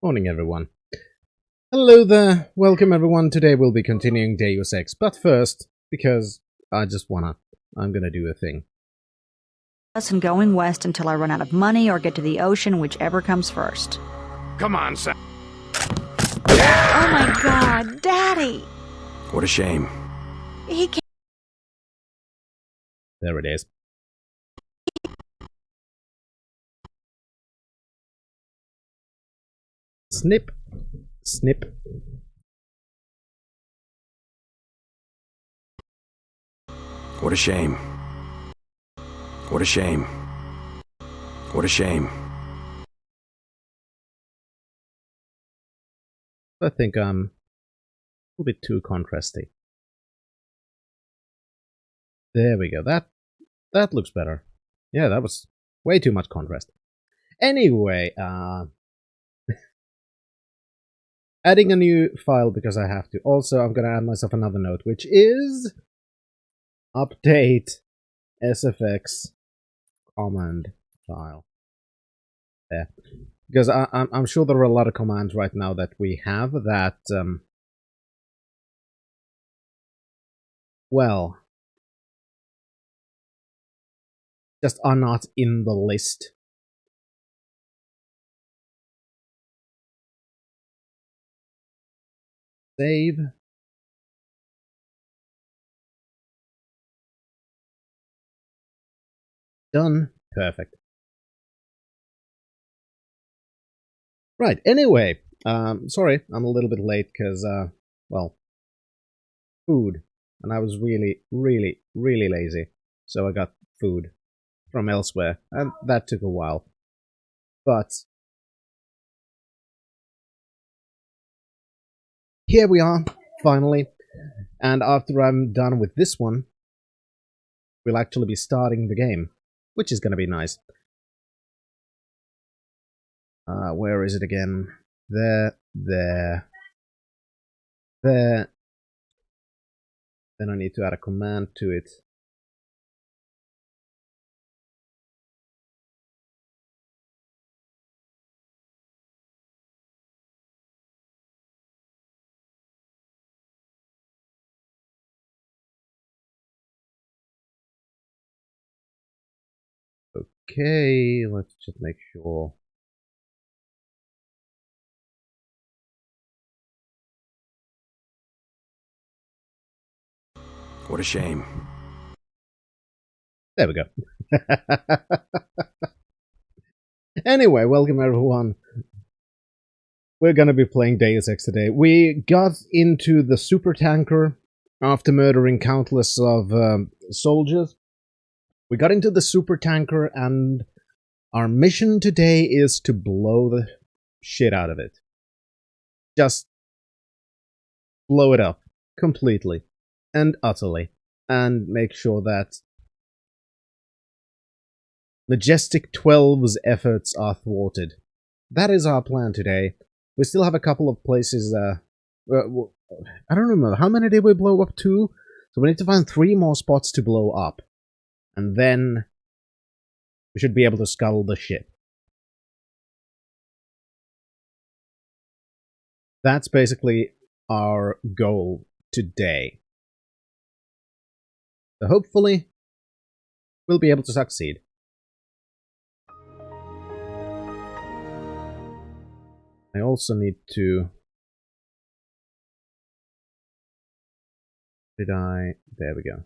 Morning, everyone. Hello there. Welcome, everyone. Today we'll be continuing Deus Ex, but first, because I'm gonna do a thing. And going west until I run out of money or get to the ocean, whichever comes first. Come on, Sam. Oh my God, Daddy! What a shame. He can't. There it is. Snip. Snip. What a shame. What a shame. What a shame. I think I'm a little bit too contrasty. There we go. That looks better. Yeah, that was way too much contrast. Anyway, adding a new file because I have to. Also, I'm gonna add myself another note, which is update sfx command file. There. Because I'm sure there are a lot of commands right now that we have that, well, just are not in the list. Save. Done. Perfect. Right, anyway, sorry, I'm a little bit late because, well, food. And I was really, really, really lazy. So I got food from elsewhere, and that took a while. But here we are, finally. And after I'm done with this one, we'll actually be starting the game, which is going to be nice. Where is it again? There. Then I need to add a command to it. Okay, let's just make sure. What a shame. There we go. Anyway, welcome everyone. We're gonna be playing Deus Ex today. We got into the super tanker after murdering countless of soldiers. We got into the super tanker, and our mission today is to blow the shit out of it. Just blow it up completely and utterly, and make sure that Majestic 12's efforts are thwarted. That is our plan today. We still have a couple of places, I don't remember, how many did we blow up to? So we need to find 3 more spots to blow up. And then we should be able to scuttle the ship. That's basically our goal today. So hopefully, we'll be able to succeed. I also need to... There we go.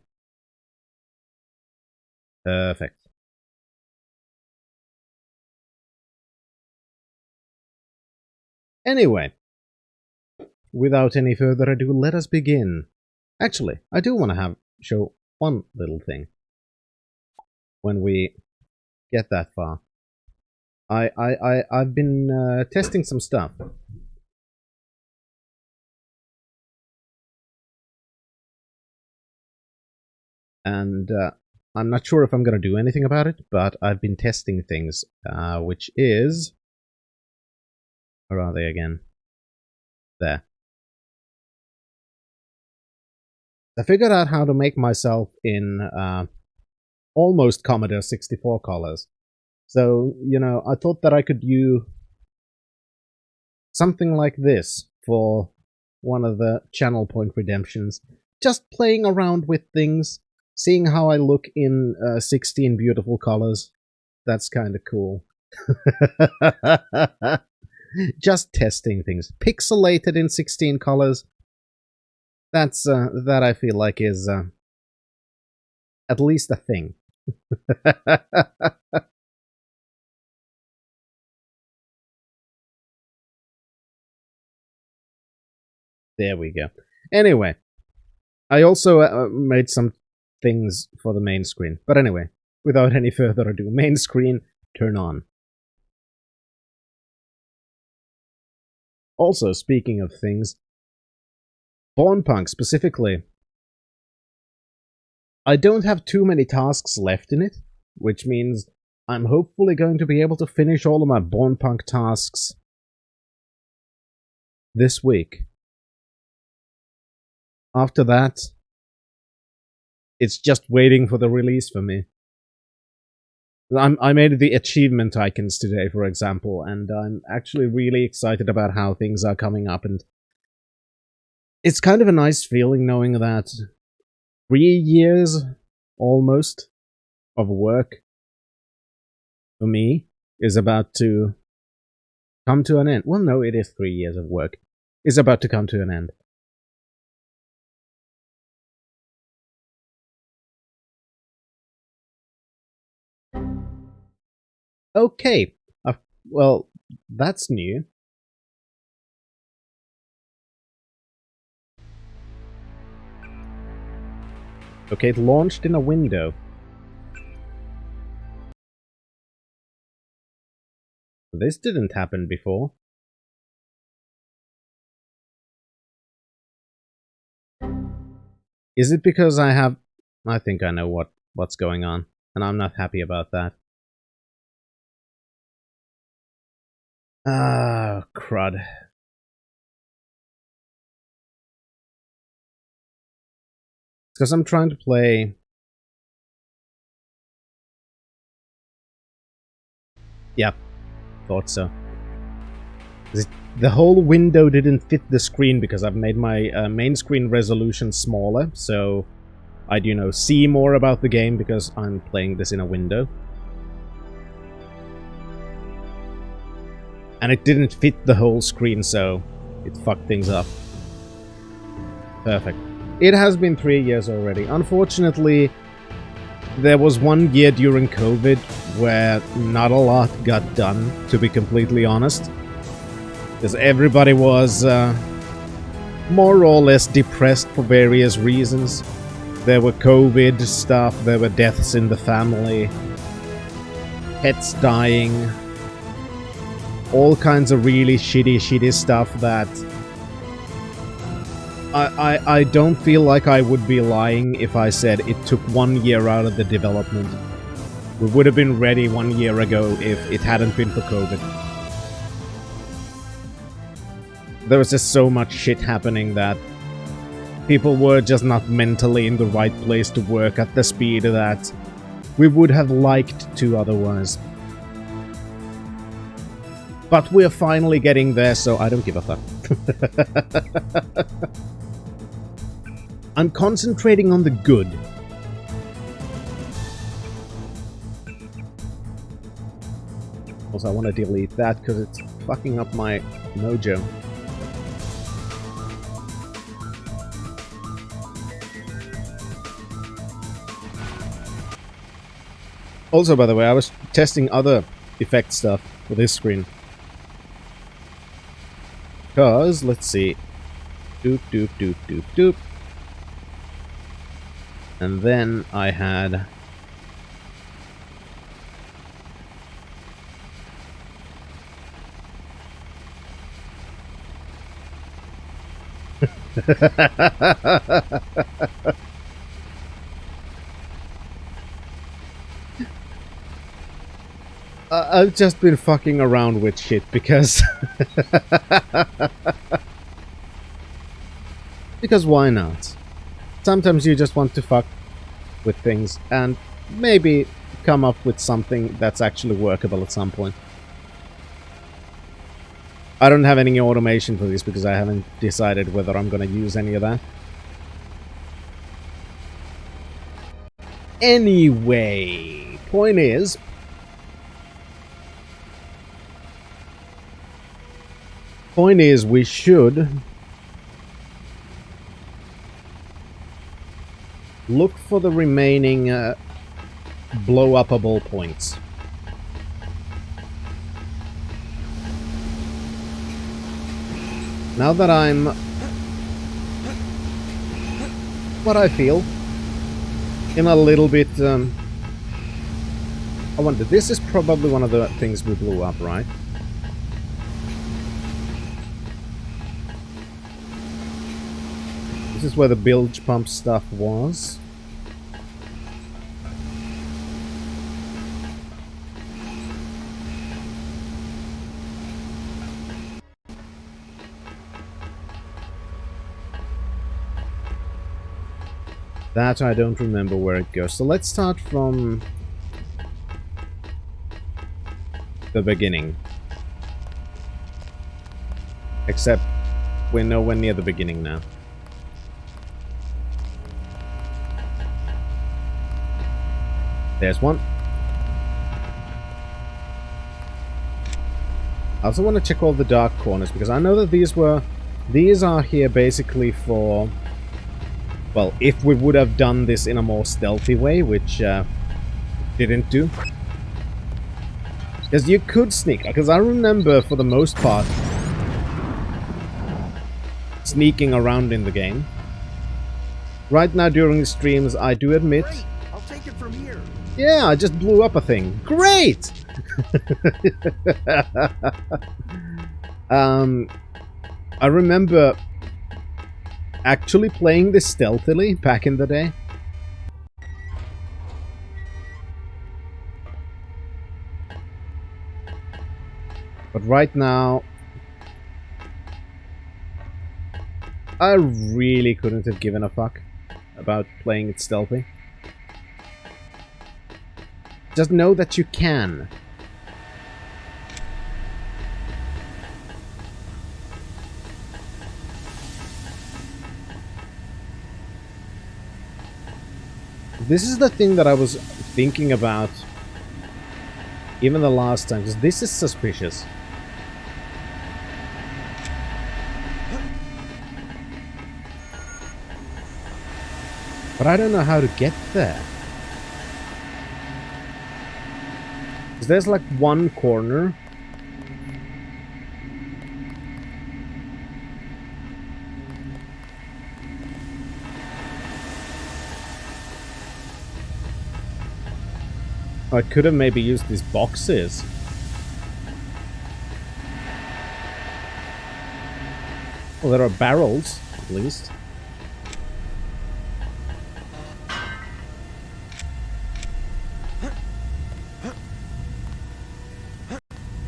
Perfect. Anyway, without any further ado, let us begin. Actually, I do want to show one little thing. When we get that far. I've been testing some stuff. And I'm not sure if I'm going to do anything about it, but I've been testing things, which is... Where are they again? There. I figured out how to make myself in almost Commodore 64 colors. So, you know, I thought that I could something like this for one of the channel point redemptions. Just playing around with things, seeing how I look in 16 beautiful colors. That's kind of cool. Just testing things. Pixelated in 16 colors. That's that I feel like is at least a thing. There we go. Anyway, I also made some things for the main screen. But anyway, without any further ado, main screen, turn on. Also, speaking of things, Bornpunk specifically, I don't have too many tasks left in it, which means I'm hopefully going to be able to finish all of my Bornpunk tasks this week. After that, it's just waiting for the release for me. I made the achievement icons today, for example, and I'm actually really excited about how things are coming up, and it's kind of a nice feeling knowing that 3 years, almost, of work for me is about to come to an end. Well, no, it is 3 years of work. Is about to come to an end. Okay. Well, that's new. Okay, it launched in a window. This didn't happen before. Is it because I think I know what's going on, and I'm not happy about that. Ah, crud. Because I'm trying to play... Yeah, thought so. The whole window didn't fit the screen because I've made my main screen resolution smaller, so I'd, you know, see more about the game because I'm playing this in a window. And it didn't fit the whole screen, so it fucked things up. Perfect. It has been 3 years already. Unfortunately, there was 1 year during COVID where not a lot got done, to be completely honest. Because everybody was more or less depressed for various reasons. There were COVID stuff, there were deaths in the family, pets dying, all kinds of really shitty stuff that I don't feel like I would be lying if I said it took 1 year out of the development. We would have been ready 1 year ago if it hadn't been for COVID. There was just so much shit happening that people were just not mentally in the right place to work at the speed that we would have liked to otherwise. But we're finally getting there, so I don't give a fuck. I'm concentrating on the good. Also, I want to delete that because it's fucking up my mojo. Also, by the way, I was testing other effect stuff for this screen. Because, let's see. Doop, doop, doop, doop, doop. And then I had... I've just been fucking around with shit because... because why not? Sometimes you just want to fuck with things and maybe come up with something that's actually workable at some point. I don't have any automation for this because I haven't decided whether I'm gonna use any of that. Anyway, point is... we should look for the remaining blow-upable points. Now that I'm... what I feel... in a little bit... I wonder, this is probably one of the things we blew up, right? This is where the bilge pump stuff was. That I don't remember where it goes. So let's start from the beginning. Except we're nowhere near the beginning now. There's one. I also want to check all the dark corners because I know that these are here basically for... well, if we would have done this in a more stealthy way, which didn't do. Because you could sneak, because I remember for the most part sneaking around in the game. Right now during the streams, I do admit... Great. I'll take it from here. Yeah, I just blew up a thing. Great! I remember actually playing this stealthily back in the day. But right now, I really couldn't have given a fuck about playing it stealthy. Just know that you can. This is the thing that I was thinking about even the last time, because this is suspicious. But I don't know how to get there. Because there's like one corner. I could have maybe used these boxes. Well, there are barrels, at least.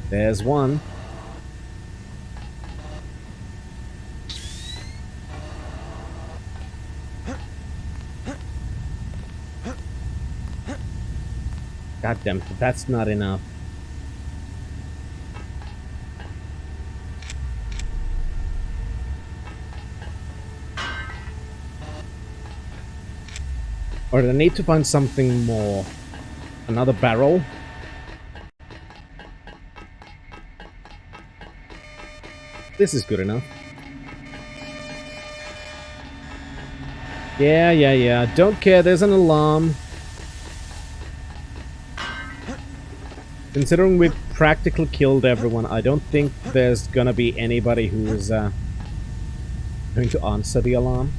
There's one. God damn it, that's not enough. Or I need to find something more. Another barrel? This is good enough. Yeah. Don't care, there's an alarm. Considering we've practically killed everyone, I don't think there's gonna be anybody who's going to answer the alarm.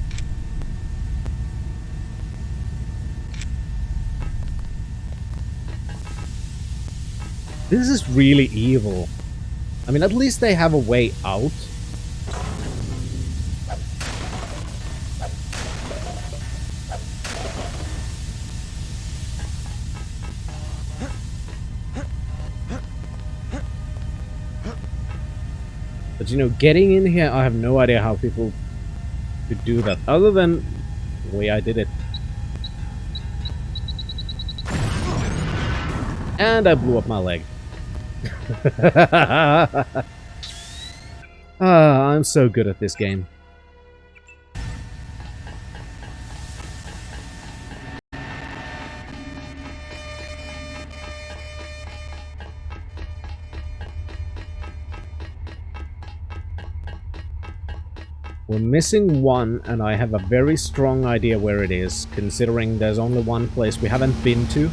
This is really evil. I mean, at least they have a way out. But you know, getting in here, I have no idea how people could do that, other than the way I did it. And I blew up my leg. Ah, I'm so good at this game. We're missing one, and I have a very strong idea where it is, considering there's only one place we haven't been to.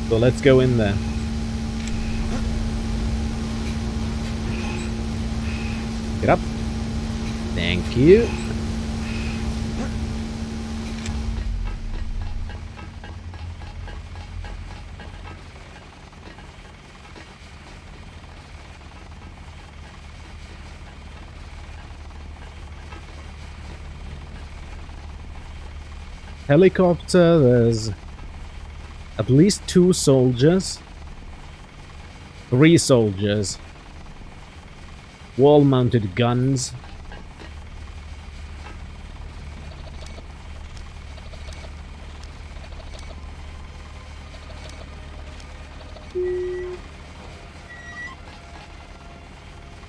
So let's go in there. Get up. Thank you. Helicopter, there's at least 2 soldiers. 3 soldiers. Wall-mounted guns.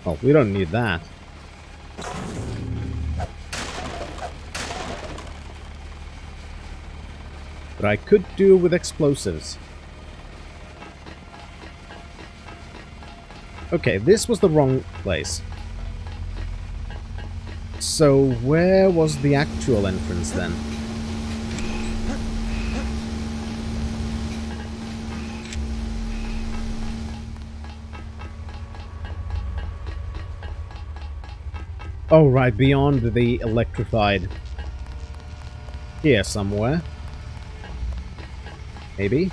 Oh, we don't need that. But I could do with explosives. Okay, this was the wrong place. So where was the actual entrance then? Oh, right, beyond the electrified. Here somewhere. Maybe?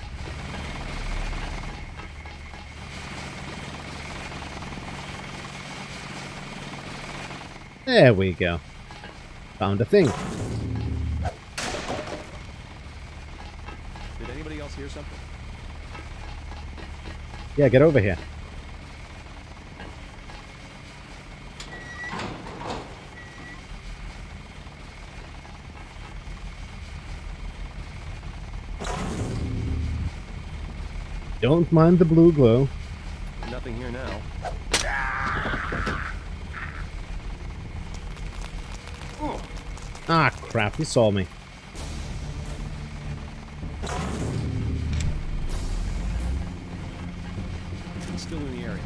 There we go. Found a thing. Did anybody else hear something? Yeah, get over here. Don't mind the blue glow. Nothing here now. Ah, crap, he saw me. He's still in the area.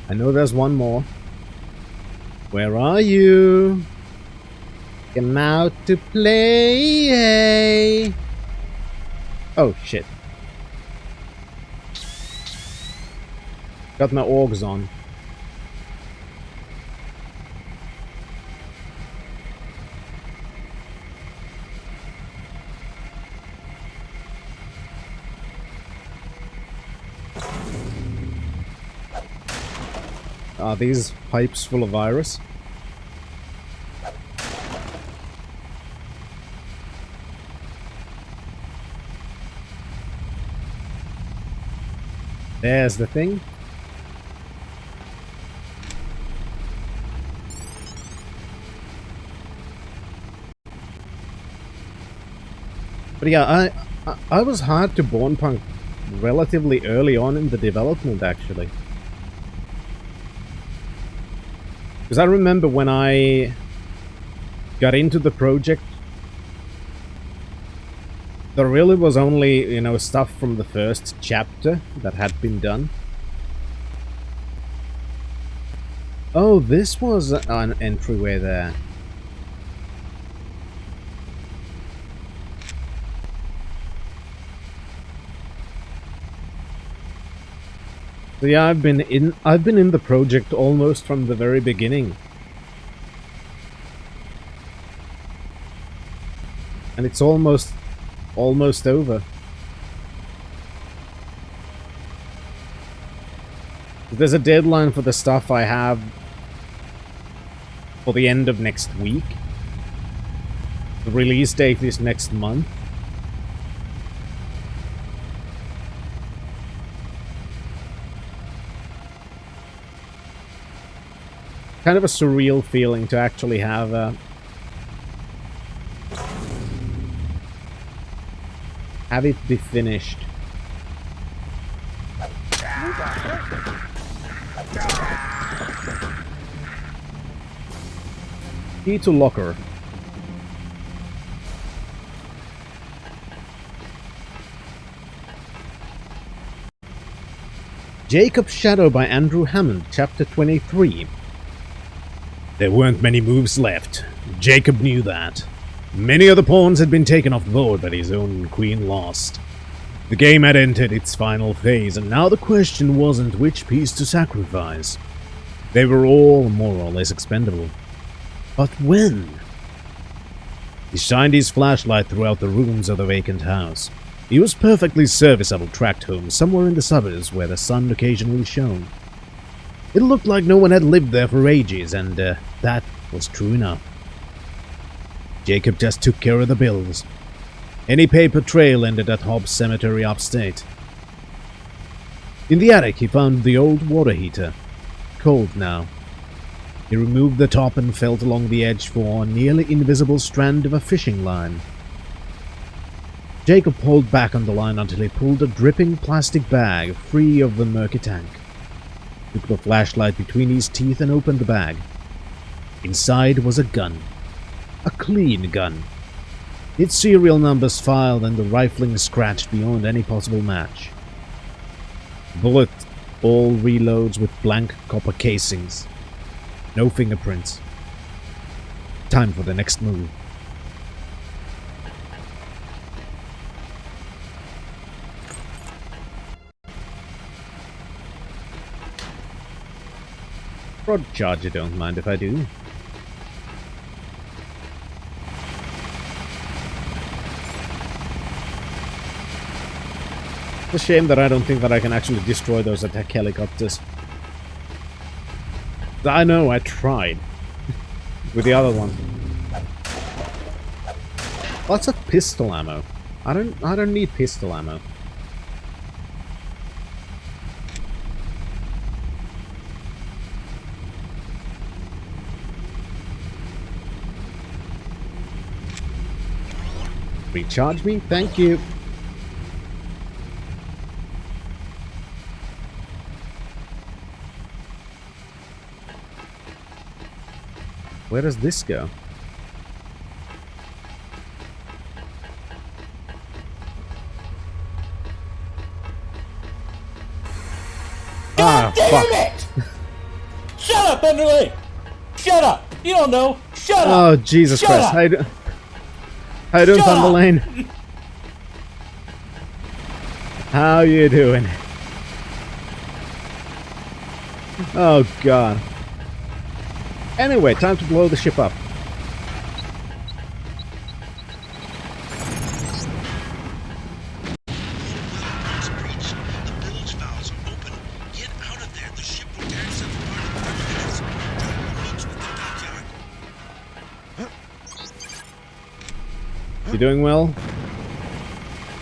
I know there's one more. Where are you? Come out to play. Oh, shit. Got my augs on. Are these pipes full of virus? There's the thing. But yeah, I was hard to born punk relatively early on in the development, actually. Because I remember when I got into the project, there really was only, you know, stuff from the first chapter that had been done. Oh, this was an entryway there. So yeah, I've been in the project almost from the very beginning. And it's almost over. There's a deadline for the stuff I have for the end of next week. The release date is next month. Kind of a surreal feeling to actually have it be finished. Key to locker. Jacob's Shadow by Andrew Hammond, Chapter 23. There weren't many moves left. Jacob knew that. Many of the pawns had been taken off board, but his own queen lost. The game had entered its final phase, and now the question wasn't which piece to sacrifice. They were all more or less expendable. But when? He shined his flashlight throughout the rooms of the vacant house. He was perfectly serviceable tract home somewhere in the suburbs where the sun occasionally shone. It looked like no one had lived there for ages, and that was true enough. Jacob just took care of the bills. Any paper trail ended at Hobbs Cemetery upstate. In the attic he found the old water heater. Cold now. He removed the top and felt along the edge for a nearly invisible strand of a fishing line. Jacob pulled back on the line until he pulled a dripping plastic bag free of the murky tank. Took the flashlight between his teeth and opened the bag. Inside was a gun. A clean gun. Its serial numbers filed and the rifling scratched beyond any possible match. Bullet, all reloads with blank copper casings. No fingerprints. Time for the next move. Prod charge, I don't mind if I do. It's a shame that I don't think that I can actually destroy those attack helicopters. I know, I tried. With the other one. Lots of pistol ammo. I don't need pistol ammo. Recharge me? Thank you. Where does this go? God damn fuck. it! Shut up, Enderley! Shut up! You don't know! Shut up! Oh, Jesus Shut Christ. up! How doing, Shut up! Thunderlane? How you doing? Oh, God. Anyway, time to blow the ship up. You doing well?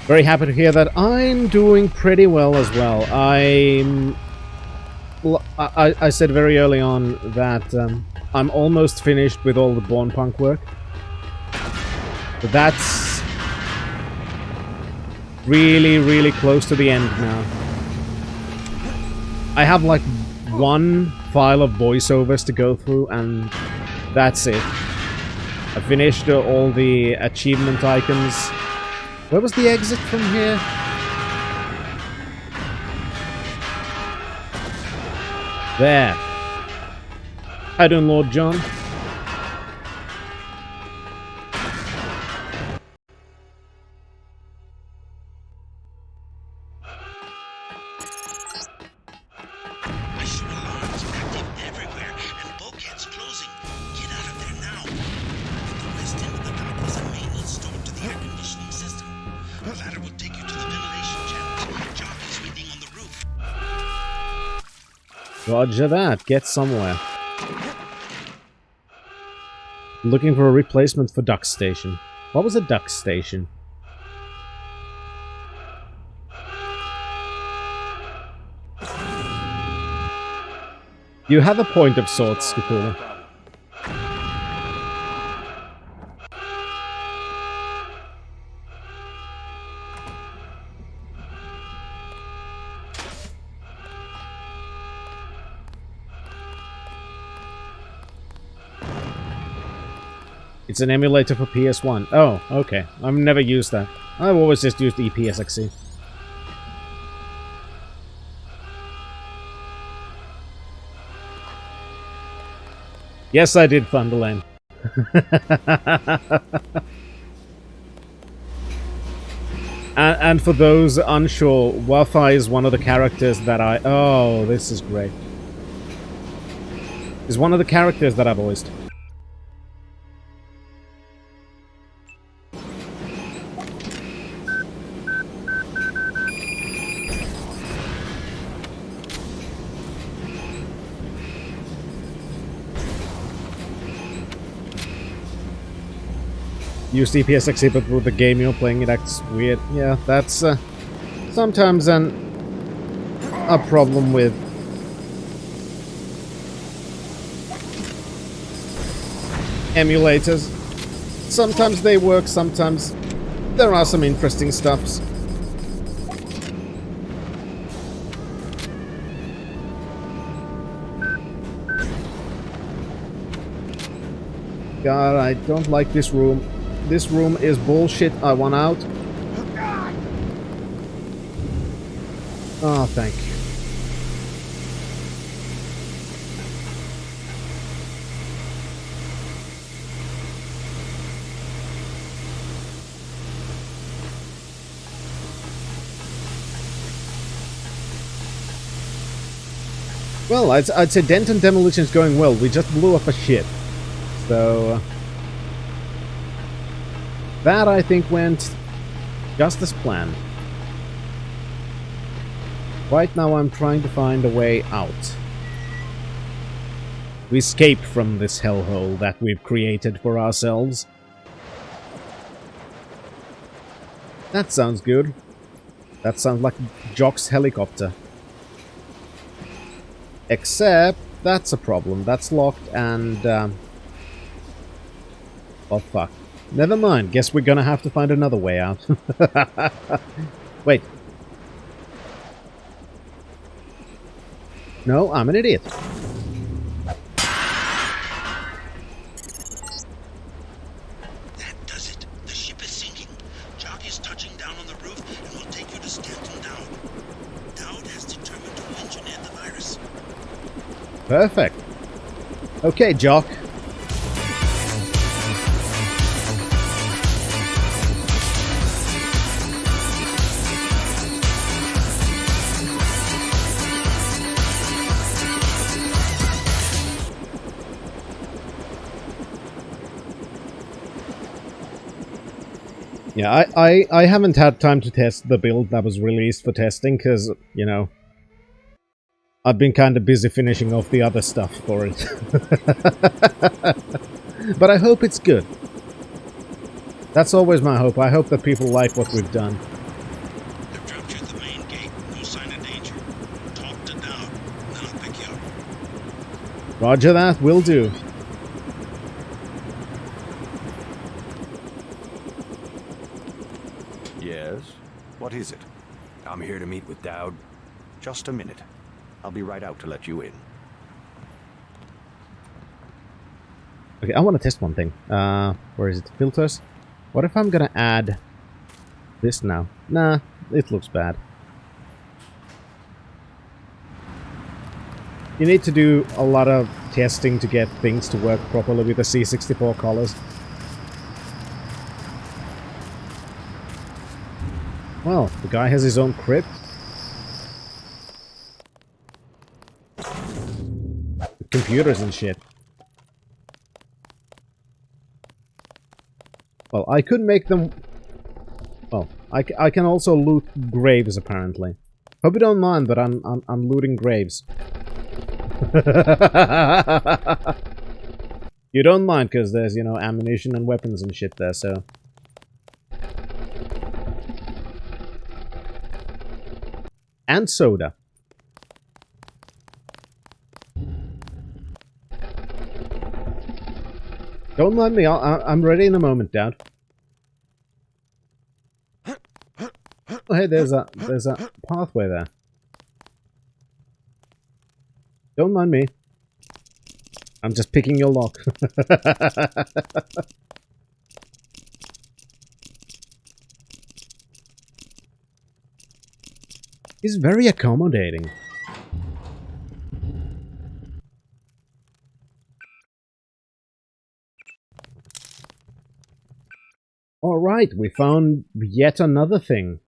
Very happy to hear that. I'm doing pretty well as well. I said very early on that I'm almost finished with all the Born Punk work. But that's really, really close to the end now. I have like one file of voiceovers to go through and that's it. I finished all the achievement icons. Where was the exit from here? There. How doing, Lord John? I saw alarms active everywhere and bulkheads closing. Get out of there now. At the west end of the dock was a maintenance door to the air conditioning system. The ladder will take you to the ventilation channels. Jockeys waiting on the roof. Roger that. Get somewhere. Looking for a replacement for Duck Station. What was a duck station? You have a point of sorts, Cthulhu. It's an emulator for PS1. Oh, okay. I've never used that. I've always just used EPSXE. Yes, I did Thunderlane. and for those unsure, Wi-Fi is one of the characters that I... Oh, this is great. Is one of the characters that I voiced. Use DPSXE, but with the game you're playing, it acts weird. Yeah, that's sometimes a problem with emulators. Sometimes they work, sometimes there are some interesting stuffs. God, I don't like this room. This room is bullshit. I want out. Oh, thank you. Well, I'd say Denton Demolition is going well. We just blew up a ship. So... that, I think, went just as planned. Right now I'm trying to find a way out. To escape from this hellhole that we've created for ourselves. That sounds good. That sounds like Jock's helicopter. Except, that's a problem. That's locked and... oh, fuck. Never mind. Guess we're gonna have to find another way out. Wait. No, I'm an idiot. That does it. The ship is sinking. Jock is touching down on the roof and will take you to Stanton Dowd. Dowd has determined to engineer the virus. Perfect. Okay, Jock. Yeah, I haven't had time to test the build that was released for testing, because, you know, I've been kind of busy finishing off the other stuff for it. But I hope it's good. That's always my hope. I hope that people like what we've done. I've dropped you at the main gate. No sign of danger. Talk to Dowd, then I'll pick you up. Roger that, will do. Yes? What is it? I'm here to meet with Dowd. Just a minute. I'll be right out to let you in. Okay, I want to test one thing. Where is it? Filters? What if I'm gonna add this now? Nah, it looks bad. You need to do a lot of testing to get things to work properly with the C64 colors. Well, the guy has his own crypt. With computers and shit. Well, I could make them... Well, I can also loot graves, apparently. Hope you don't mind, but I'm looting graves. You don't mind, because there's, you know, ammunition and weapons and shit there, so... And soda. Don't mind me, I'm ready in a moment, Dad. Oh, hey, there's a pathway there. Don't mind me. I'm just picking your lock. He's very accommodating. Alright, we found yet another thing.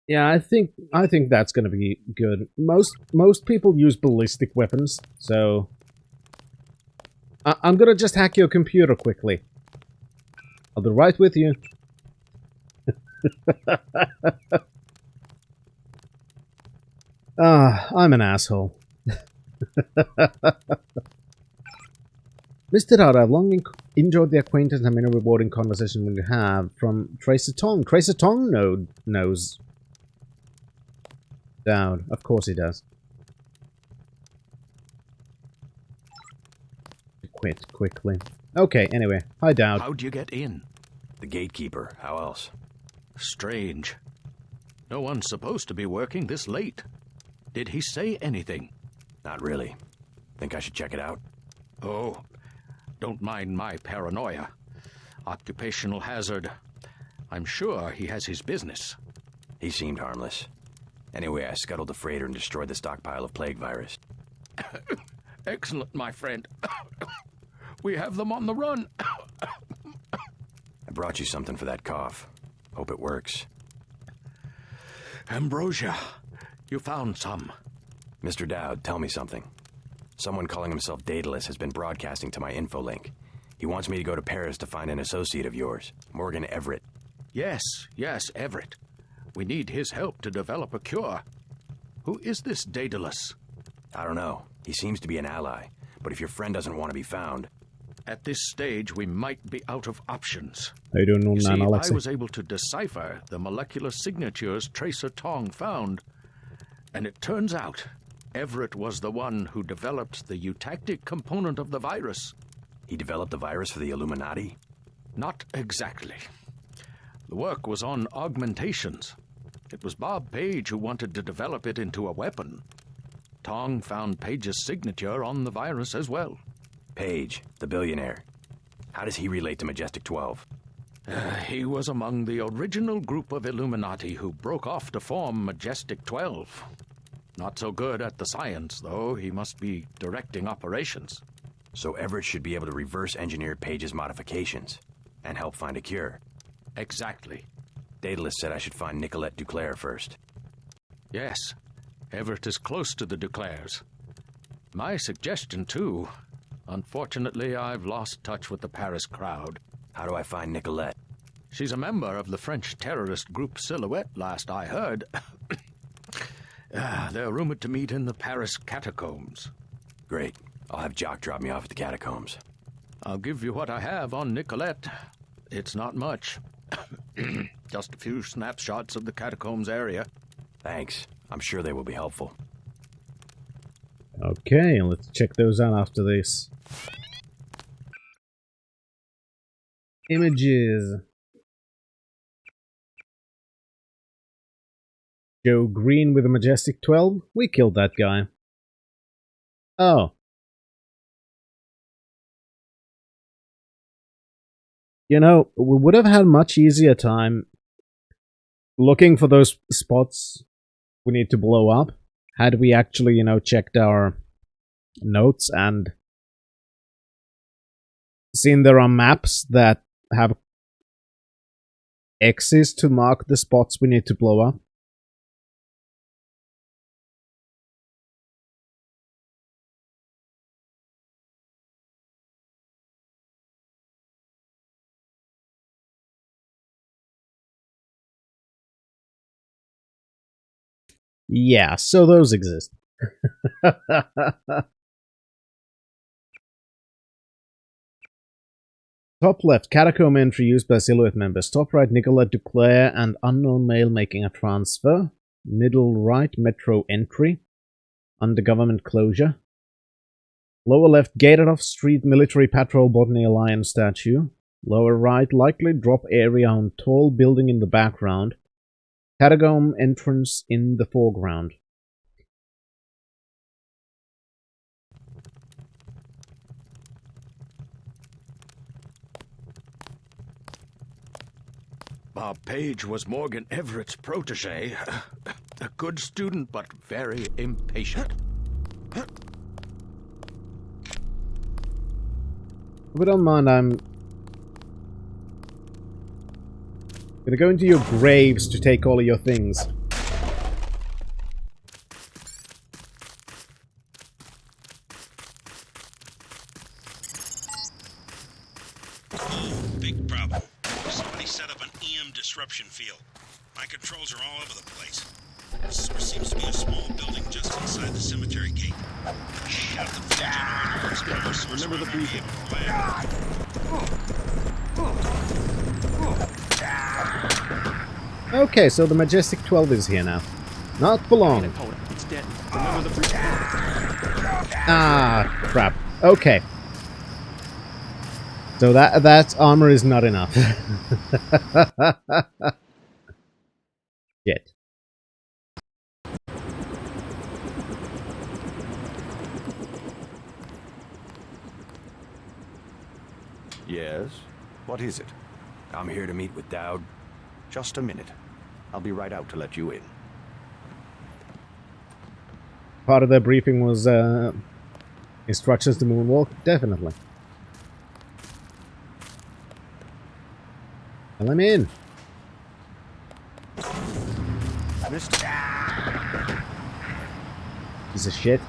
Yeah, I think that's gonna be good. Most people use ballistic weapons, so I'm gonna just hack your computer quickly. I'll be right with you. I'm an asshole. Mr. Dad, I've long enjoyed the acquaintance and many rewarding conversation we have from Tracer Tong. Tracer Tong knows. Down. Of course he does. Quit quickly. Okay, anyway. Hi, Dowd. How'd you get in? The gatekeeper. How else? Strange. No one's supposed to be working this late. Did he say anything? Not really. Think I should check it out? Oh, don't mind my paranoia. Occupational hazard. I'm sure he has his business. He seemed harmless. Anyway, I scuttled the freighter and destroyed the stockpile of plague virus. Excellent, my friend. We have them on the run. I brought you something for that cough. Hope it works. Ambrosia, you found some. Mr. Dowd, tell me something. Someone calling himself Daedalus has been broadcasting to my infolink. He wants me to go to Paris to find an associate of yours, Morgan Everett. Yes, Everett. We need his help to develop a cure. Who is this Daedalus? I don't know. He seems to be an ally, but if your friend doesn't want to be found... At this stage, we might be out of options. How you doing, You old see, man, I Alexei? was able to decipher the molecular signatures Tracer Tong found, and it turns out Everett was the one who developed the eutactic component of the virus. He developed the virus for the Illuminati? Not exactly. The work was on augmentations. It was Bob Page who wanted to develop it into a weapon. Tong found Page's signature on the virus as well. Page, the billionaire. How does he relate to Majestic 12? He was among the original group of Illuminati who broke off to form Majestic 12. Not so good at the science, though. He must be directing operations. So Everett should be able to reverse engineer Page's modifications and help find a cure. Exactly. Daedalus said I should find Nicolette Duclair first. Yes, Everett is close to the Duclairs. My suggestion, too. Unfortunately, I've lost touch with the Paris crowd. How do I find Nicolette? She's a member of the French terrorist group Silhouette, last I heard. They're rumored to meet in the Paris catacombs. Great. I'll have Jock drop me off at the catacombs. I'll give you what I have on Nicolette. It's not much. Just a few snapshots of the catacombs area. Thanks. I'm sure they will be helpful. Okay, let's check those out after this. Images. Joe Green with a Majestic 12? We killed that guy. Oh. You know, we would have had much easier time looking for those spots we need to blow up had we actually, you know, checked our notes and seen there are maps that have X's to mark the spots we need to blow up. Yeah, so those exist. Top left, catacomb entry used by Silhouette members. Top right, Nicolas Duclair and unknown male making a transfer. Middle right, metro entry. Under government closure. Lower left, gated off street military patrol Botany Alliance statue. Lower right, likely drop area on tall building in the background. Catacomb entrance in the foreground. Bob Page was Morgan Everett's protege. A good student, but very impatient. If you don't mind, I'm gonna go into your graves to take all of your things. Oh, big problem. Somebody set up an EM disruption field. My controls are all over the place. The source seems to be a small building just inside the cemetery gate. Shut the full generator. Power source Remember the around briefing. Okay, so the Majestic 12 is here now. Not for long. Opponent. It's dead. Remember the briefing. Ah, crap. Okay. So that armor is not enough. Shit. Yes? What is it? I'm here to meet with Dowd. Just a minute. I'll be right out to let you in. Part of their briefing was instructions to moonwalk? Definitely. Well, I'm in. Mister. Piece of shit.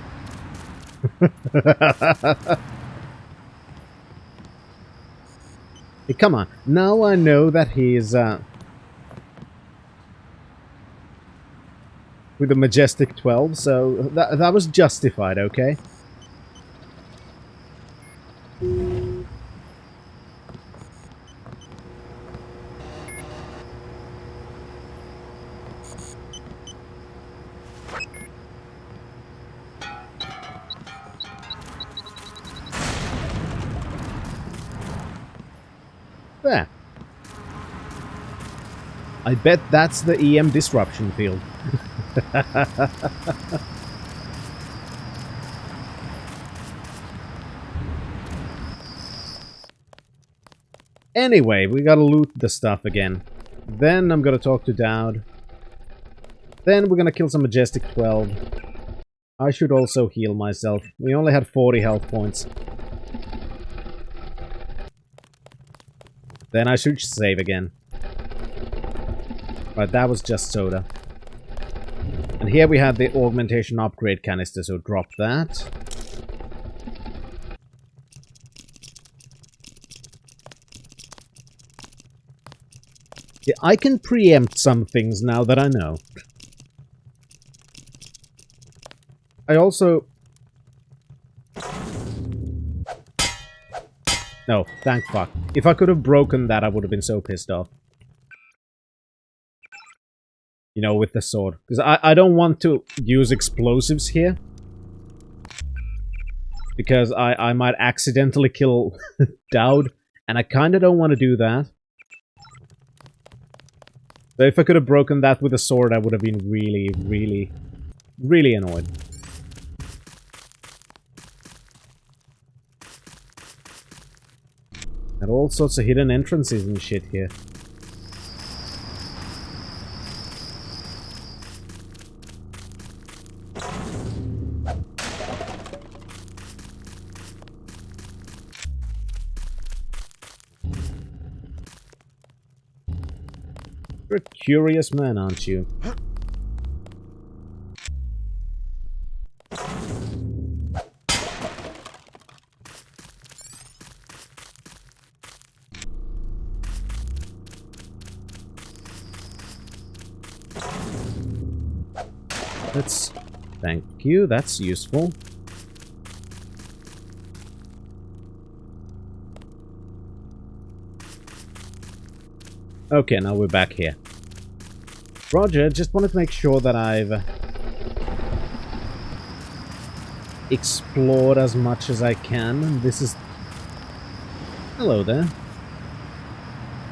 Hey, come on. Now I know that he's with the Majestic 12, so that was justified, okay? There. I bet that's the EM disruption field. Anyway, we gotta loot the stuff again. Then I'm gonna talk to Dowd. Then we're gonna kill some Majestic 12. I should also heal myself. We only had 40 health points. Then I should save again. Right, that was just soda. And here we have the augmentation upgrade canister, so drop that. Yeah, I can preempt some things now that I know. I also... No, thank fuck. If I could have broken that, I would have been so pissed off. You know, with the sword. Because I don't want to use explosives here. Because I might accidentally kill Dowd. And I kind of don't want to do that. So if I could have broken that with a sword, I would have been really, really, really annoyed. There are all sorts of hidden entrances and shit here. You're a curious man, aren't you? Let's... Thank you, that's useful. Okay, now we're back here. Roger, just wanted to make sure that I've explored as much as I can. This is... Hello there.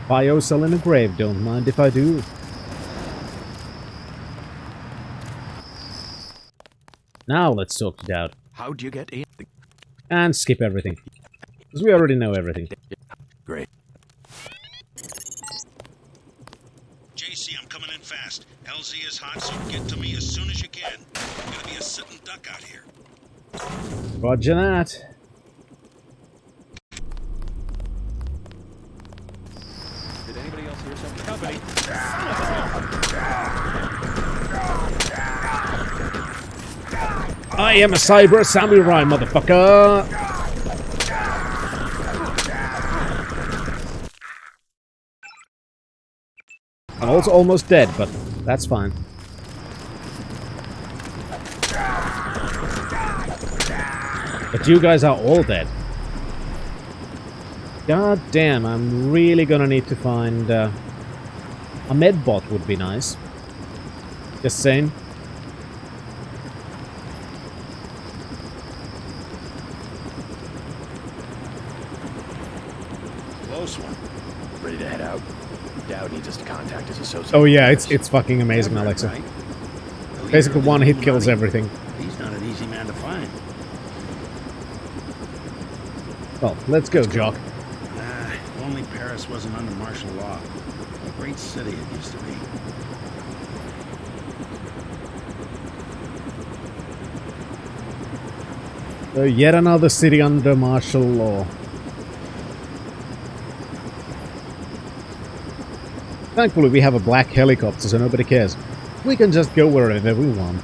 Biocell in a grave, don't mind if I do. Now let's talk to Dowd. How'd you get in? And skip everything. Because we already know everything. Great. JC, I'm coming in fast. LZ is hot, so get to me as soon as you can. I'm gonna be a sitting duck out here. Roger that. Did anybody else hear something? Company. I am a cyber samurai, motherfucker! I'm also almost dead, but that's fine. But you guys are all dead. God damn, I'm really gonna need to find... a medbot would be nice. Just saying. Close one. Ready to head out. Dowd needs us to contact his associate. Oh yeah, it's fucking amazing, Alexa. Basically one hit kills everything. He's not an easy man to find. Well, let's go, Jock. If only Paris wasn't under martial law. A great city it used to be. So yet another city under martial law. Thankfully we have a black helicopter, so nobody cares. We can just go wherever we want.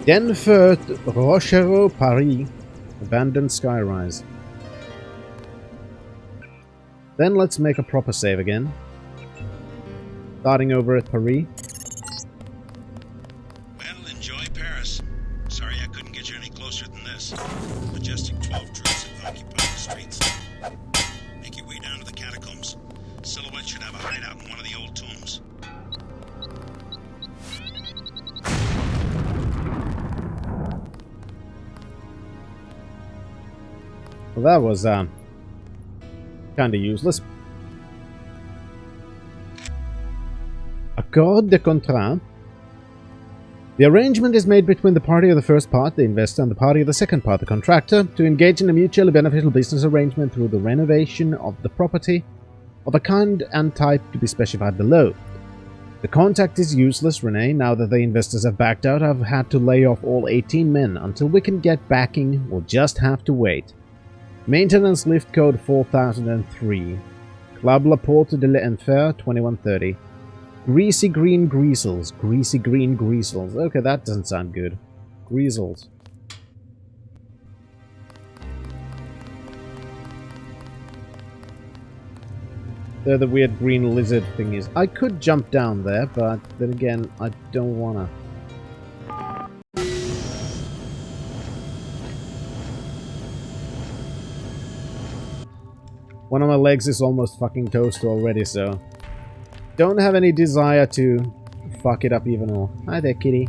Denfert, Rochereau, Paris. Abandoned skyrise. Then let's make a proper save again. Starting over at Paris. Well, enjoy Paris. Sorry I couldn't get you any closer than this. Majestic 12 troops have occupied the streets. Make your way down to the catacombs. Silhouette should have a hideout in one of the old tombs. Well, that was kinda useless. Accord de contrat. The arrangement is made between the party of the first part, the investor, and the party of the second part, the contractor, to engage in a mutually beneficial business arrangement through the renovation of the property of a kind and type to be specified below. The contract is useless, Renee. Now that the investors have backed out, I've had to lay off all 18 men. Until we can get backing, we'll just have to wait. Maintenance lift code 4003. Club La Porte de l'Enfer 2130. Greasy green greasels. Greasy green greasels. Okay, that doesn't sound good. Greasels. They're the weird green lizard thingies. I could jump down there, but then again, I don't wanna. One of my legs is almost fucking toast already, so... Don't have any desire to fuck it up even more. Hi there, kitty.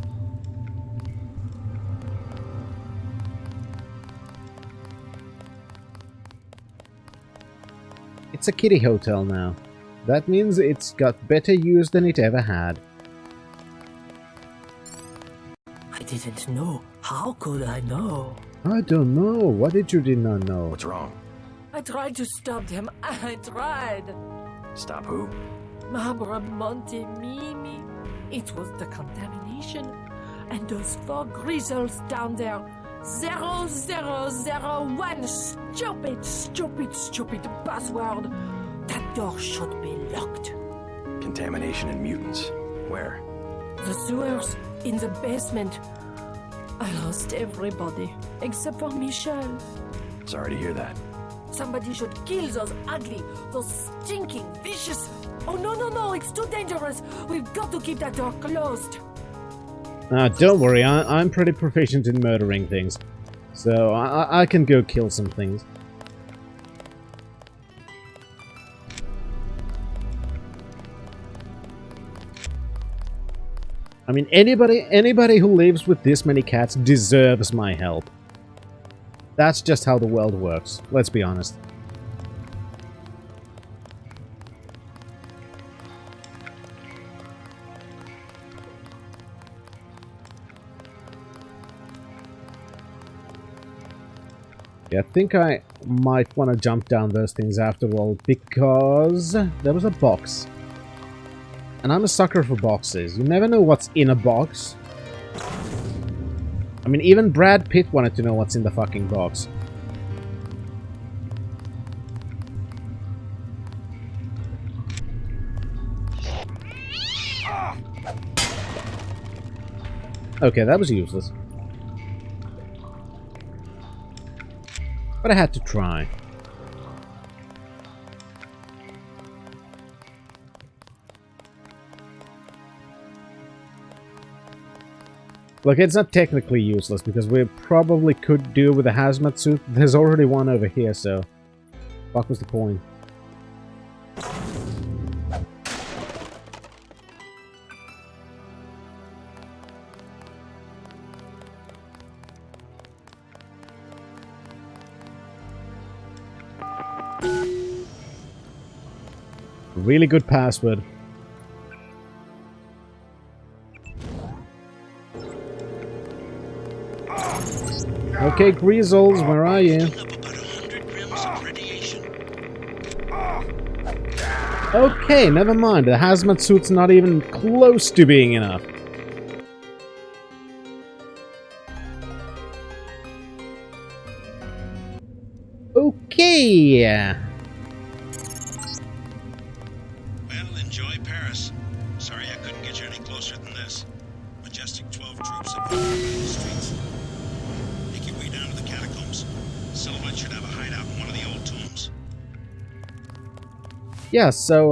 It's a kitty hotel now. That means it's got better use than it ever had. I didn't know. How could I know? I don't know. What did you did not know? What's wrong? I tried to stop them. I tried. Stop who? Mabra Monte Mimi. It was the contamination. And those 4 greasels down there. 0001. Stupid, stupid, stupid password. That door should be locked. Contamination and mutants. Where? The sewers in the basement. I lost everybody, except for Michelle. Sorry to hear that. Somebody should kill those ugly, those stinking, vicious... Oh, no, it's too dangerous. We've got to keep that door closed. Don't worry, I'm pretty proficient in murdering things. So I can go kill some things. I mean, anybody who lives with this many cats deserves my help. That's just how the world works, let's be honest. Yeah, I think I might want to jump down those things after all, because there was a box. And I'm a sucker for boxes. You never know what's in a box. I mean, even Brad Pitt wanted to know what's in the fucking box. Okay, that was useless. But I had to try. Look, it's not technically useless, because we probably could do with a hazmat suit. There's already one over here, so... Fuck was the point? Really good password. Okay, Greasels, where are you? Okay, never mind. The hazmat suit's not even close to being enough. Okay. Well, enjoy Paris. Sorry I couldn't get you any closer than this. Majestic 12 troops have been in the streets. Make your way down to the catacombs. Silhouette should have a hideout in one of the old tombs. Yeah, so,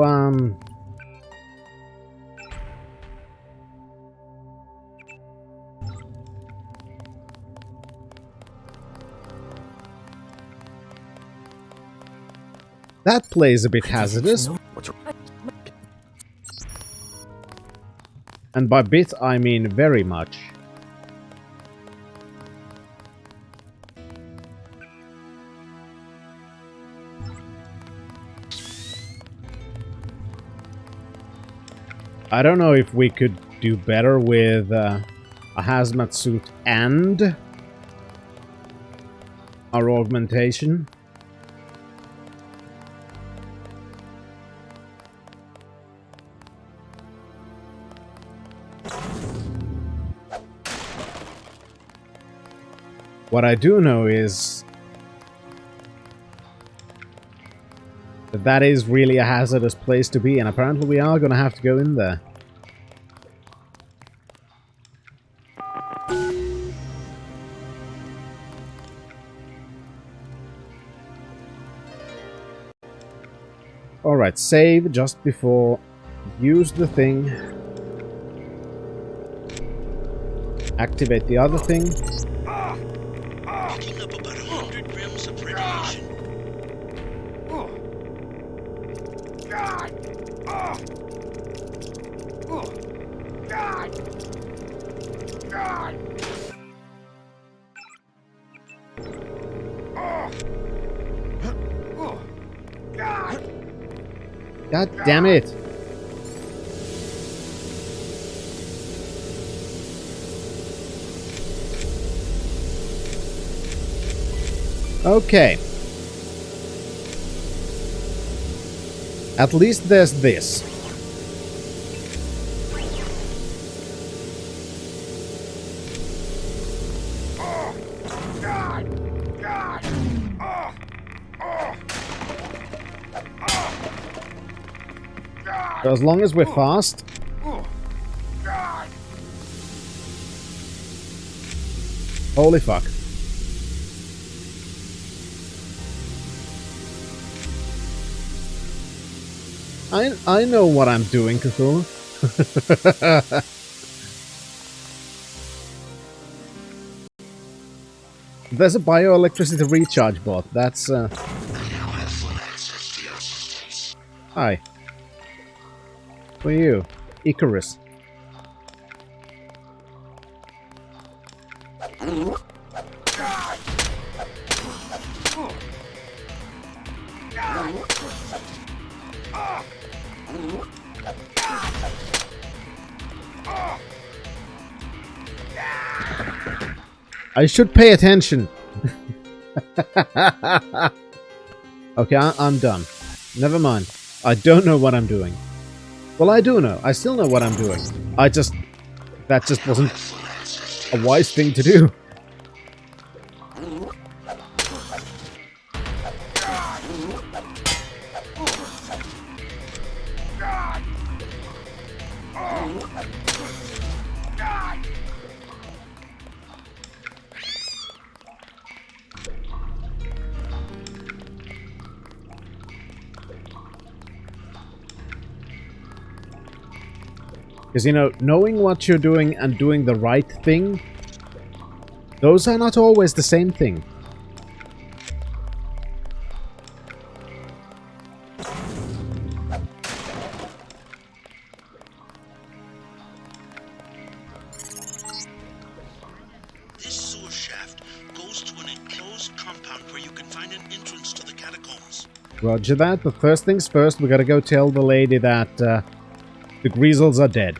that plays a bit hazardous. And by bit, I mean very much. I don't know if we could do better with a hazmat suit and our augmentation. What I do know is that that is really a hazardous place to be, and apparently we are going to have to go in there. Alright, save just before. Use the thing. Activate the other thing. Picking up about 100 grams of radiation. God damn it! Okay. At least there's this. So as long as we're fast. Holy fuck. I know what I'm doing, Cthulhu. There's a bioelectricity recharge bot. That's Hi. Who are you? Icarus. I should pay attention. Okay, I'm done. Never mind. I don't know what I'm doing. Well, I do know. I still know what I'm doing. That just wasn't a wise thing to do. Because, you know, knowing what you're doing and doing the right thing, those are not always the same thing. This sewer shaft goes to an enclosed compound where you can find an entrance to the catacombs. Roger that, but first things first, we gotta go tell the lady that the Greasels are dead.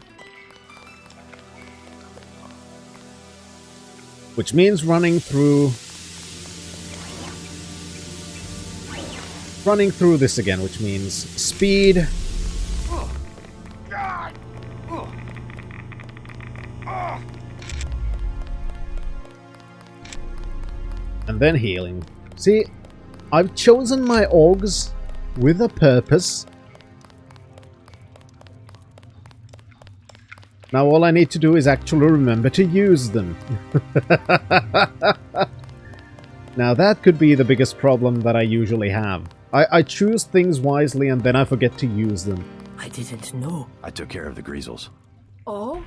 Which means running through this again, which means speed. And then healing. See, I've chosen my augs with a purpose. Now all I need to do is actually remember to use them. Now that could be the biggest problem that I usually have. I choose things wisely and then I forget to use them. I didn't know. I took care of the Greasels. Oh?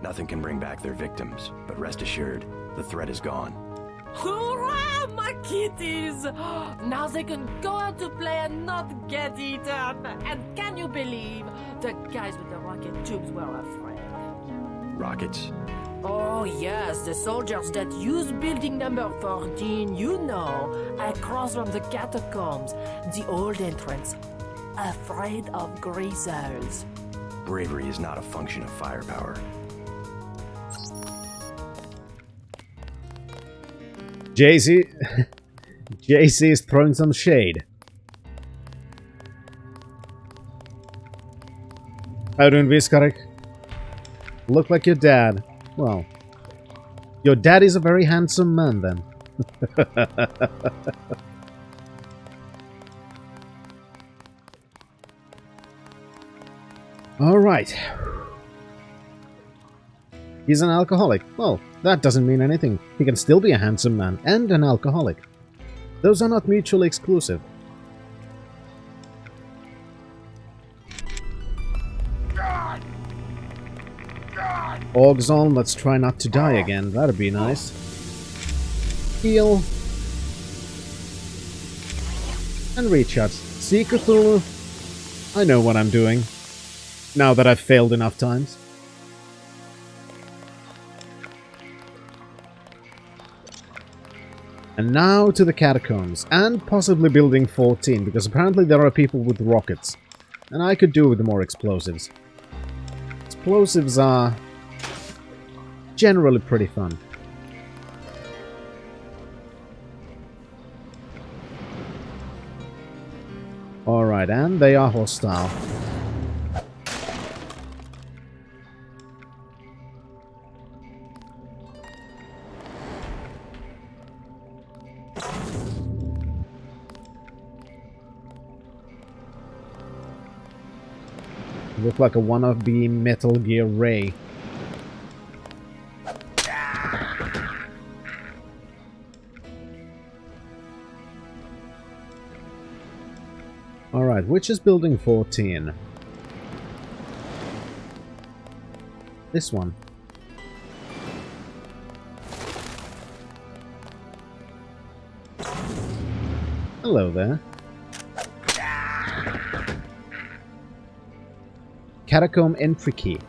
Nothing can bring back their victims, but rest assured, the threat is gone. Hurrah, my kitties! Now they can go out to play and not get eaten. And can you believe the guys with the rocket tubes were afraid? Rockets? Oh yes, the soldiers that use building number 14, you know, across from the catacombs, the old entrance, afraid of Greasels. Bravery is not a function of firepower. JC is throwing some shade. How doing, Viskarik? Look like your dad. Well, your dad is a very handsome man, then. Alright. He's an alcoholic. Well, that doesn't mean anything. He can still be a handsome man and an alcoholic. Those are not mutually exclusive. Orgs on, let's try not to die again. That'd be nice. Heal. And recharge. See, Cthulhu? I know what I'm doing. Now that I've failed enough times. And now to the catacombs. And possibly building 14, because apparently there are people with rockets. And I could do with more explosives. Explosives are generally pretty fun. Alright, and they are hostile. Look like a wannabe Metal Gear Ray. Alright, which is building 14? This one. Hello there. Catacomb entry key.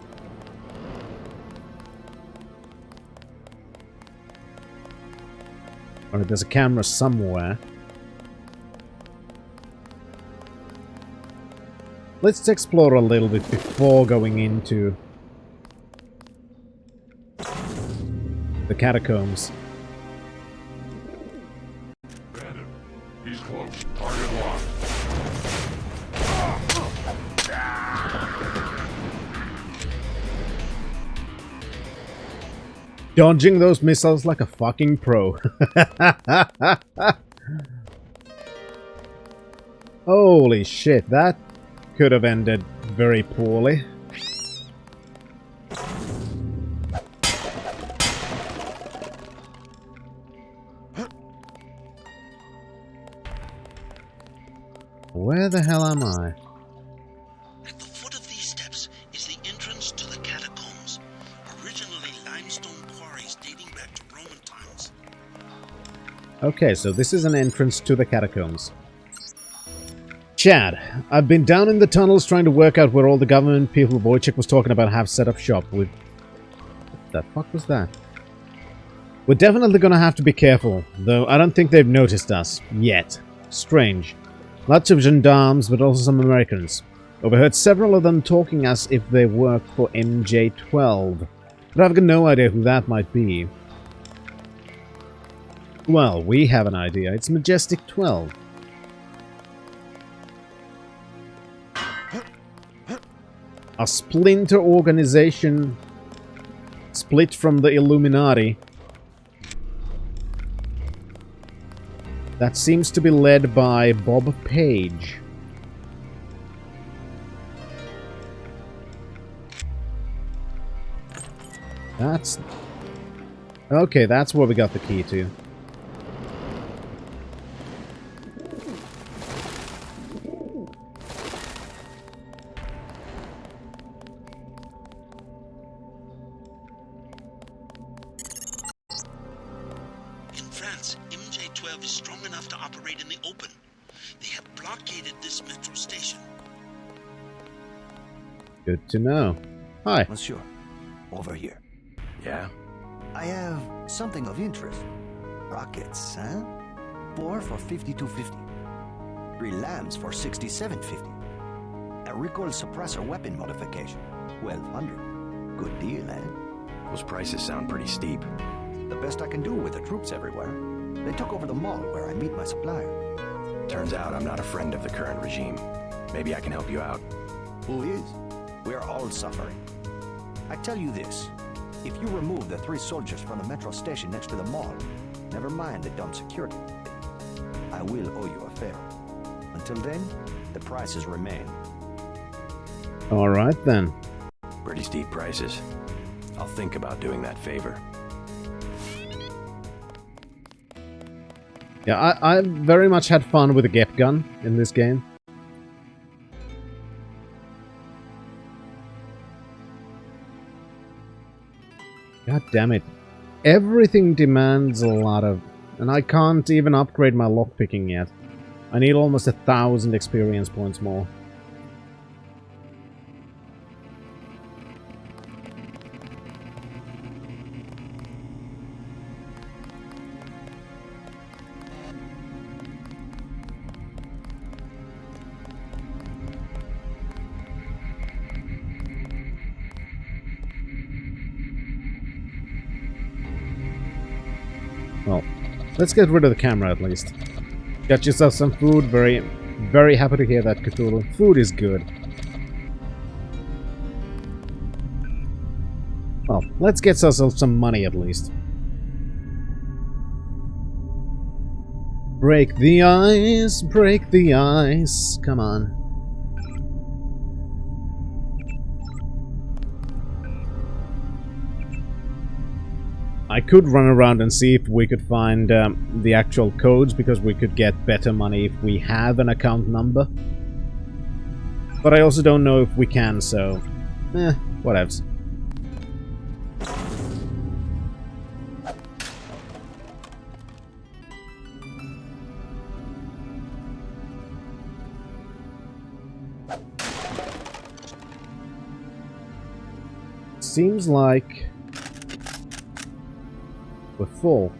Or there's a camera somewhere. Let's explore a little bit before going into the catacombs. Bandit. He's close. Target locked. Dodging those missiles like a fucking pro. Holy shit, that could have ended very poorly. Where the hell am I? At the foot of these steps is the entrance to the catacombs, originally limestone quarries dating back to Roman times. Okay, so this is an entrance to the catacombs. Chad, I've been down in the tunnels trying to work out where all the government people Wojciech was talking about have set up shop with... What the fuck was that? We're definitely gonna have to be careful, though I don't think they've noticed us. Yet. Strange. Lots of gendarmes, but also some Americans. Overheard several of them talking as if they work for MJ-12. But I've got no idea who that might be. Well, we have an idea. It's Majestic 12. A splinter organization split from the Illuminati that seems to be led by Bob Page. That's... Okay, that's where we got the key to. In France, MJ-12 is strong enough to operate in the open. They have blockaded this metro station. Good to know. Hi. Monsieur, over here. Yeah? I have something of interest. Rockets, huh? 4 for 5250. 3 lambs for 6750. A recoil suppressor weapon modification. 1200. Good deal, eh? Those prices sound pretty steep. The best I can do with the troops everywhere. They took over the mall where I meet my supplier. Turns out I'm not a friend of the current regime. Maybe I can help you out. Who is? We're all suffering. I tell you this. If you remove the 3 soldiers from the metro station next to the mall, never mind the dumb security, I will owe you a favor. Until then, the prices remain. Alright then. Pretty steep prices. I'll think about doing that favor. Yeah, I very much had fun with the Gep gun in this game. God damn it. Everything demands a lot of... And I can't even upgrade my lockpicking yet. I need almost 1,000 experience points more. Well, let's get rid of the camera at least. Got yourself some food. Very, very happy to hear that, Cthulhu. Food is good. Well, let's get ourselves some money at least. Break the ice, break the ice. Come on. I could run around and see if we could find the actual codes, because we could get better money if we have an account number. But I also don't know if we can, so... whatevs. Seems like we're full.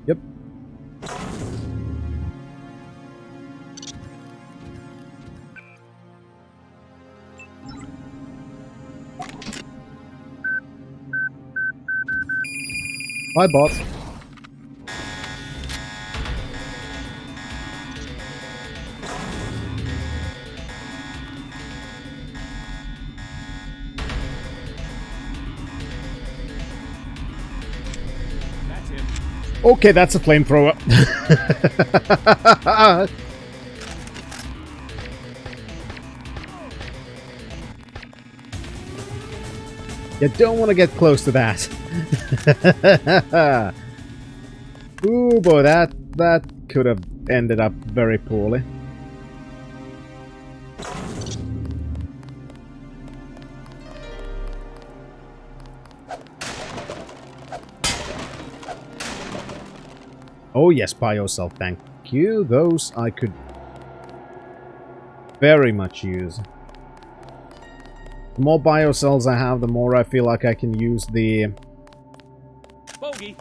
Yep. Bye, bot. Okay, that's a flamethrower. You don't want to get close to that. Ooh boy, that could have ended up very poorly. Oh yes, by yourself, thank you. Those I could very much use. The more biocells I have, the more I feel like I can use the... Bogey.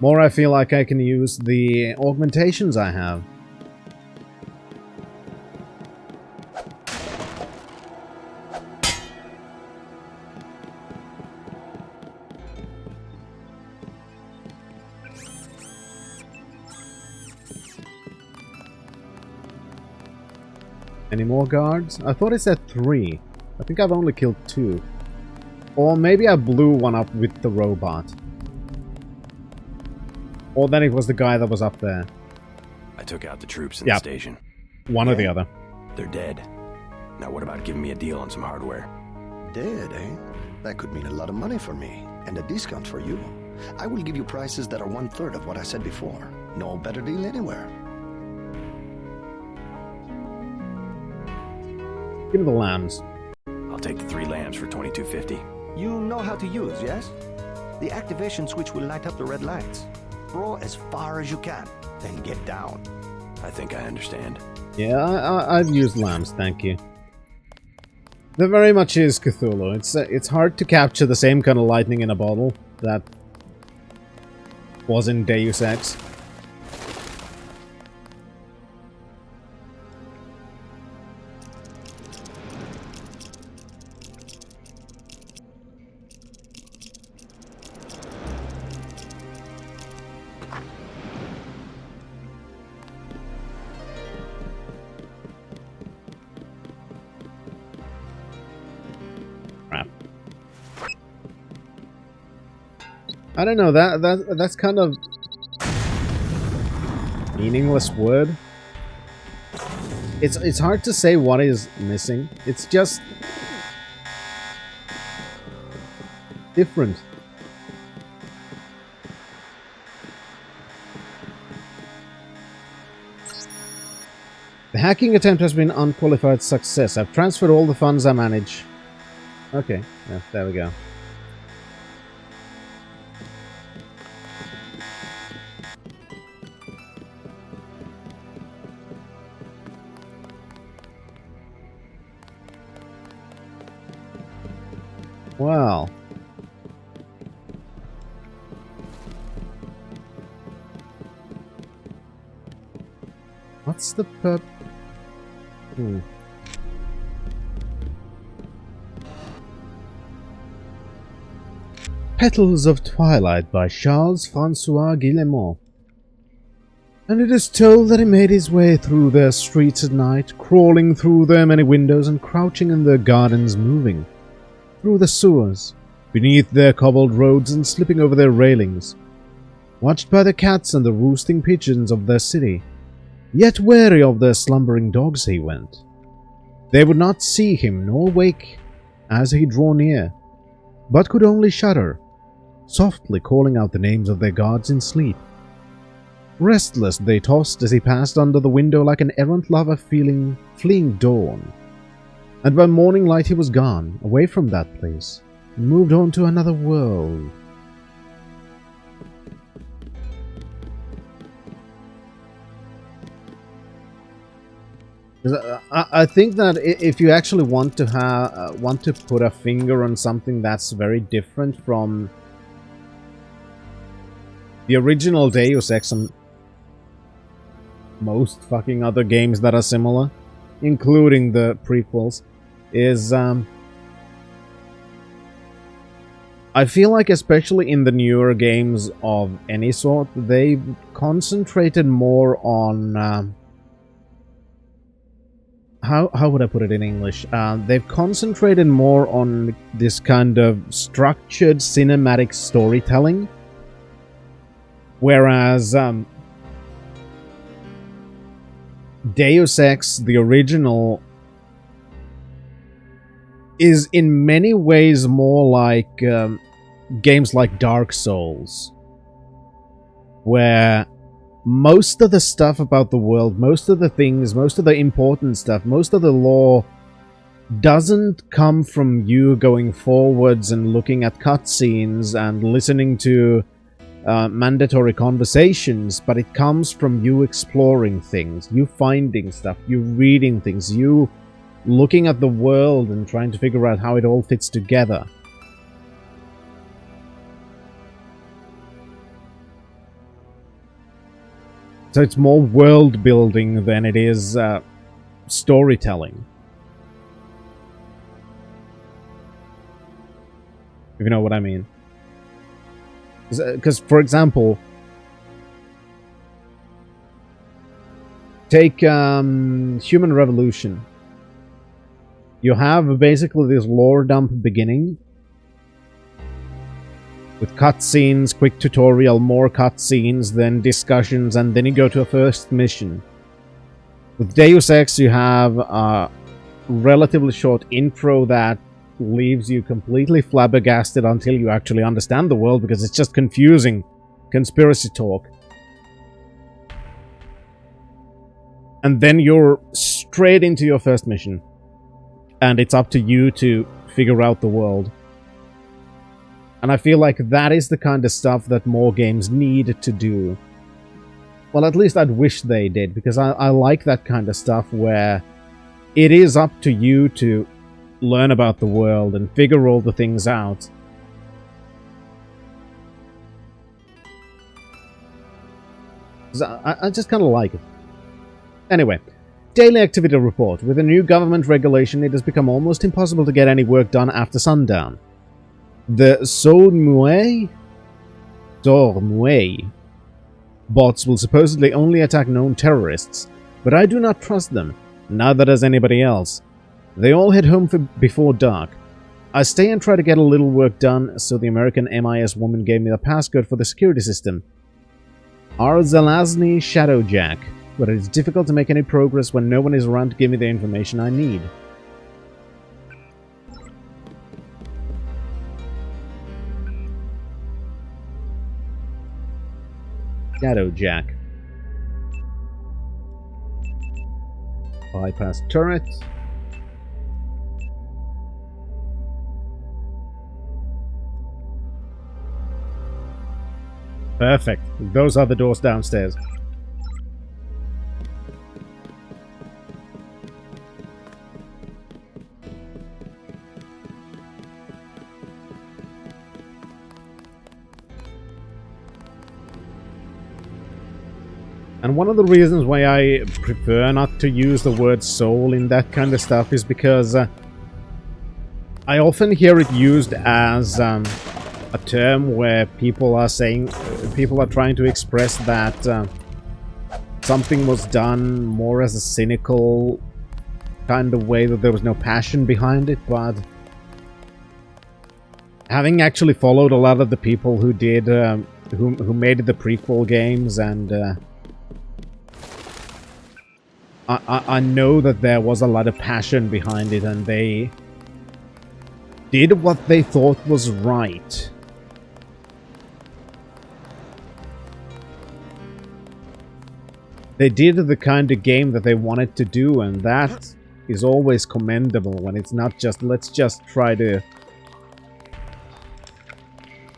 More I feel like I can use the augmentations I have. Any more guards? I thought it said 3. I think I've only killed 2. Or maybe I blew one up with the robot. Or then it was the guy that was up there. I took out the troops in the station. One or the other. They're dead. Now what about giving me a deal on some hardware? Dead, eh? That could mean a lot of money for me, and a discount for you. I will give you prices that are 1/3 of what I said before. No better deal anywhere. Give me the lambs. I'll take the 3 lambs for $22.50. You know how to use, yes? The activation switch will light up the red lights. Throw as far as you can, then get down. I think I understand. Yeah, I've used lambs, thank you. There very much is Cthulhu. It's hard to capture the same kind of lightning in a bottle that was in Deus Ex. I don't know, that's kind of meaningless word. It's hard to say what is missing. It's just different. The hacking attempt has been unqualified success. I've transferred all the funds I manage. Okay, yeah, there we go. Well. What's the Petals of Twilight by Charles-François Guillemot. And it is told that he made his way through their streets at night, crawling through their many windows and crouching in their gardens, moving through the sewers, beneath their cobbled roads and slipping over their railings, watched by the cats and the roosting pigeons of their city, yet wary of their slumbering dogs he went. They would not see him nor wake as he drew near, but could only shudder, softly calling out the names of their gods in sleep. Restless, they tossed as he passed under the window like an errant lover fleeing dawn. And by morning light he was gone, away from that place, and moved on to another world. I think that if you actually want to put a finger on something that's very different from the original Deus Ex and most fucking other games that are similar, including the prequels, is I feel like especially in the newer games of any sort, they've concentrated more on how would I put it in English? They've concentrated more on this kind of structured cinematic storytelling, whereas Deus Ex, the original, is in many ways more like games like Dark Souls, where most of the stuff about the world, most of the things, most of the important stuff, most of the lore doesn't come from you going forwards and looking at cutscenes and listening to mandatory conversations, but it comes from you exploring things, you finding stuff, you reading things, you looking at the world and trying to figure out how it all fits together. So it's more world building than it is storytelling. If you know what I mean. Because, for example, take Human Revolution. You have basically this lore dump beginning with cutscenes, quick tutorial, more cutscenes, then discussions, and then you go to a first mission. With Deus Ex, you have a relatively short intro that leaves you completely flabbergasted until you actually understand the world, because it's just confusing conspiracy talk. And then you're straight into your first mission, and it's up to you to figure out the world. And I feel like that is the kind of stuff that more games need to do. Well, at least I'd wish they did, because I like that kind of stuff where it is up to you to learn about the world and figure all the things out. I just kind of like it. Anyway, daily activity report. With a new government regulation, it has become almost impossible to get any work done after sundown. The Sourd-Mouet bots will supposedly only attack known terrorists, but I do not trust them, neither does anybody else. They all head home before dark. I stay and try to get a little work done, so the American MIS woman gave me the passcode for the security system. Arzalazny Shadowjack, but it is difficult to make any progress when no one is around to give me the information I need. Shadowjack. Bypass turret. Perfect. Those are the doors downstairs. And one of the reasons why I prefer not to use the word soul in that kind of stuff is because I often hear it used as a term where people are trying to express that something was done more as a cynical kind of way, that there was no passion behind it, but having actually followed a lot of the people who did, who made the prequel games, and I know that there was a lot of passion behind it, and they did what they thought was right. They did the kind of game that they wanted to do, and that is always commendable when it's not just, let's just try to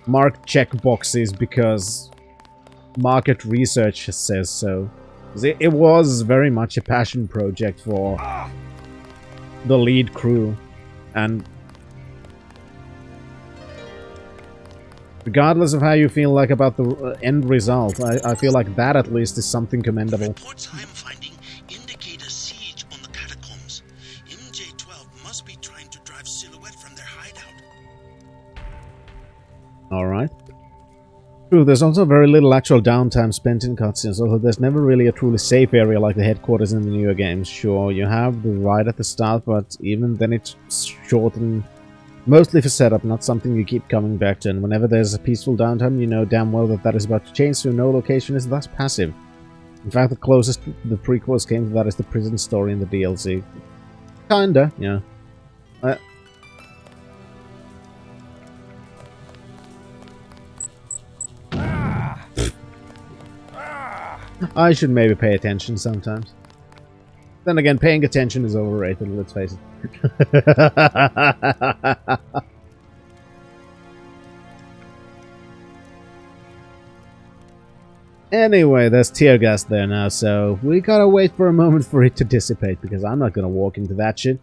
mark checkboxes because market research says so. It was very much a passion project for the lead crew, and regardless of how you feel like about the end result, I feel like that at least is something commendable. Reports I'm finding indicate a siege on the catacombs. MJ-12 must be trying to drive Silhouette from their hideout. Alright. True, there's also very little actual downtime spent in cutscenes, although there's never really a truly safe area like the headquarters in the newer games. Sure, you have the ride at the start, but even then it's short and mostly for setup, not something you keep coming back to, and whenever there's a peaceful downtime, you know damn well that that is about to change, so no location is thus passive. In fact, the closest the prequels came to that is the prison story in the DLC. Kinda, yeah. I should maybe pay attention sometimes. Then again, paying attention is overrated, let's face it. Anyway, there's tear gas there now, so we gotta wait for a moment for it to dissipate, because I'm not gonna walk into that shit.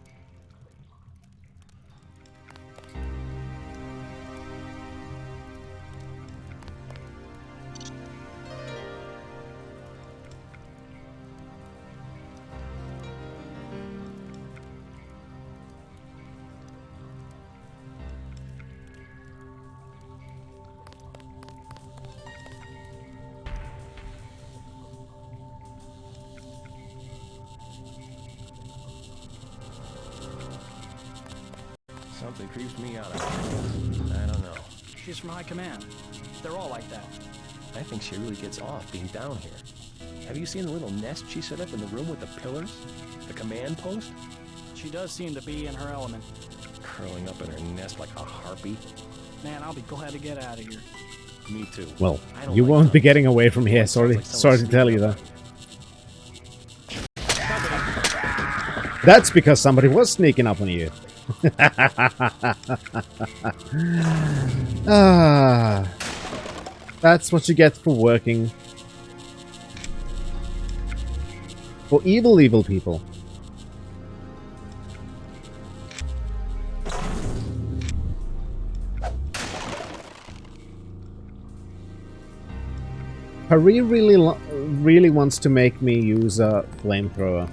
Something creeps me out. I don't know. She's from High Command. They're all like that. I think she really gets off being down here. Have you seen the little nest she set up in the room with the pillars? The command post? She does seem to be in her element. Curling up in her nest like a harpy. Man, I'll be glad to get out of here. Me too. Well, you won't be getting away from here, sorry to tell you that. That's because somebody was sneaking up on you. Ah, that's what you get for working for evil people. Harry really wants to make me use a flamethrower.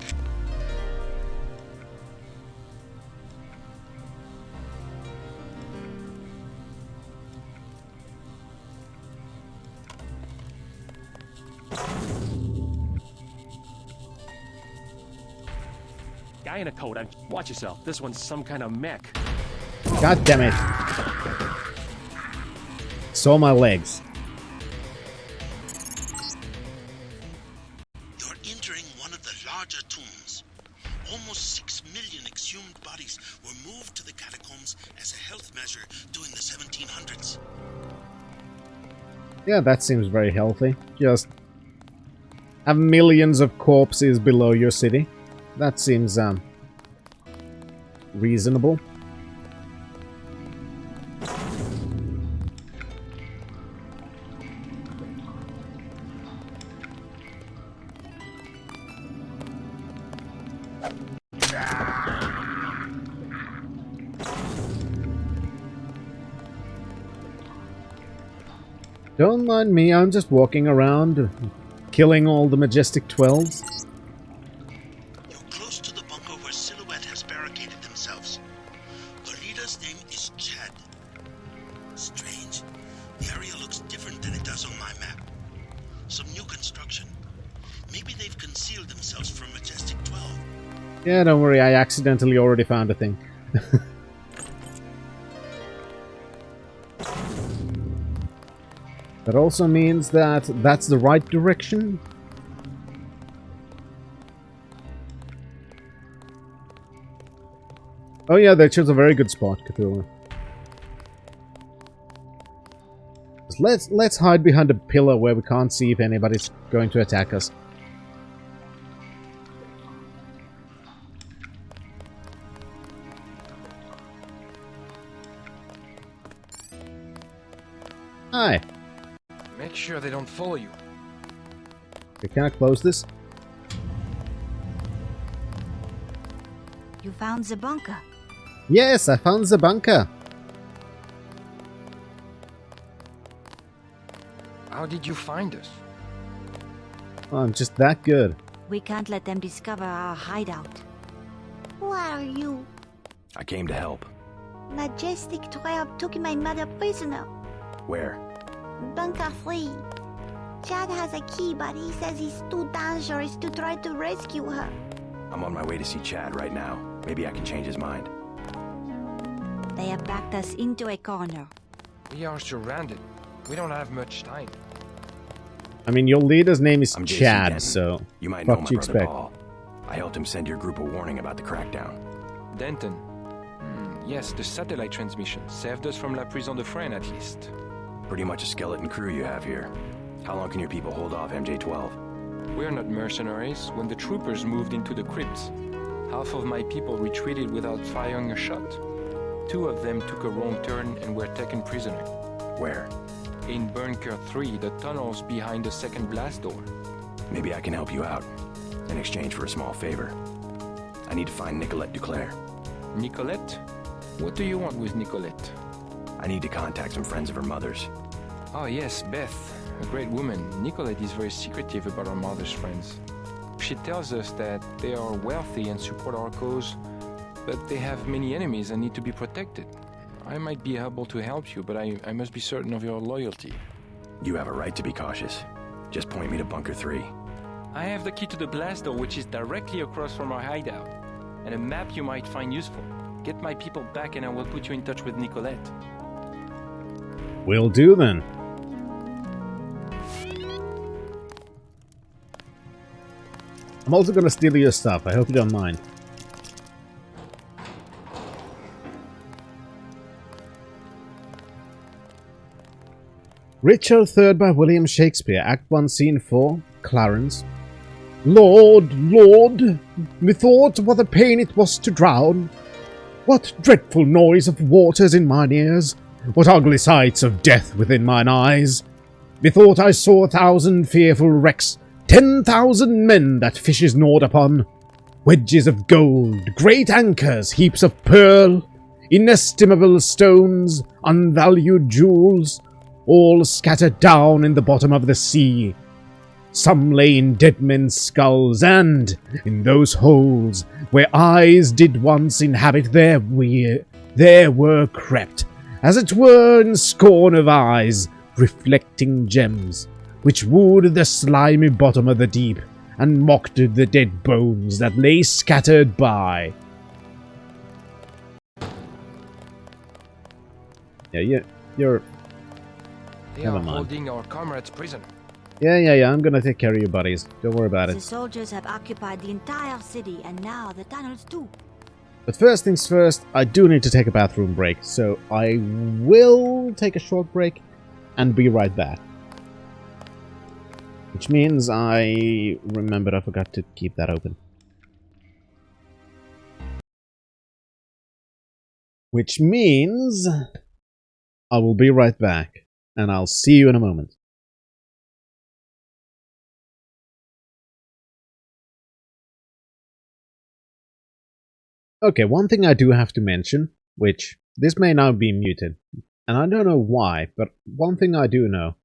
Guy in a coat. Watch yourself. This one's some kind of mech. God damn it. Saw my legs. You're entering one of the larger tombs. Almost 6 million exhumed bodies were moved to the catacombs as a health measure during the 1700s. Yeah, that seems very healthy. Just have millions of corpses below your city. That seems, reasonable. Don't mind me, I'm just walking around, killing all the Majestic 12s. You're close to the bunker where Silhouette has barricaded themselves. The leader's name is Chad. Strange. The area looks different than it does on my map. Some new construction. Maybe they've concealed themselves from Majestic 12. Yeah, don't worry, I accidentally already found a thing. That also means that that's the right direction. Oh yeah, they chose a very good spot, Cthulhu. Let's hide behind a pillar where we can't see if anybody's going to attack us. Hi. Make sure they don't follow you. Okay, can I close this? You found the bunker. Yes, I found the bunker. How did you find us? Oh, I'm just that good. We can't let them discover our hideout. Who are you? I came to help. Majestic 12 took my mother prisoner. Where? Bunker 3. Chad has a key, but he says it's too dangerous to try to rescue her. I'm on my way to see Chad right now. Maybe I can change his mind. They have backed us into a corner. We are surrounded. We don't have much time. I mean, your leader's name is I'm Jason Chad, Denton. so You might know what my do you brother expect? Paul. I helped him send your group a warning about the crackdown. Denton. Yes, the satellite transmission saved us from La Prison de Fresnes at least. Pretty much a skeleton crew you have here. How long can your people hold off MJ-12? We're not mercenaries. When the troopers moved into the crypts, half of my people retreated without firing a shot. 2 of them took a wrong turn and were taken prisoner. Where? In Bunker 3, the tunnels behind the second blast door. Maybe I can help you out. In exchange for a small favor. I need to find Nicolette Duclair. Nicolette? What do you want with Nicolette? I need to contact some friends of her mother's. Oh yes, Beth. A great woman. Nicolette is very secretive about her mother's friends. She tells us that they are wealthy and support our cause, but they have many enemies and need to be protected. I might be able to help you, but I must be certain of your loyalty. You have a right to be cautious. Just point me to Bunker 3. I have the key to the blast door, which is directly across from our hideout, and a map you might find useful. Get my people back and I will put you in touch with Nicolette. Will do then. I'm also gonna steal your stuff. I hope you don't mind. Richard III by William Shakespeare, Act 1, Scene 4, Clarence. Lord, Lord, methought what a pain it was to drown. What dreadful noise of waters in mine ears, what ugly sights of death within mine eyes. Methought I saw 1,000 fearful wrecks, 10,000 men that fishes gnawed upon, wedges of gold, great anchors, heaps of pearl, inestimable stones, unvalued jewels, all scattered down in the bottom of the sea. Some lay in dead men's skulls, and in those holes where eyes did once inhabit there were crept, as it were in scorn of eyes, reflecting gems, which wooed the slimy bottom of the deep, and mocked the dead bones that lay scattered by. Yeah, you're... They Never are mind. holding our comrades prisoner. Yeah, I'm gonna take care of you buddies. Don't worry about The it. soldiers have occupied the entire city, and now the tunnels too. But first things first, I do need to take a bathroom break, so I will take a short break and be right back. Which means I remembered I forgot to keep that open. Which means I will be right back, and I'll see you in a moment. Okay, one thing I do have to mention, which this may now be muted, and I don't know why, but one thing I do know.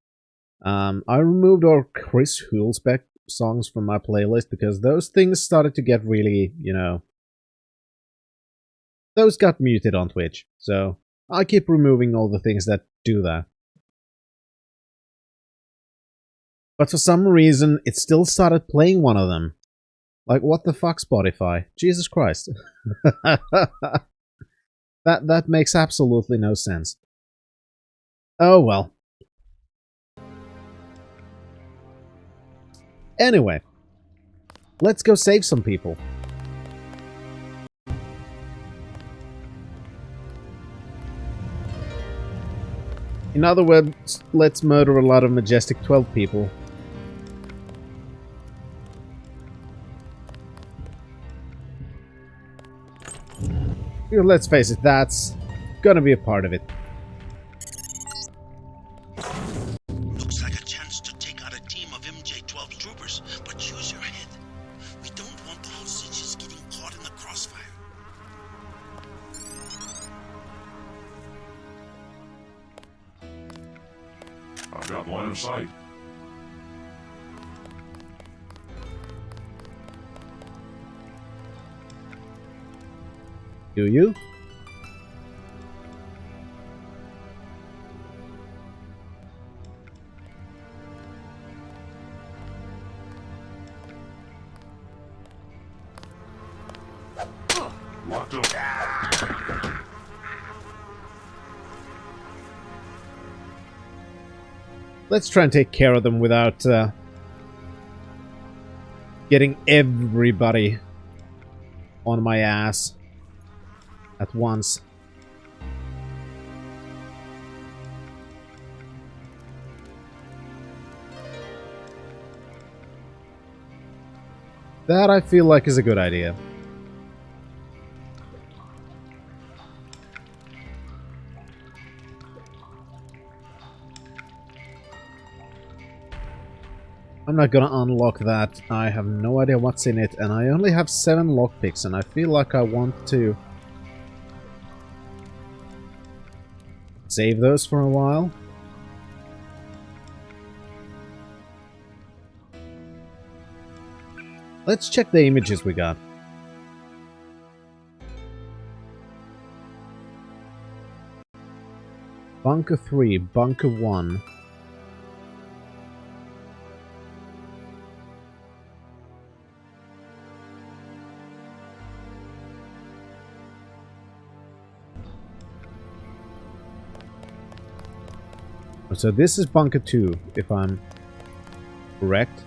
I removed all Chris Hulsbeck songs from my playlist because those things started to get really, those got muted on Twitch, so I keep removing all the things that do that. But for some reason, it still started playing one of them. Like, what the fuck, Spotify? Jesus Christ. That makes absolutely no sense. Oh well. Anyway, let's go save some people. In other words, let's murder a lot of Majestic 12 people. Let's face it, that's gonna be a part of it. have line of sight. Do you? Locked up. Let's try and take care of them without getting everybody on my ass at once. That I feel like is a good idea. I'm not gonna unlock that. I have no idea what's in it, and I only have 7 lockpicks, and I feel like I want to save those for a while. Let's check the images we got. Bunker 3, Bunker 1. So this is Bunker 2, if I'm correct.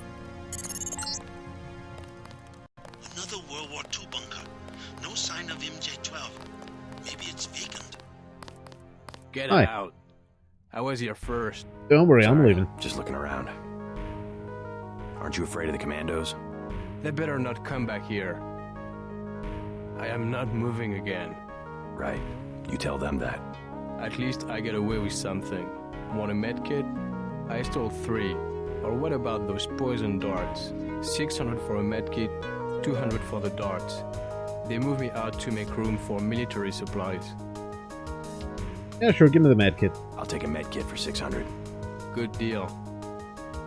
Another World War II bunker. No sign of MJ-12. Maybe it's vacant. Get Hi. out. I was here first. Don't worry, I'm Sorry, leaving. Just looking around. Aren't you afraid of the commandos? They better not come back here. I am not moving again. Right. You tell them that. At least I get away with something. Want a medkit? I stole 3. Or what about those poison darts? 600 for a medkit, 200 for the darts. They moved me out to make room for military supplies. Yeah, sure, give me the medkit. I'll take a med kit for 600. Good deal.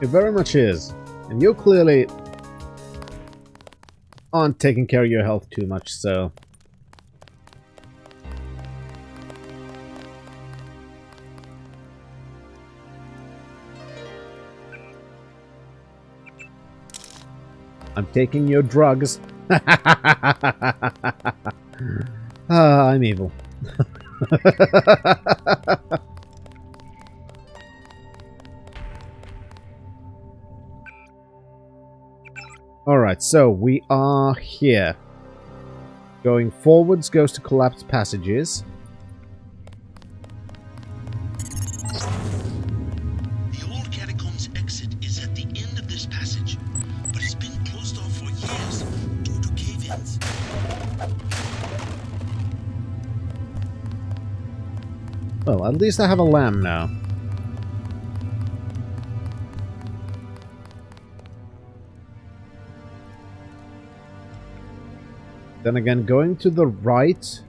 It very much is. And you clearly aren't taking care of your health too much, so... I'm taking your drugs. I'm evil. Alright, so we are here. Going forwards goes to collapsed passages. The old catacombs exit is at the end of this passage, but it's been closed off for years due to cave-ins. Well, at least I have a lamb now. Then again, going to the right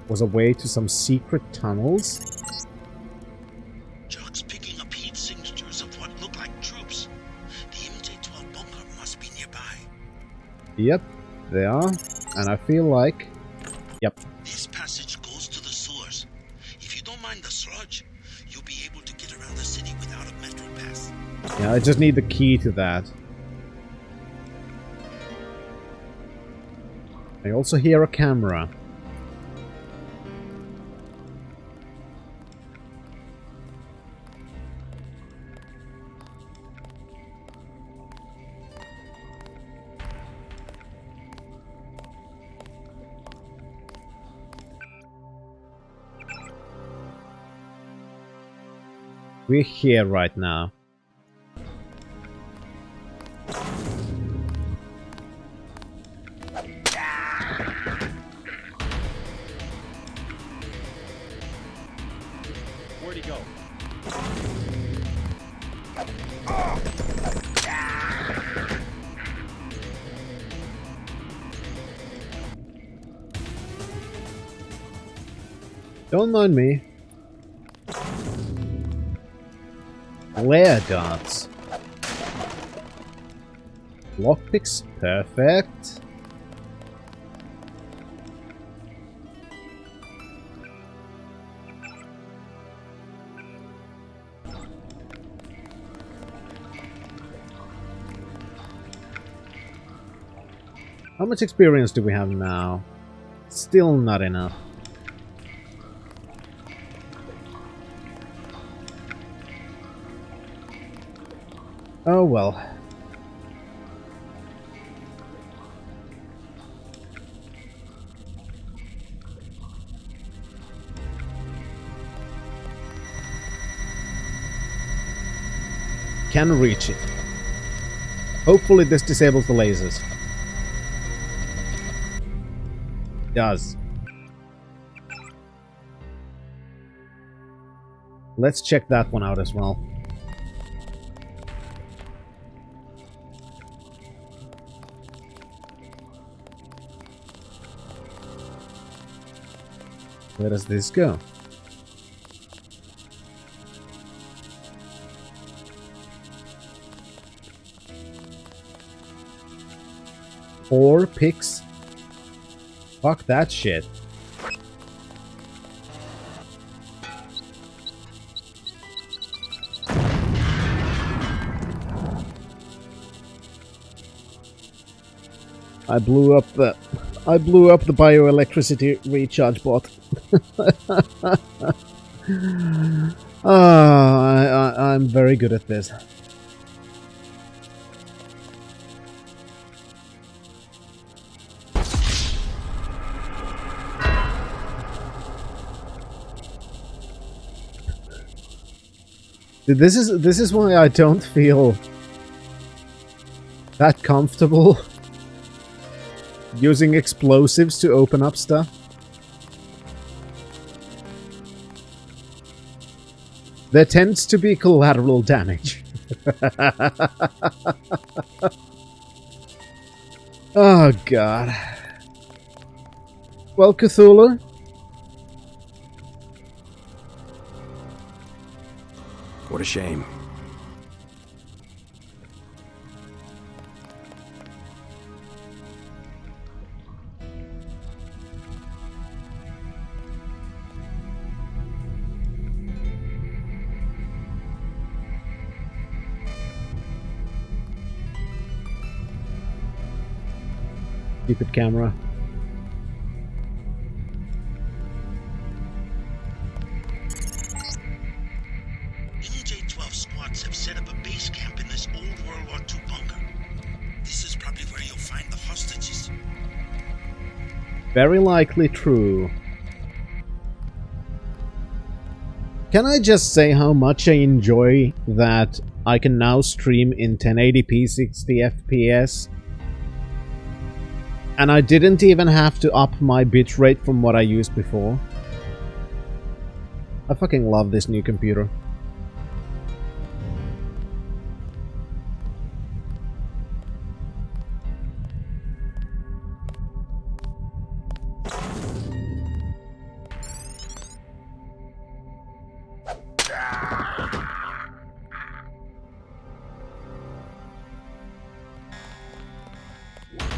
was a way to some secret tunnels. Jock's picking up heat signatures of what look like troops. The MJ-12 bunker must be nearby. Yep, they are. And I feel like... Yep. This passage goes to the sewers. If you don't mind the sludge, you'll be able to get around the city without a metro pass. Yeah, I just need the key to that. I also hear a camera. We're here right now. Where'd he go? Don't mind me. Flare darts. Lockpicks, perfect. How much experience do we have now? Still not enough. Oh well. Can reach it. Hopefully this disables the lasers. Does. Let's check that one out as well. Where does this go? Four picks. Fuck that shit. I blew up the bioelectricity recharge bot. I'm very good at this. This is why I don't feel that comfortable using explosives to open up stuff. There tends to be collateral damage. Oh god. Well, Cthulhu? What a shame. Stupid camera. NJ-12 squads have set up a base camp in this old World War II bunker. This is probably where you'll find the hostages. Very likely true. Can I just say how much I enjoy that I can now stream in 1080p 60 FPS? And I didn't even have to up my bitrate from what I used before. I fucking love this new computer.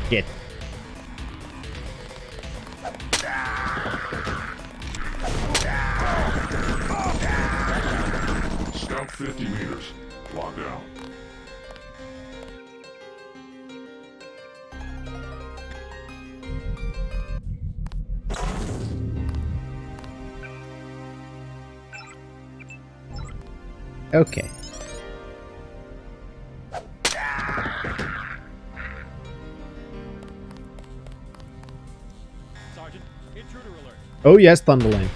Shit. Scout 50 meters. Lock down. Okay. Sergeant, intruder alert. Oh yes, Thunderlane.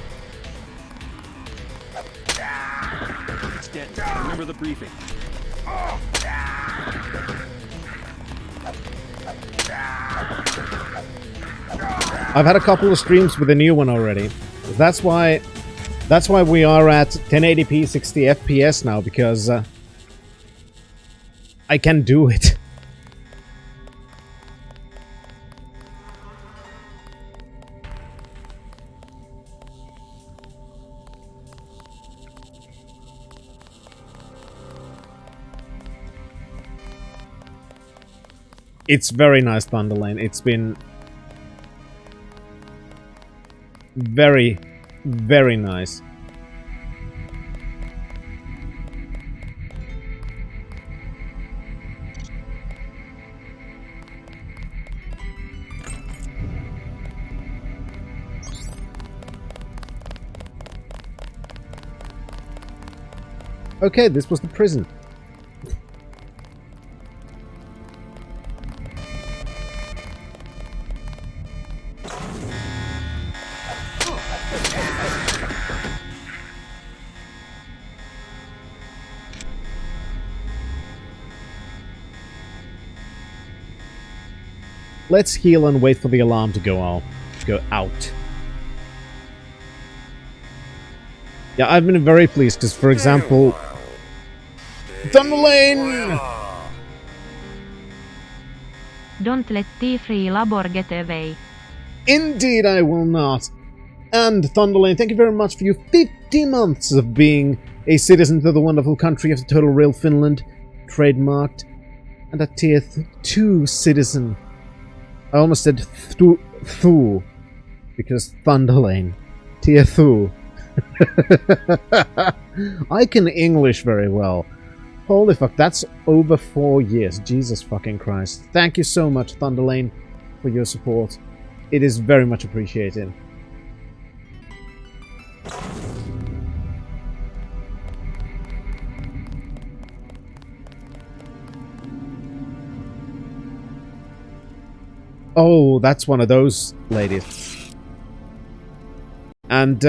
It's dead. Remember the briefing. I've had a couple of streams with the new one already. That's why we are at 1080p 60 FPS now, because I can do it. It's very nice, Thunderlane. It's been very, very nice. Okay, this was the prison. Let's heal and wait for the alarm to go out. Yeah, I've been very pleased because, for example, Thunderlane! Don't let T-Free Labor get away. Indeed I will not. And Thunderlane, thank you very much for your 50 months of being a citizen to the wonderful country of Total Real Finland, trademarked, and a tier 2 citizen. I almost said thu, because Thunderlane, tier 2. I can English very well. Holy fuck, that's over 4 years. Jesus fucking Christ. Thank you so much, Thunderlane, for your support. It is very much appreciated. Oh, that's one of those ladies. And,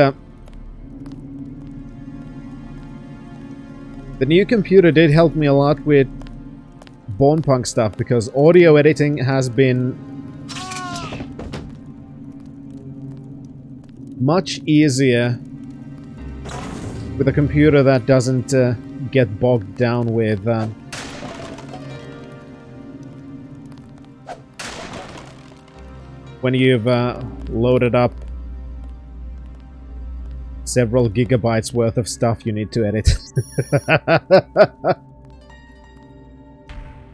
the new computer did help me a lot with Born Punk stuff, because audio editing has been much easier with a computer that doesn't get bogged down with when you've loaded up several gigabytes worth of stuff you need to edit.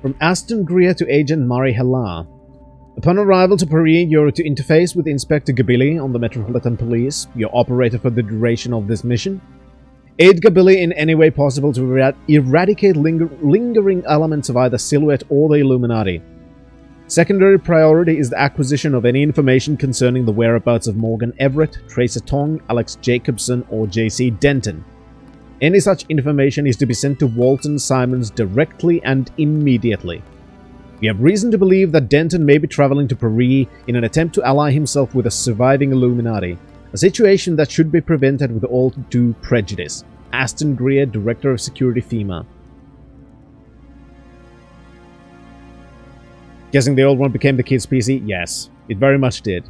From Aston Greer to Agent Mari Hellar. Upon arrival to Paris, you're to interface with Inspector Gabili on the Metropolitan Police, your operator for the duration of this mission. Aid Gabili in any way possible to eradicate lingering elements of either Silhouette or the Illuminati. Secondary priority is the acquisition of any information concerning the whereabouts of Morgan Everett, Tracer Tong, Alex Jacobson, or J.C. Denton. Any such information is to be sent to Walton Simons directly and immediately. We have reason to believe that Denton may be traveling to Paris in an attempt to ally himself with a surviving Illuminati, a situation that should be prevented with all due prejudice. Aston Greer, Director of Security, FEMA. Guessing the old one became the kid's PC? Yes, it very much did.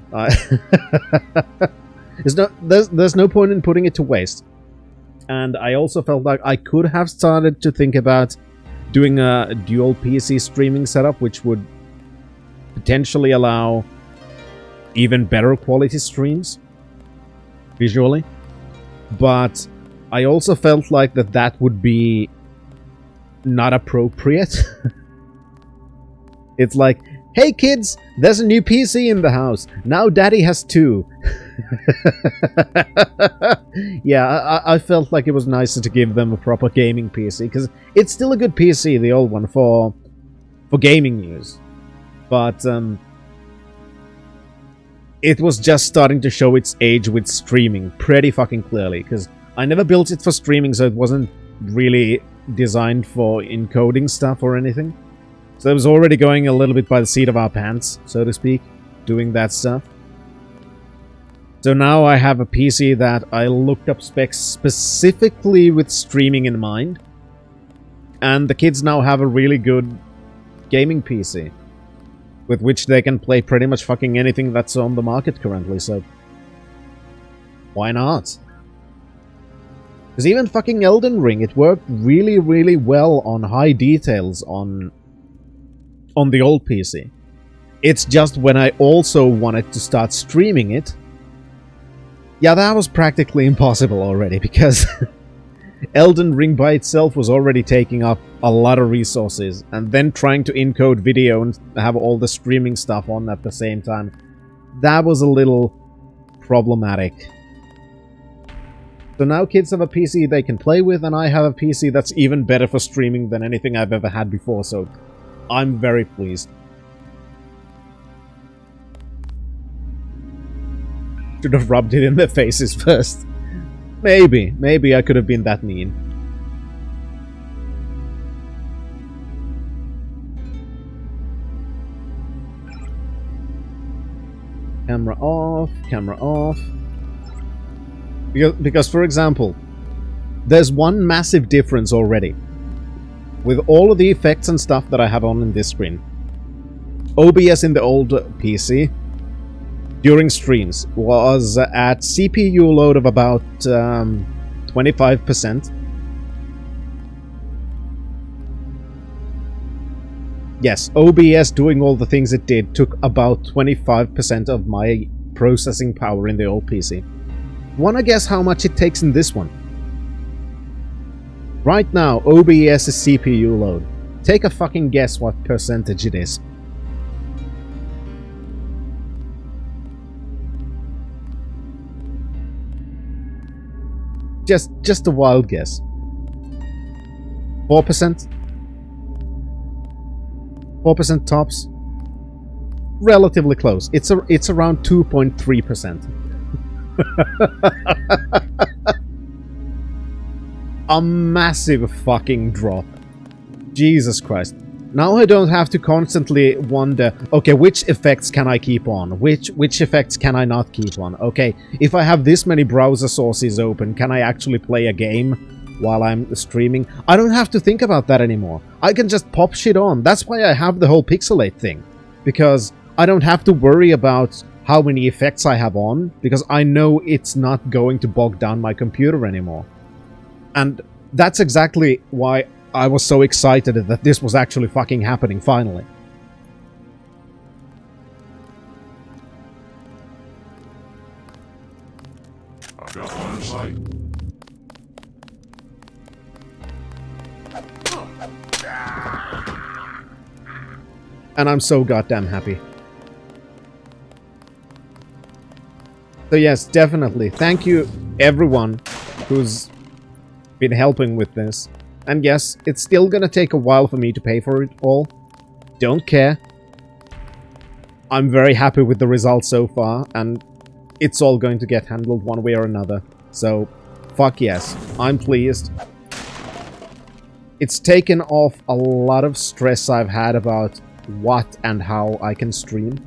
There's no point in putting it to waste. And I also felt like I could have started to think about doing a dual PC streaming setup, which would potentially allow even better quality streams visually. But I also felt like that would be not appropriate. It's like, hey kids, there's a new PC in the house. Now daddy has 2. Yeah, I felt like it was nicer to give them a proper gaming PC, because it's still a good PC, the old one, for gaming use. But it was just starting to show its age with streaming pretty fucking clearly, because I never built it for streaming, so it wasn't really designed for encoding stuff or anything. So it was already going a little bit by the seat of our pants, so to speak, doing that stuff. So now I have a PC that I looked up specs specifically with streaming in mind. And the kids now have a really good gaming PC, with which they can play pretty much fucking anything that's on the market currently, so why not? Because even fucking Elden Ring, it worked really, really well on high details on the old PC. It's just when I also wanted to start streaming it, yeah, that was practically impossible already, because Elden Ring by itself was already taking up a lot of resources, and then trying to encode video and have all the streaming stuff on at the same time, that was a little problematic. So now kids have a PC they can play with, and I have a PC that's even better for streaming than anything I've ever had before, so I'm very pleased. Should have rubbed it in their faces first. Maybe I could have been that mean. Camera off, camera off. Because, for example, there's one massive difference already. With all of the effects and stuff that I have on in this screen. OBS in the old PC, during streams, was at CPU load of about 25%. Yes, OBS doing all the things it did took about 25% of my processing power in the old PC. Wanna guess how much it takes in this one? Right now, OBS is CPU load. Take a fucking guess what percentage it is. Just a wild guess. 4%? 4% tops? Relatively close. It's around 2.3%. A massive fucking drop. Jesus Christ. Now I don't have to constantly wonder, okay, which effects can I keep on? Which effects can I not keep on? Okay, if I have this many browser sources open, can I actually play a game while I'm streaming? I don't have to think about that anymore. I can just pop shit on. That's why I have the whole pixelate thing. Because I don't have to worry about how many effects I have on, because I know it's not going to bog down my computer anymore. And that's exactly why I was so excited that this was actually fucking happening finally. I've got one in sight. And I'm so goddamn happy. So yes, definitely. Thank you everyone who's been helping with this. And yes, it's still gonna take a while for me to pay for it all. Don't care. I'm very happy with the results so far, and it's all going to get handled one way or another. So, fuck yes. I'm pleased. It's taken off a lot of stress I've had about what and how I can stream.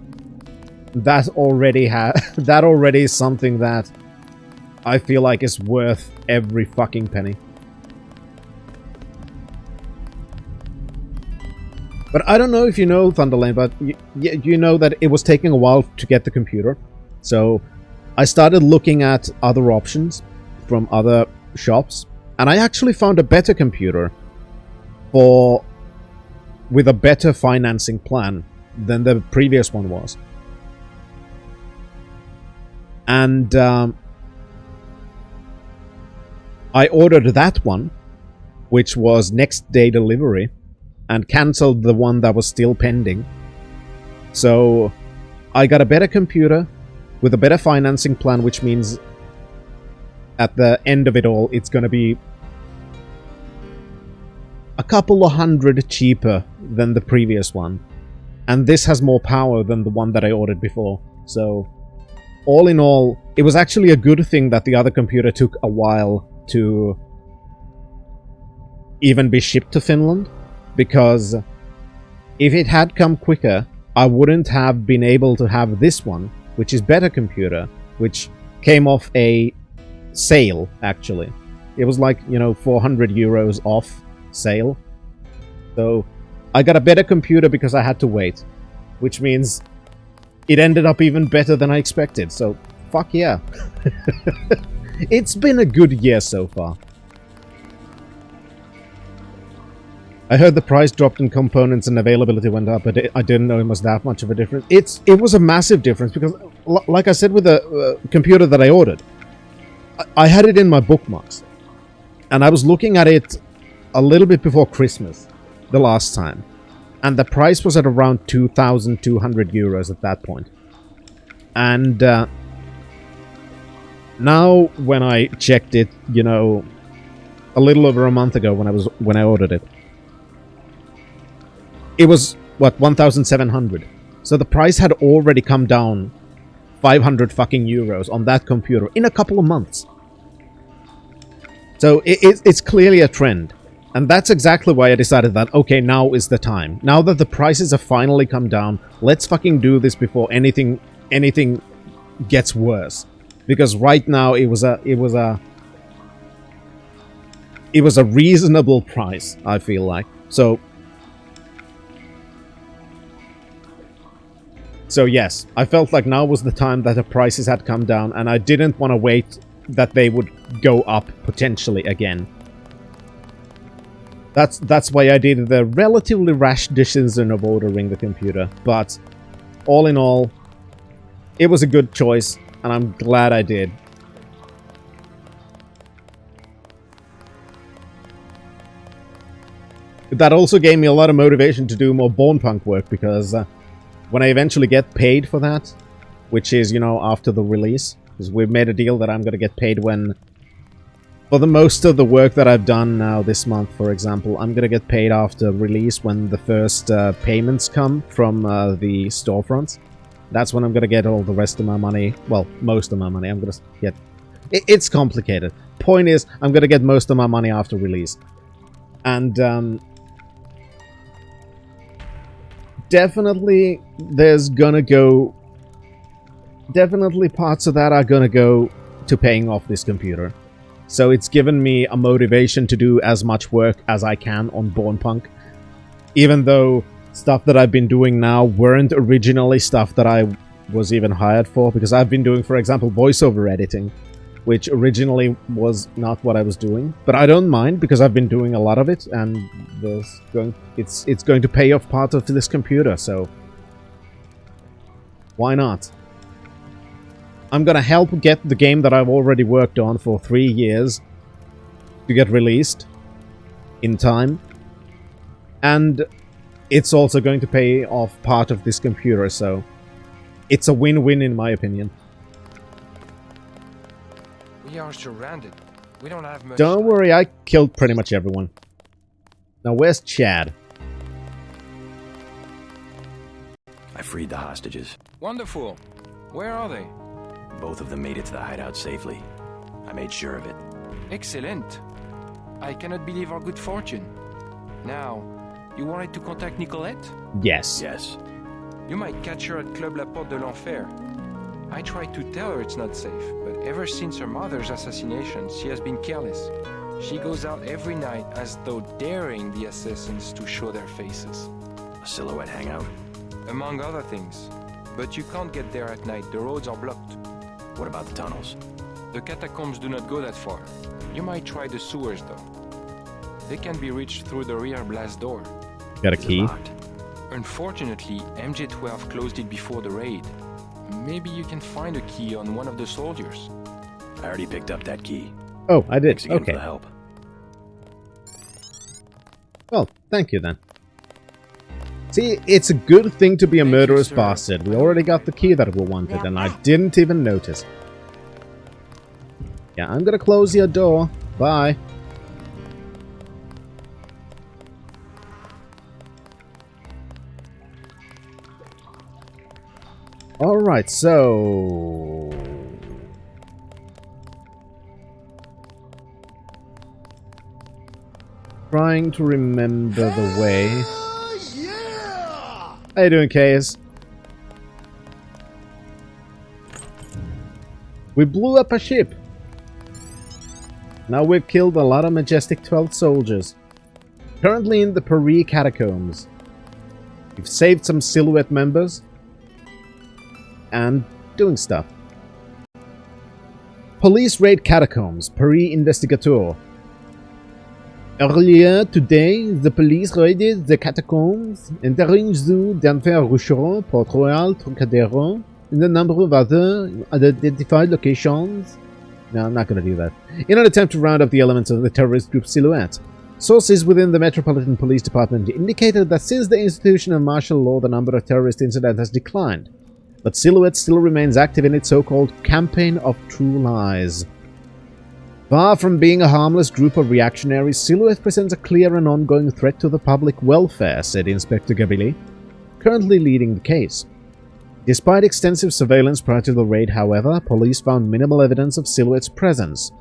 That already is something that I feel like is worth every fucking penny. But I don't know if you know, Thunderlane, but you know that it was taking a while to get the computer. So I started looking at other options from other shops, and I actually found a better computer with a better financing plan than the previous one was. And I ordered that one, which was next day delivery, and cancelled the one that was still pending. So I got a better computer with a better financing plan, which means at the end of it all, it's going to be a couple of $100 cheaper than the previous one. And this has more power than the one that I ordered before. So all in all, it was actually a good thing that the other computer took a while to even be shipped to Finland. Because if it had come quicker, I wouldn't have been able to have this one, which is better computer, which came off a sale, actually. It was like, 400 euros off sale. So I got a better computer because I had to wait, which means it ended up even better than I expected. So fuck yeah. It's been a good year so far. I heard the price dropped and components and availability went up, but I didn't know it was that much of a difference. It was a massive difference because, like I said with the computer that I ordered, I had it in my bookmarks. And I was looking at it a little bit before Christmas, the last time. And the price was at around 2,200 euros at that point. And now when I checked it, you know, a little over a month ago when I ordered it, it was, what, 1,700. So the price had already come down 500 fucking euros on that computer in a couple of months. So it's clearly a trend. And that's exactly why I decided that, okay, now is the time. Now that the prices have finally come down, let's fucking do this before anything gets worse. Because right now it was a reasonable price, I feel like. So yes, I felt like now was the time that the prices had come down, and I didn't want to wait that they would go up potentially again. That's why I did the relatively rash decision of ordering the computer. But all in all, it was a good choice, and I'm glad I did. That also gave me a lot of motivation to do more Bornpunk work, because when I eventually get paid for that, which is, you know, after the release, because we've made a deal that I'm going to get paid when... For the most of the work that I've done now this month, for example, I'm going to get paid after release when the first payments come from the storefronts. That's when I'm going to get all the rest of my money. Well, most of my money. I'm going to get... It's complicated. Point is, I'm going to get most of my money after release. And, definitely, there's gonna go... Definitely parts of that are gonna go to paying off this computer. So it's given me a motivation to do as much work as I can on Bornpunk. Even though stuff that I've been doing now weren't originally stuff that I was even hired for. Because I've been doing, for example, voiceover editing, which originally was not what I was doing. But I don't mind, because I've been doing a lot of it, and it's going to pay off part of this computer, so why not? I'm gonna help get the game that I've already worked on for 3 years to get released in time. And it's also going to pay off part of this computer, so it's a win-win in my opinion. We are surrounded. We don't have much... Don't worry, I killed pretty much everyone. Now where's Chad? I freed the hostages. Wonderful. Where are they? Both of them made it to the hideout safely. I made sure of it. Excellent. I cannot believe our good fortune. Now, you wanted to contact Nicolette? Yes. Yes. You might catch her at Club La Porte de l'Enfer. I tried to tell her it's not safe, but ever since her mother's assassination, she has been careless. She goes out every night as though daring the assassins to show their faces. A silhouette hangout? Among other things. But you can't get there at night, the roads are blocked. What about the tunnels? The catacombs do not go that far. You might try the sewers, though. They can be reached through the rear blast door. Got a key? Unfortunately, MJ-12 closed it before the raid. Maybe you can find a key on one of the soldiers. I already picked up that key. Oh, I did. Thanks again okay. for the help. Well, thank you then. See, it's a good thing to be a murderous bastard. We already got the key that we wanted, and I didn't even notice. Yeah, I'm gonna close your door. Bye. Alright, so... Trying to remember the way. How you doing, Case? We blew up a ship. Now we've killed a lot of Majestic 12 soldiers. Currently in the Paris catacombs. We've saved some Silhouette members. And doing stuff. Police raid catacombs. Paris investigator. Earlier today, the police raided the catacombs, entering Zoo d'Enfer Roucheron, Port Royal, Trocadero, and a number of other unidentified locations. No, I'm not going to do that. In an attempt to round up the elements of the terrorist group Silhouette, sources within the Metropolitan Police Department indicated that since the institution of martial law, the number of terrorist incidents has declined. But Silhouette still remains active in its so-called Campaign of True Lies. Far from being a harmless group of reactionaries, Silhouette presents a clear and ongoing threat to the public welfare, said Inspector Gabili, currently leading the case. Despite extensive surveillance prior to the raid, however, police found minimal evidence of Silhouette's presence,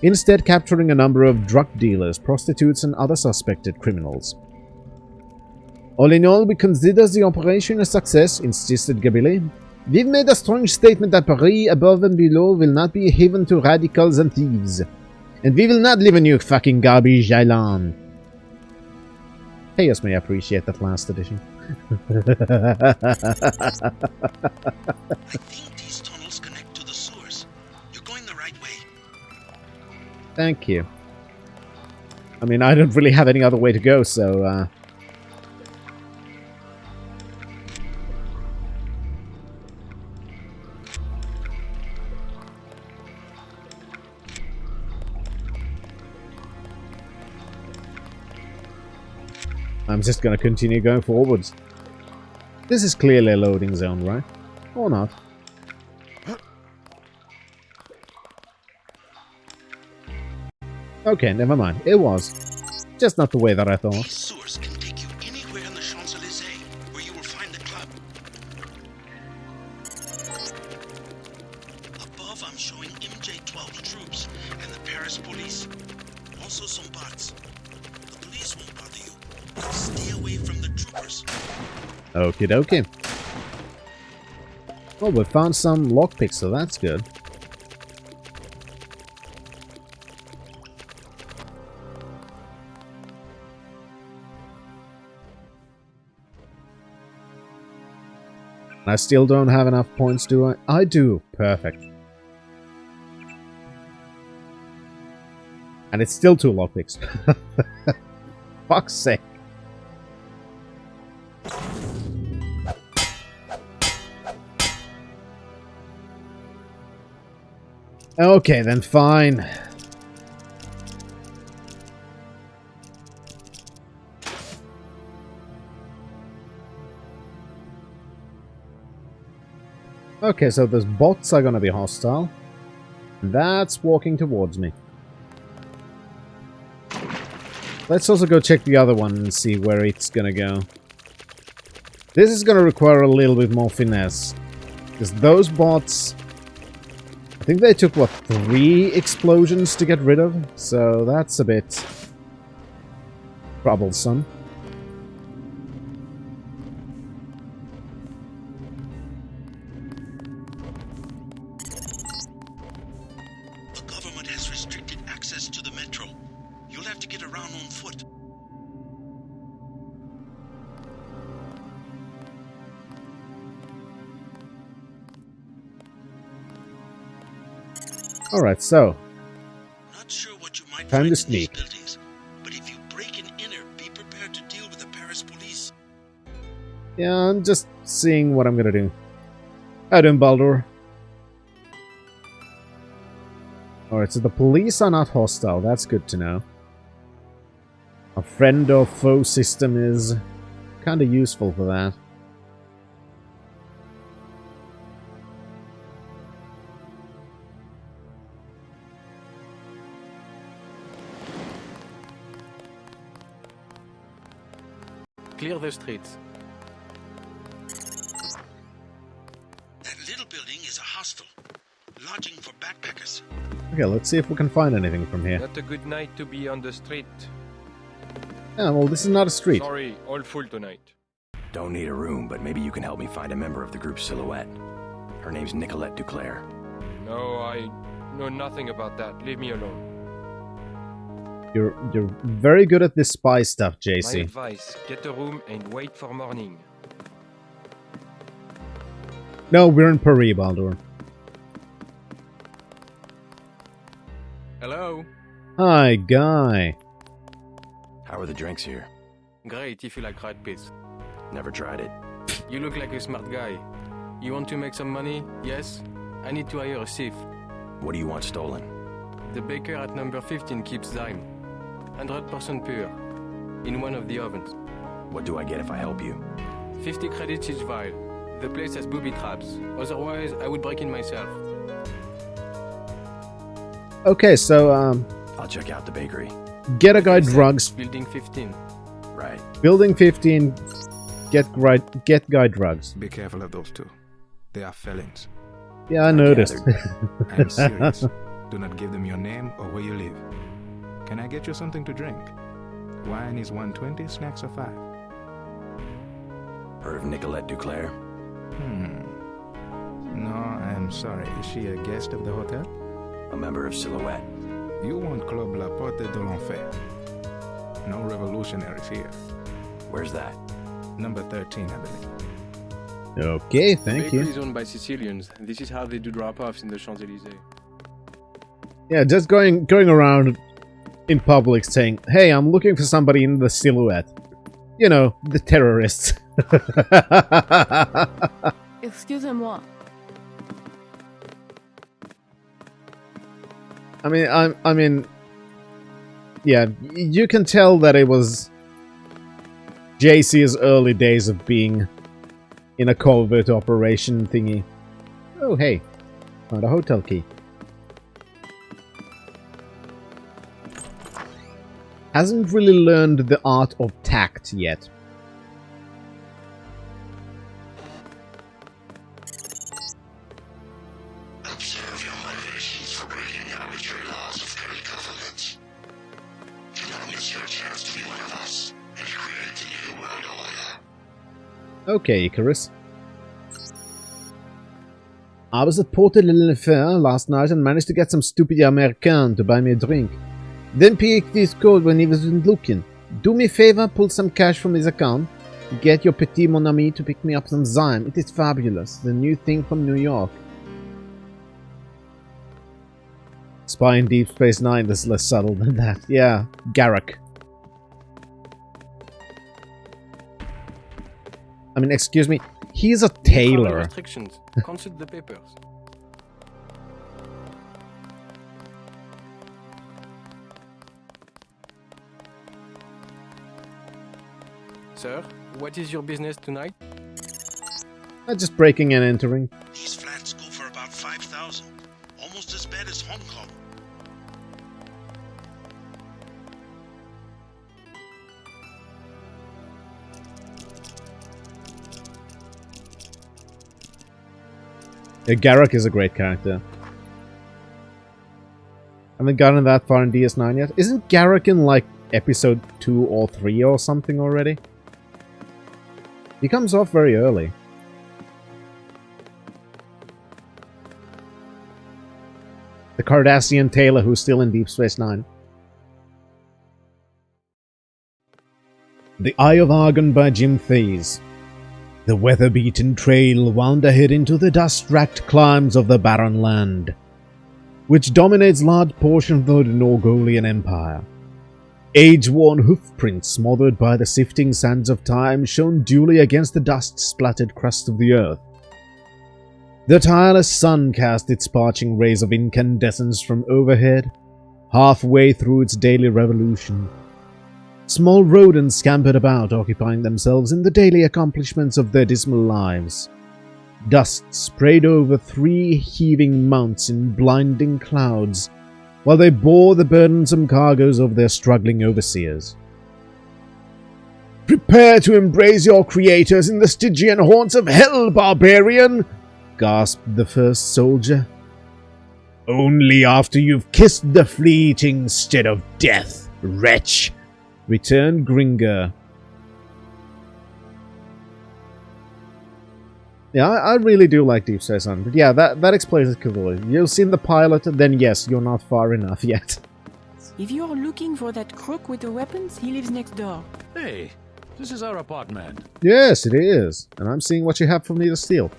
instead capturing a number of drug dealers, prostitutes, and other suspected criminals. All in all, we consider the operation a success, insisted Gabili. We've made a strong statement that Paris, above and below, will not be a haven to radicals and thieves. And we will not live in your fucking garbage island. Chaos may appreciate that last edition. I think these tunnels connect to the sewers. You're going the right way. Thank you. I mean, I don't really have any other way to go, so, I'm just gonna continue going forwards. This is clearly a loading zone, right? Or not? Okay, never mind. It was. Just not the way that I thought. These sewers can take you anywhere in the Champs-Élysées, where you will find the club. Above, I'm showing MJ-12 troops and the Paris police. Also some bots. The police won't bother you. Stay away from the troopers. Okie dokie. Well, we found some lockpicks, so that's good. I still don't have enough points, do I? I do. Perfect. And it's still 2 lockpicks. Fuck's sake. Okay, then fine. Okay, so those bots are gonna be hostile. That's walking towards me. Let's also go check the other one and see where it's gonna go. This is gonna require a little bit more finesse. Because those bots... I think they took, what, 3 explosions to get rid of? So that's a bit... troublesome. The government has restricted access to the metro. You'll have to get around on foot. Alright, so... Not sure what you might time find to in sneak. these buildings, but if you break and enter, be prepared to deal with the Paris police. Yeah, I'm just seeing what I'm gonna do. How doing, Baldur? Alright, so the police are not hostile. That's good to know. A friend or foe system is kinda useful for that. Clear the streets. That little building is a hostel. Lodging for backpackers. Okay, let's see if we can find anything from here. Not a good night to be on the street. Yeah, well, this is not a street. Sorry, all full tonight. Don't need a room, but maybe you can help me find a member of the group Silhouette. Her name's Nicolette Duclair. No, I know nothing about that. Leave me alone. You're very good at this spy stuff, My JC. advice, get a room and wait for morning. No, we're in Paris, Baldur. Hello? Hi, guy. How are the drinks here? Great, if you like rat piss. Never tried it. You look like a smart guy. You want to make some money? Yes? I need to hire a thief. What do you want stolen? The baker at number 15 keeps Zyme. 100% pure. In one of the ovens. What do I get if I help you? 50 credits each vial. The place has booby traps. Otherwise, I would break in myself. Okay, so, I'll check out the bakery. get a guy drugs. Building 15. Right. Building 15, get guy drugs. Be careful of those two. They are felons. Yeah, I noticed. I'm serious. Do not give them your name or where you live. Can I get you something to drink? Wine is 120, snacks are 5. Heard of Nicolette Duclair? No, I'm sorry. Is she a guest of the hotel? A member of Silhouette. You want Club La Porte de l'Enfer. No revolutionaries here. Where's that? Number 13, I believe. Okay, thank The bakery you. is owned by Sicilians. This is how they do drop-offs in the Champs-Élysées. Yeah, just going around in public saying, hey, I'm looking for somebody in the Silhouette. You know, the terrorists. Excusez-moi. I mean, yeah, you can tell that it was JC's early days of being in a covert operation thingy. Oh, hey, found a hotel key. Hasn't really learned the art of tact yet. Observe your motivations for breaking arbitrary laws of very government. Do not miss your chance to be one of us and create the new world order. Okay, Icarus. I was at Porte de l'Enfer last night and managed to get some stupid American to buy me a drink. Then picked his code when he wasn't looking. Do me a favor, pull some cash from his account. Get your petit mon ami to pick me up some Zyme. It is fabulous. The new thing from New York. Spy in Deep Space Nine is less subtle than that. Yeah, Garak. I mean, excuse me. He's a tailor. Restrictions. Consult the papers. Sir, what is your business tonight? Just breaking and entering. These flats go for about 5,000. Almost as bad as Hong Kong. Yeah, Garak is a great character. Haven't gotten that far in DS9 yet. Isn't Garak in like episode 2 or 3 or something already? He comes off very early. The Cardassian tailor who's still in Deep Space Nine. The Eye of Argon by Jim Thies. The weather-beaten trail wound ahead into the dust-racked climes of the Barren Land, which dominates large portions of the Norgolian Empire. Age-worn hoofprints smothered by the sifting sands of time shone dully against the dust-splattered crust of the earth. The tireless sun cast its parching rays of incandescence from overhead, halfway through its daily revolution. Small rodents scampered about, occupying themselves in the daily accomplishments of their dismal lives. Dust sprayed over 3 heaving mounts in blinding clouds, while they bore the burdensome cargoes of their struggling overseers. "Prepare to embrace your creators in the Stygian haunts of hell, barbarian!" gasped the first soldier. "Only after you've kissed the fleeting stead of death, wretch!" returned Gringer. Yeah, I really do like Deep Space Nine, but yeah, that explains it completely. You've seen the pilot, then yes, you're not far enough yet. If you're looking for that crook with the weapons, he lives next door. Hey, this is our apartment. Yes, it is, and I'm seeing what you have for me to steal.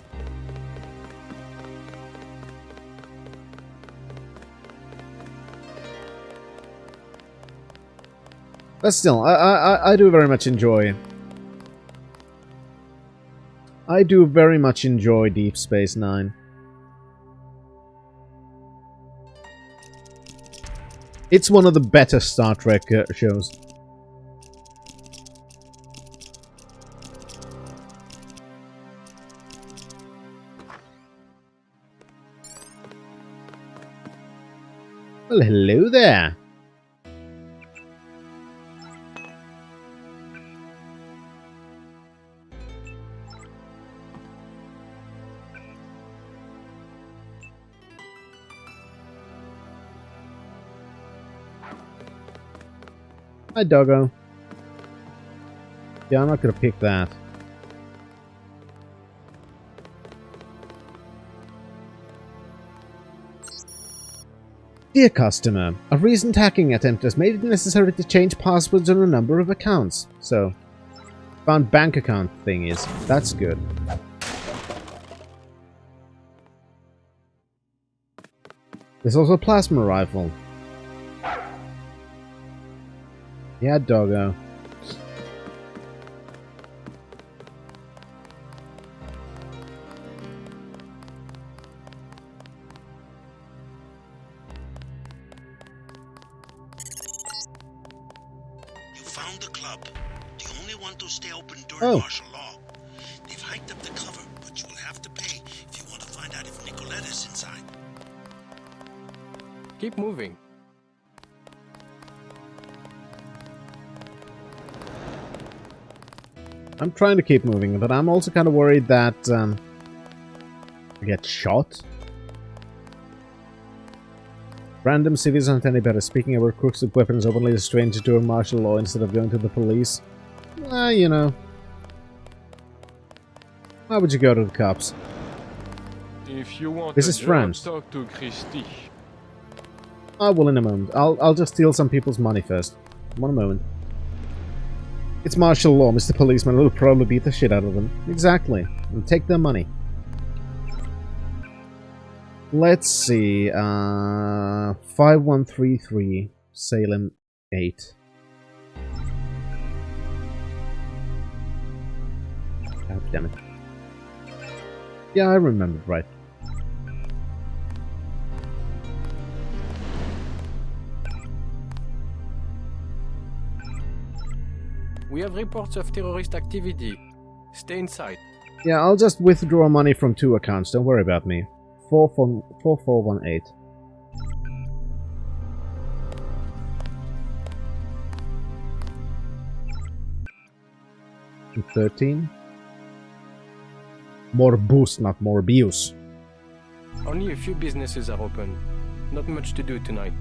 But still, I do very much enjoy... I do very much enjoy Deep Space Nine. It's one of the better Star Trek shows. Well, hello there. Hi, doggo. Yeah, I'm not gonna pick that. Dear customer, a recent hacking attempt has made it necessary to change passwords on a number of accounts. So, found bank account thingies. That's good. There's also a plasma rifle. Yeah, doggo. You found the club. The only one to stay open during martial law. They've hiked up the cover, but you will have to pay if you want to find out if Nicoletta's inside. Keep moving. I'm trying to keep moving, but I'm also kind of worried that I get shot. Random civilians aren't any better. Speaking about crooks with weapons openly a stranger during martial law instead of going to the police. You know. Why would you go to the cops? If you want This is France. Talk to Christy. I will in a moment. I'll just steal some people's money first. One moment. It's martial law, Mr. Policeman will probably beat the shit out of them. Exactly. And take their money. Let's see. 5133 Salem 8. God damn it. Yeah, I remembered right. We have reports of terrorist activity. Stay inside. Yeah, I'll just withdraw money from 2 accounts, don't worry about me. 4418. And 13. More boost, not more abuse. Only a few businesses are open. Not much to do tonight.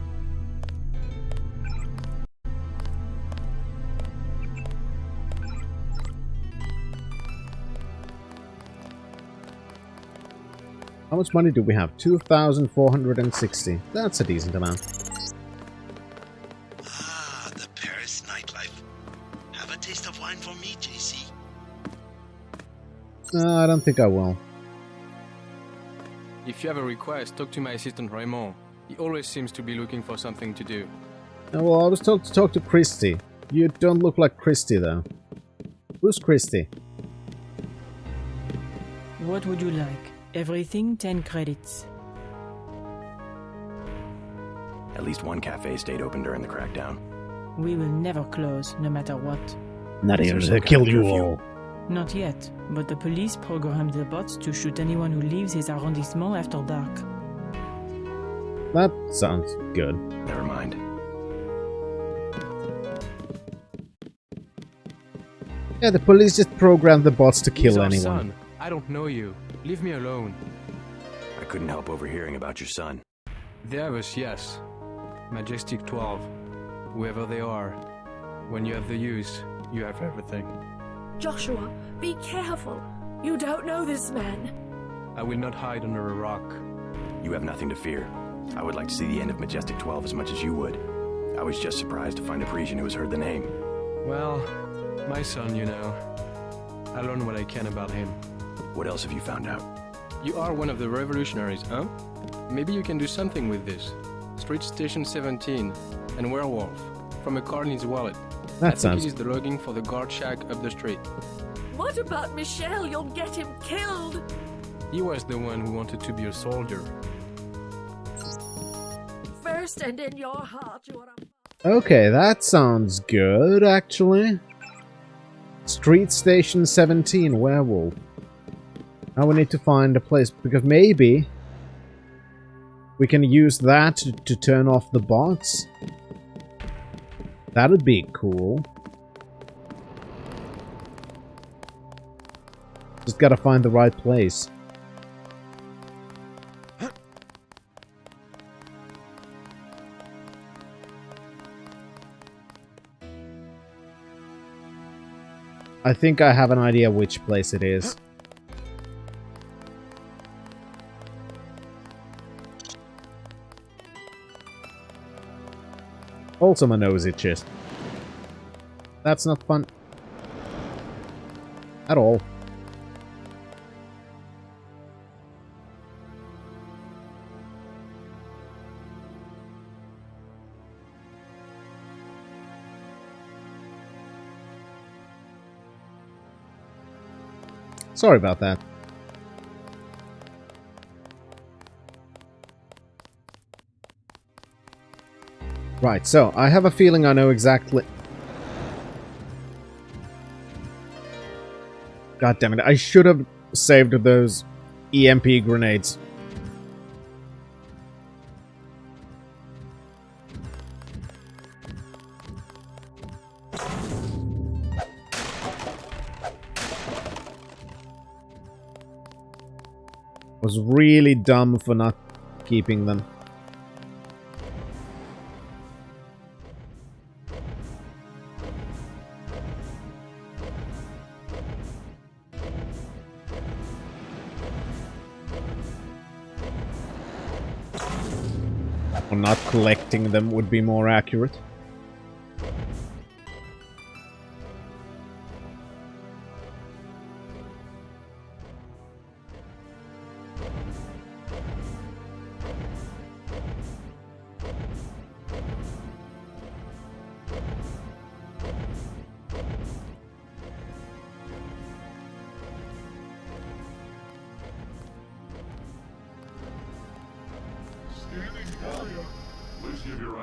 How much money do we have? 2,460. That's a decent amount. Ah, the Paris nightlife. Have a taste of wine for me, JC. No, I don't think I will. If you have a request, talk to my assistant Raymond. He always seems to be looking for something to do. No, well, I was told to talk to Christy. You don't look like Christy, though. Who's Christy? What would you like? Everything 10 credits. At least one cafe stayed open during the crackdown. We will never close, no matter what. Not even to kill you all. Not yet, but the police programmed the bots to shoot anyone who leaves his arrondissement after dark. That sounds good. Never mind. Yeah, the police just programmed the bots to kill He's our anyone. son. I don't know you. Leave me alone. I couldn't help overhearing about your son. Deus, yes. Majestic 12. Whoever they are. When you have the use, you have everything. Joshua, be careful. You don't know this man. I will not hide under a rock. You have nothing to fear. I would like to see the end of Majestic 12 as much as you would. I was just surprised to find a Parisian who has heard the name. Well, my son, you know. I learned what I can about him. What else have you found out? You are one of the revolutionaries, huh? Maybe you can do something with this. Street Station 17 and Werewolf from a card in his wallet. That I sounds... think it is the logging for the guard shack up the street. What about Michel? You'll get him killed. He was the one who wanted to be a soldier. First first, and in your heart you are a... Okay, that sounds good, actually. Street Station 17, werewolf. Now we need to find a place, because maybe we can use that to turn off the bots. That'd be cool. Just gotta find the right place. I think I have an idea which place it is. Also my nose itches. That's not fun. At all. Sorry about that. Right, so I have a feeling I know exactly... God damn it, I should have saved those EMP grenades. Was really dumb for not keeping them. Or not collecting them would be more accurate.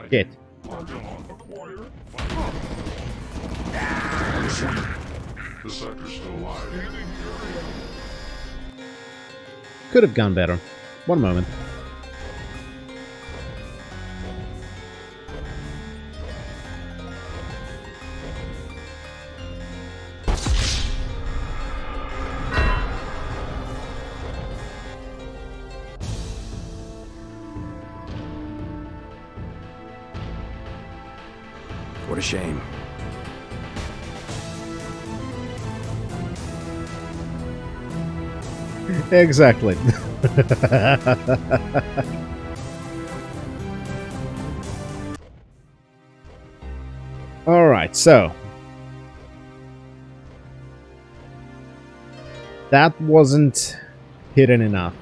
Shit. The sector's still alive. Could have gone better. One moment. What a shame. Exactly. Alright, so. That wasn't hidden enough.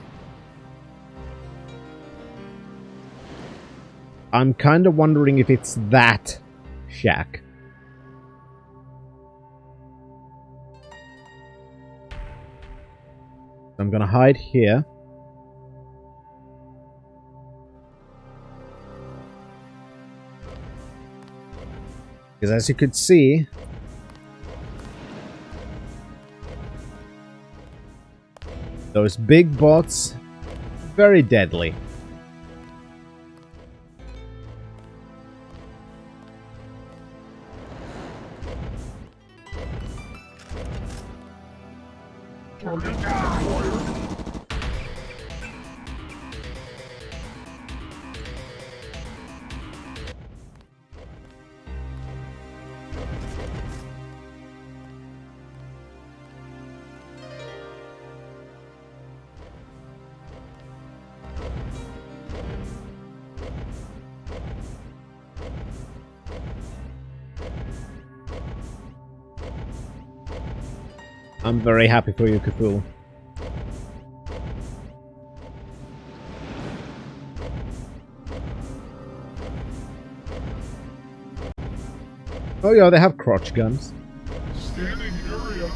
I'm kind of wondering if it's that shack. I'm gonna hide here. Because as you could see, those big bots, very deadly. I'm very happy for you, Cthulhu. Oh yeah, they have crotch guns. Scanning area.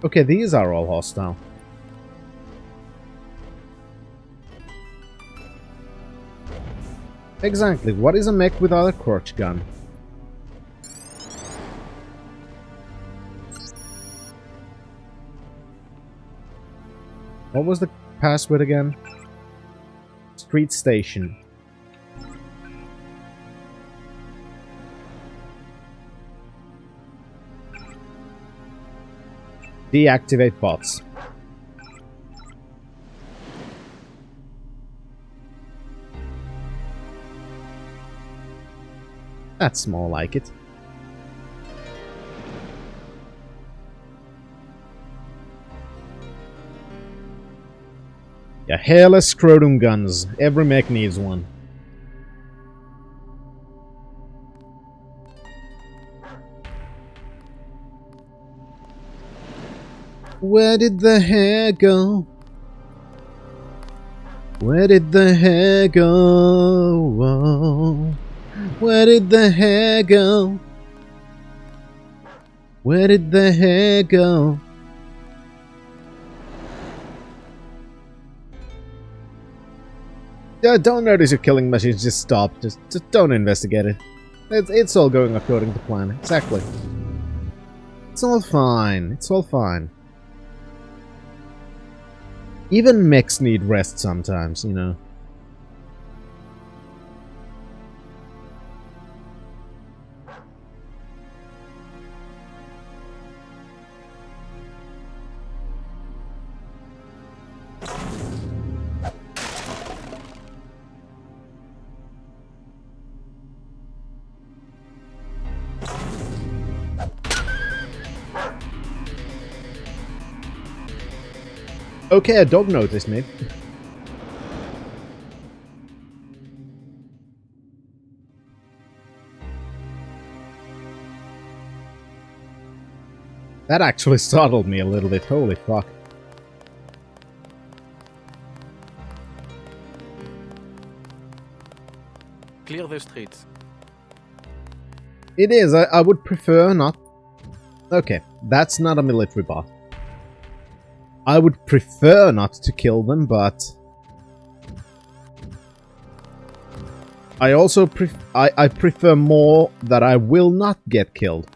Okay, these are all hostile. Exactly, what is a mech without a crotch gun? What was the password again? Street station. Deactivate bots. That's more like it. Yeah, hairless scrotum guns. Every mech needs one. Where did the hair go? Where did the hair go? Oh, where did the hair go? Where did the hair go? Don't notice your killing machines, just stop. Just don't investigate it. It's all going according to plan. Exactly. It's all fine. It's all fine. Even mechs need rest sometimes, you know. Okay, a dog noticed me. That actually startled me a little bit. Holy fuck. Clear the streets. It is. I would prefer not... Okay, that's not a military bot. I would prefer not to kill them, but... I also I prefer more that I will not get killed.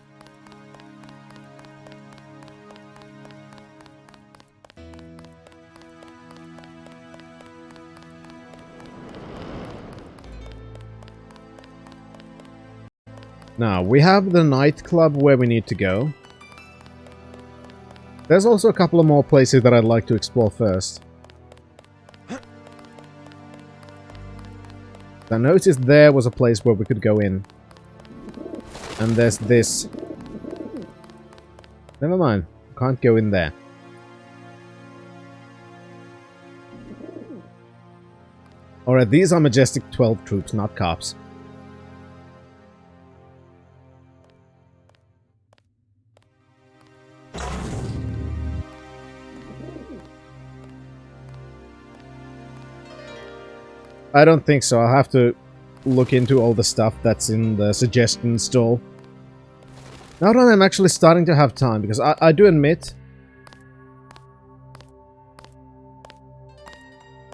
Now, we have the nightclub where we need to go. There's also a couple of more places that I'd like to explore first. I noticed there was a place where we could go in. And there's this. Never mind. Can't go in there. Alright, these are Majestic 12 troops, not cops. I don't think so. I'll have to look into all the stuff that's in the suggestion stall. Now that I'm actually starting to have time, because I do admit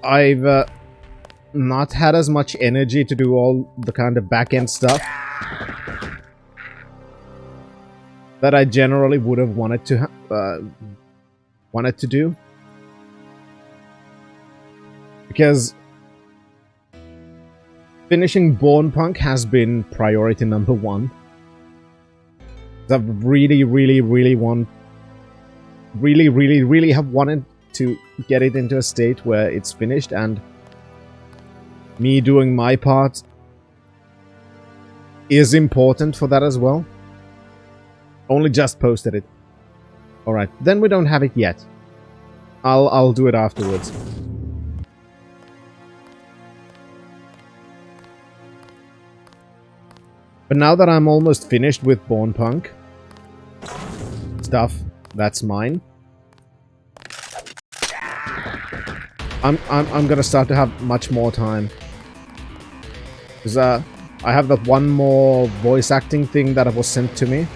I've not had as much energy to do all the kind of back-end stuff that I generally would have wanted to do. Because finishing Born Punk has been priority number 1. I've really have wanted to get it into a state where it's finished, and me doing my part is important for that as well. Only just posted it. Alright, then we don't have it yet. I'll do it afterwards. But now that I'm almost finished with Born Punk stuff, that's mine. I'm gonna start to have much more time. Because I have that one more voice acting thing that was sent to me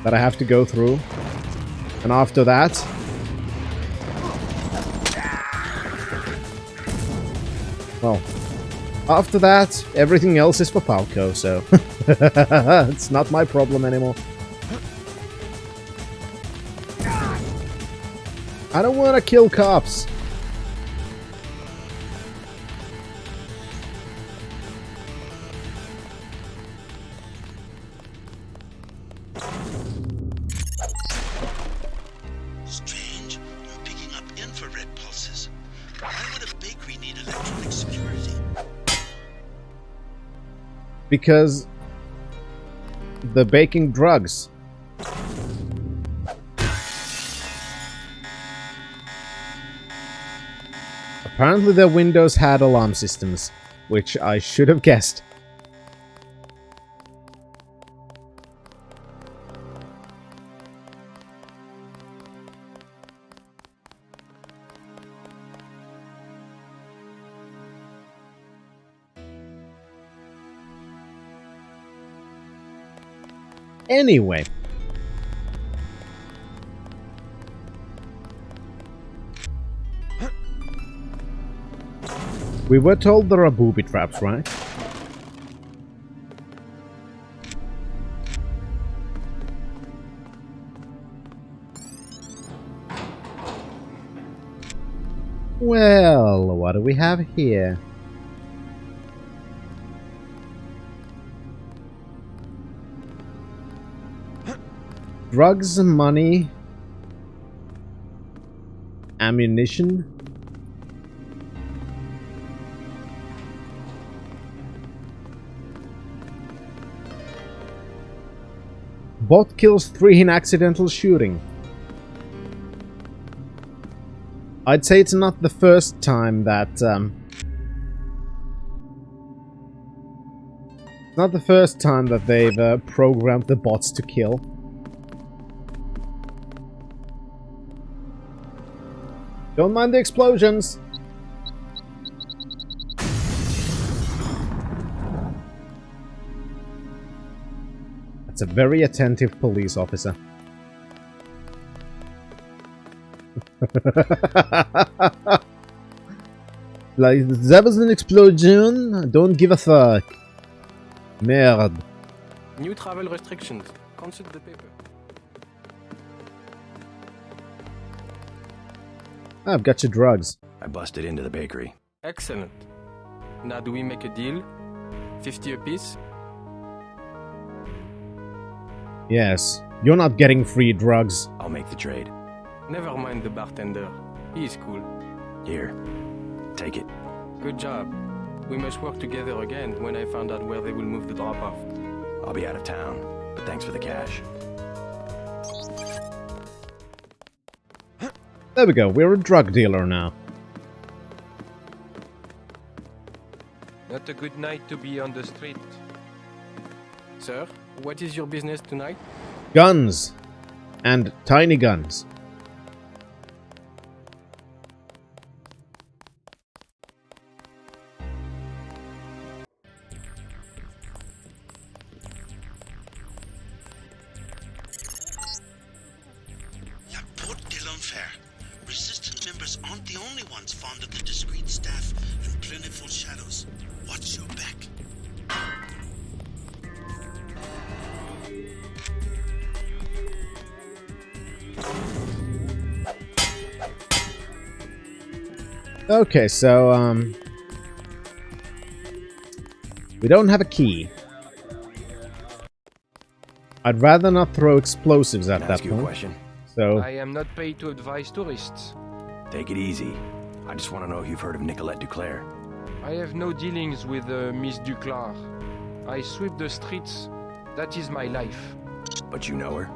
that I have to go through. And after that... well, after that, everything else is for Palco, so... it's not my problem anymore. I don't want to kill cops. Strange. You're picking up infrared pulses. Why would a bakery need electronic security? Because they're baking drugs. Apparently their windows had alarm systems, which I should have guessed. Anyway. We were told there are booby traps, right? Well, what do we have here? Drugs, money, ammunition. Bot kills 3 in accidental shooting. I'd say it's not the first time that it's not the first time that they've programmed the bots to kill. Don't mind the explosions. That's a very attentive police officer. Like, that was an explosion? Don't give a fuck. Merde. New travel restrictions. Consult the paper. I've got your drugs. I busted into the bakery. Excellent. Now do we make a deal? 50 apiece? Yes. You're not getting free drugs. I'll make the trade. Never mind the bartender. He's cool. Here. Take it. Good job. We must work together again when I find out where they will move the drop-off. I'll be out of town, but thanks for the cash. There we go, we're a drug dealer now. Not a good night to be on the street. Sir, what is your business tonight? Guns. And tiny guns. La porte de l'enfer. Resistant members aren't the only ones fond of the discreet staff and plentiful shadows. Watch your back. Okay, so, we don't have a key. I'd rather not throw explosives at Can I that ask you a point. question? So, I am not paid to advise tourists. Take it easy. I just want to know if you've heard of Nicolette Duclair. I have no dealings with Miss Duclair. I sweep the streets. That is my life. But you know her?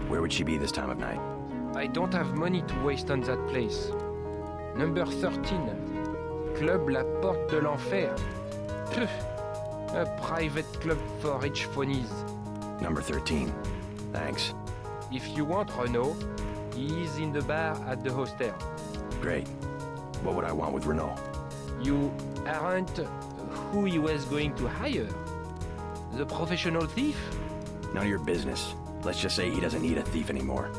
Where would she be this time of night? I don't have money to waste on that place. Number 13. Club La Porte de l'Enfer. Pff, a private club for rich phonies. Number 13. Thanks. If you want Renault, he is in the bar at the hostel. Great. What would I want with Renault? You aren't who he was going to hire? The professional thief? None of your business. Let's just say he doesn't need a thief anymore.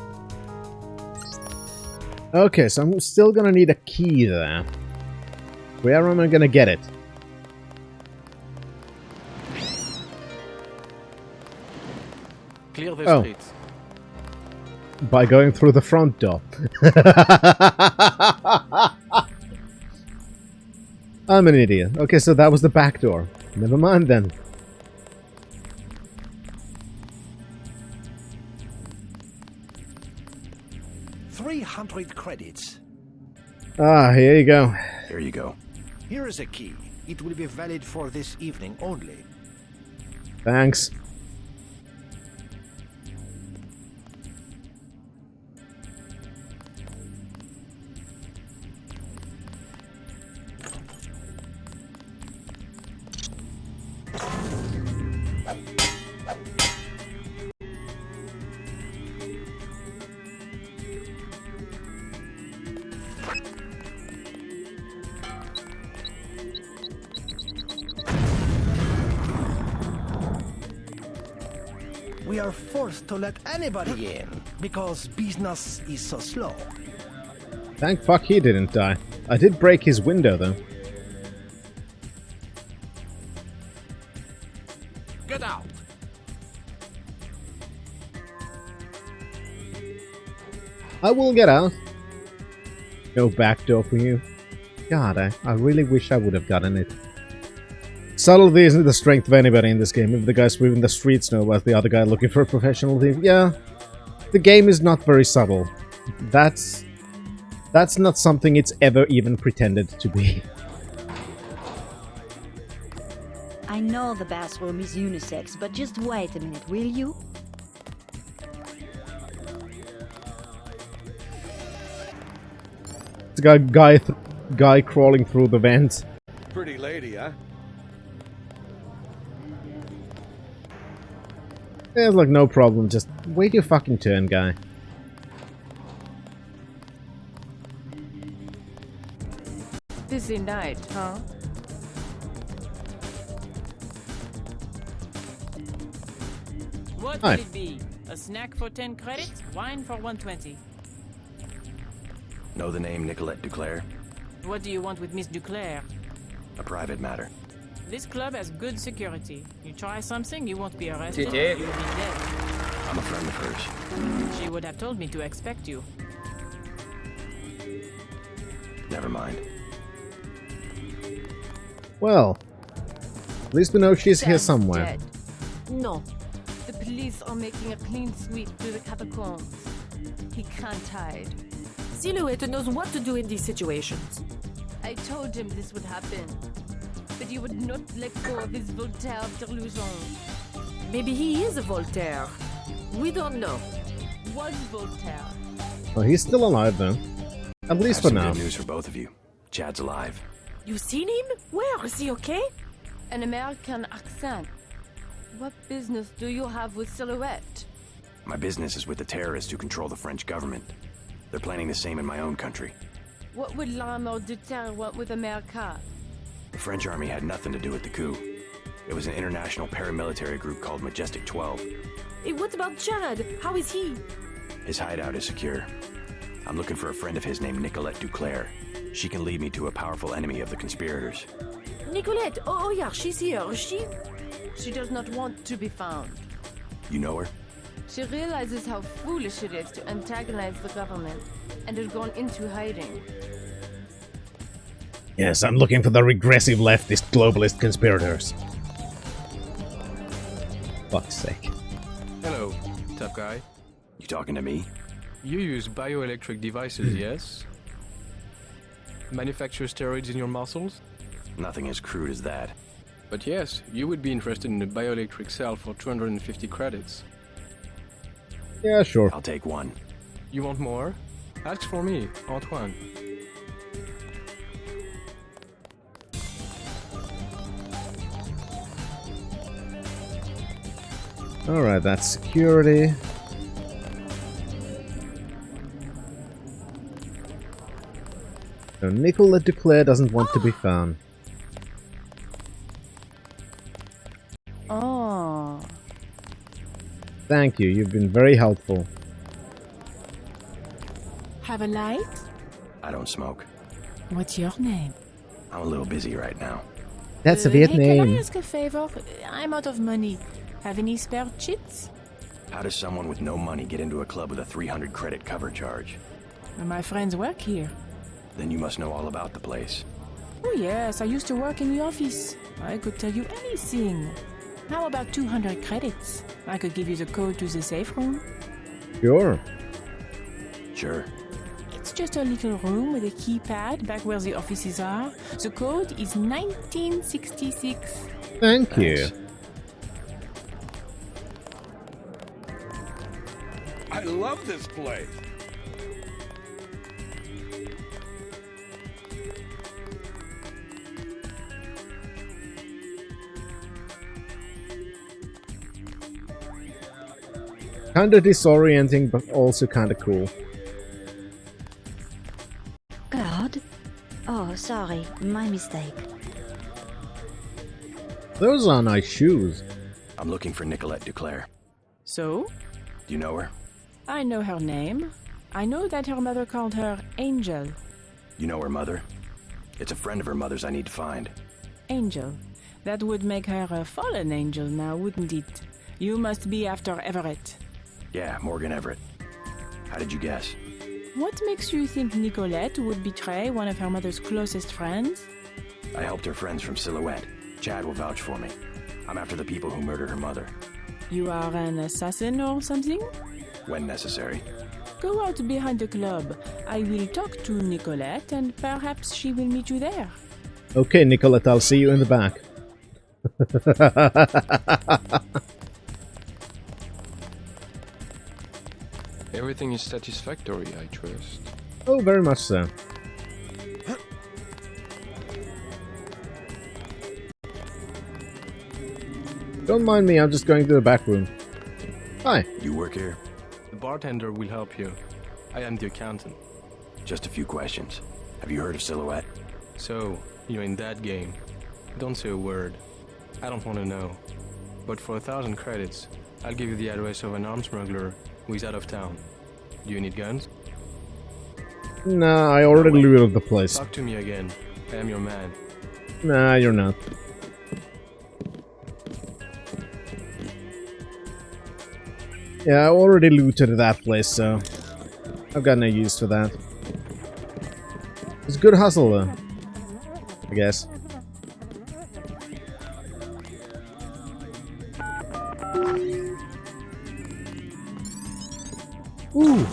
Okay, so I'm still gonna need a key there. Where am I gonna get it? Clear the streets. By going through the front door. I'm an idiot. Okay, so that was the back door. Never mind then. $300 credits. Ah, here you go. Here you go. Here is a key. It will be valid for this evening only. Thanks. We are forced to let anybody in because business is so slow. Thank fuck he didn't die. I did break his window though. Get out! I will get out. No back door for you. God, I really wish I would have gotten it. Subtlety isn't the strength of anybody in this game. If the guy sweeping the streets know about the other guy looking for a professional thief, yeah. The game is not very subtle. That's not something it's ever even pretended to be. I know the bathroom is unisex, but just wait a minute, will you? It's got a guy crawling through the vents. Pretty lady, huh? There's like no problem, just wait your fucking turn, guy. Busy night, huh? What Hi. will it be? A snack for 10 credits? Wine for 120. Know the name Nicolette Duclair? What do you want with Miss Duclair? A private matter. This club has good security. You try something, you won't be arrested. Titi. You'll be dead. I'm a friend of hers. She would have told me to expect you. Never mind. Well, at least we know she's here Sam's somewhere. dead. No. The police are making a clean sweep through the catacombs. He can't hide. Silhouette knows what to do in these situations. I told him this would happen. But he would not let go of his Voltaire delusion. Maybe he is a Voltaire. We don't know. Was Voltaire. Well, he's still alive though. At least for I have some now. good news for both of you. Chad's alive. You seen him? Where? Is he okay? An American accent. What business do you have with Silhouette? My business is with the terrorists who control the French government. They're planning the same in my own country. What would l'armée de terre want with America? The French army had nothing to do with the coup. It was an international paramilitary group called Majestic 12. Hey, what about Chad? How is he? His hideout is secure. I'm looking for a friend of his named Nicolette Duclair. She can lead me to a powerful enemy of the conspirators. Nicolette. Oh yeah, she's here. She does not want to be found. You know her? She realizes how foolish it is to antagonize the government and has gone into hiding. Yes, I'm looking for the regressive leftist globalist conspirators. Fuck's sake. Hello, tough guy. You talking to me? You use bioelectric devices, yes? Manufacture steroids in your muscles? Nothing as crude as that. But yes, you would be interested in a bioelectric cell for 250 credits. Yeah, sure. I'll take one. You want more? Ask for me, Antoine. Alright, that's security. So Nicolette Duclair doesn't want to be found. Oh. Thank you, you've been very helpful. Have a light? I don't smoke. What's your name? I'm a little busy right now. That's a Hey, can Vietnam. I ask a favor? I'm out of money. Have any spare chits? How does someone with no money get into a club with a 300 credit cover charge? My friends work here. Then you must know all about the place. Oh yes, I used to work in the office. I could tell you anything. How about 200 credits? I could give you the code to the safe room. Sure. Sure. It's just a little room with a keypad back where the offices are. The code is 1966. Thank you. I love this place. Kinda disorienting, but also kinda cool. God? Oh, sorry, my mistake. Those are nice shoes. I'm looking for Nicolette Duclair. So? Do you know her? I know her name. I know that her mother called her Angel. You know her mother? It's a friend of her mother's I need to find. Angel. That would make her a fallen angel now, wouldn't it? You must be after Everett. Yeah, Morgan Everett. How did you guess? What makes you think Nicolette would betray one of her mother's closest friends? I helped her friends from Silhouette. Chad will vouch for me. I'm after the people who murdered her mother. You are an assassin or something? When necessary. Go out behind the club. I will talk to Nicolette and perhaps she will meet you there. Okay, Nicolette, I'll see you in the back. Everything is satisfactory, I trust. Oh, very much so. Don't mind me, I'm just going to the back room. Hi. You work here? The bartender will help you. I am the accountant. Just a few questions. Have you heard of Silhouette? So, you're in that game. Don't say a word. I don't want to know. But for 1,000 credits, I'll give you the address of an arms smuggler who is out of town. Do you need guns? Nah, I already looted the place. Talk to me again. I am your man. Nah, you're not. Yeah, I already looted that place, so I've got no use for that. It's a good hustle, though, I guess. Ooh.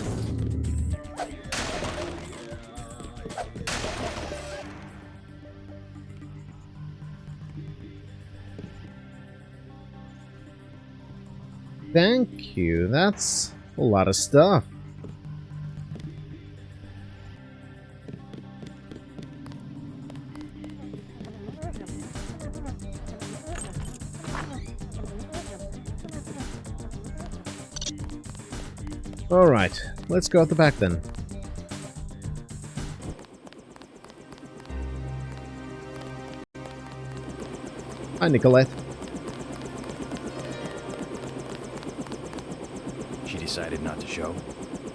Thank you. That's a lot of stuff. Alright, let's go out the back then. Hi, Nicolette. She decided not to show?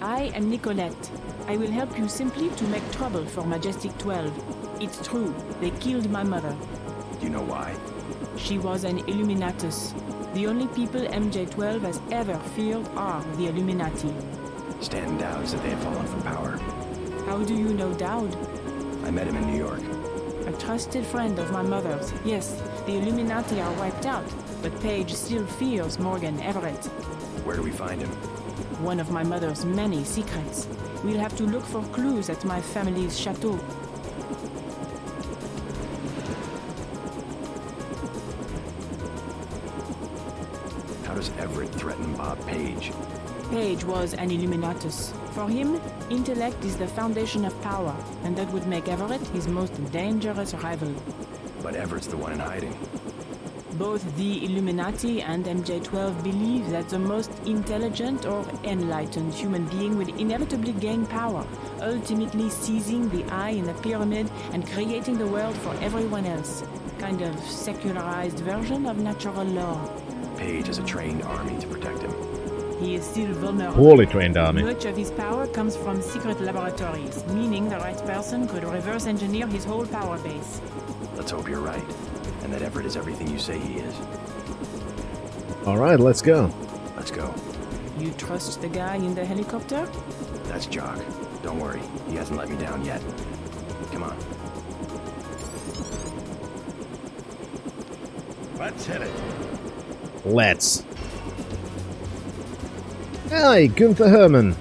I am Nicolette. I will help you simply to make trouble for Majestic 12. It's true, they killed my mother. Do you know why? She was an Illuminatus. The only people MJ-12 has ever feared are the Illuminati. Stanton doubts that they have fallen from power. How do you know Dowd? I met him in New York. A trusted friend of my mother's. Yes, the Illuminati are wiped out, but Paige still fears Morgan Everett. Where do we find him? One of my mother's many secrets. We'll have to look for clues at my family's chateau. How does Everett threaten Bob Page? Page was an Illuminatus. For him, intellect is the foundation of power, and that would make Everett his most dangerous rival. But Everett's the one in hiding. Both the Illuminati and MJ-12 believe that the most intelligent or enlightened human being will inevitably gain power, ultimately seizing the eye in the pyramid and creating the world for everyone else. Kind of secularized version of natural law. Page has a trained army to protect him. he is still vulnerable. Poorly trained army. Much of his power comes from secret laboratories, meaning the right person could reverse engineer his whole power base. Let's hope you're right, and that Everett is everything you say he is. Alright, let's go. Let's go. You trust the guy in the helicopter? That's Jock. Don't worry, he hasn't let me down yet. Come on. Let's hit it. Let's. Hi, Gunther Herman.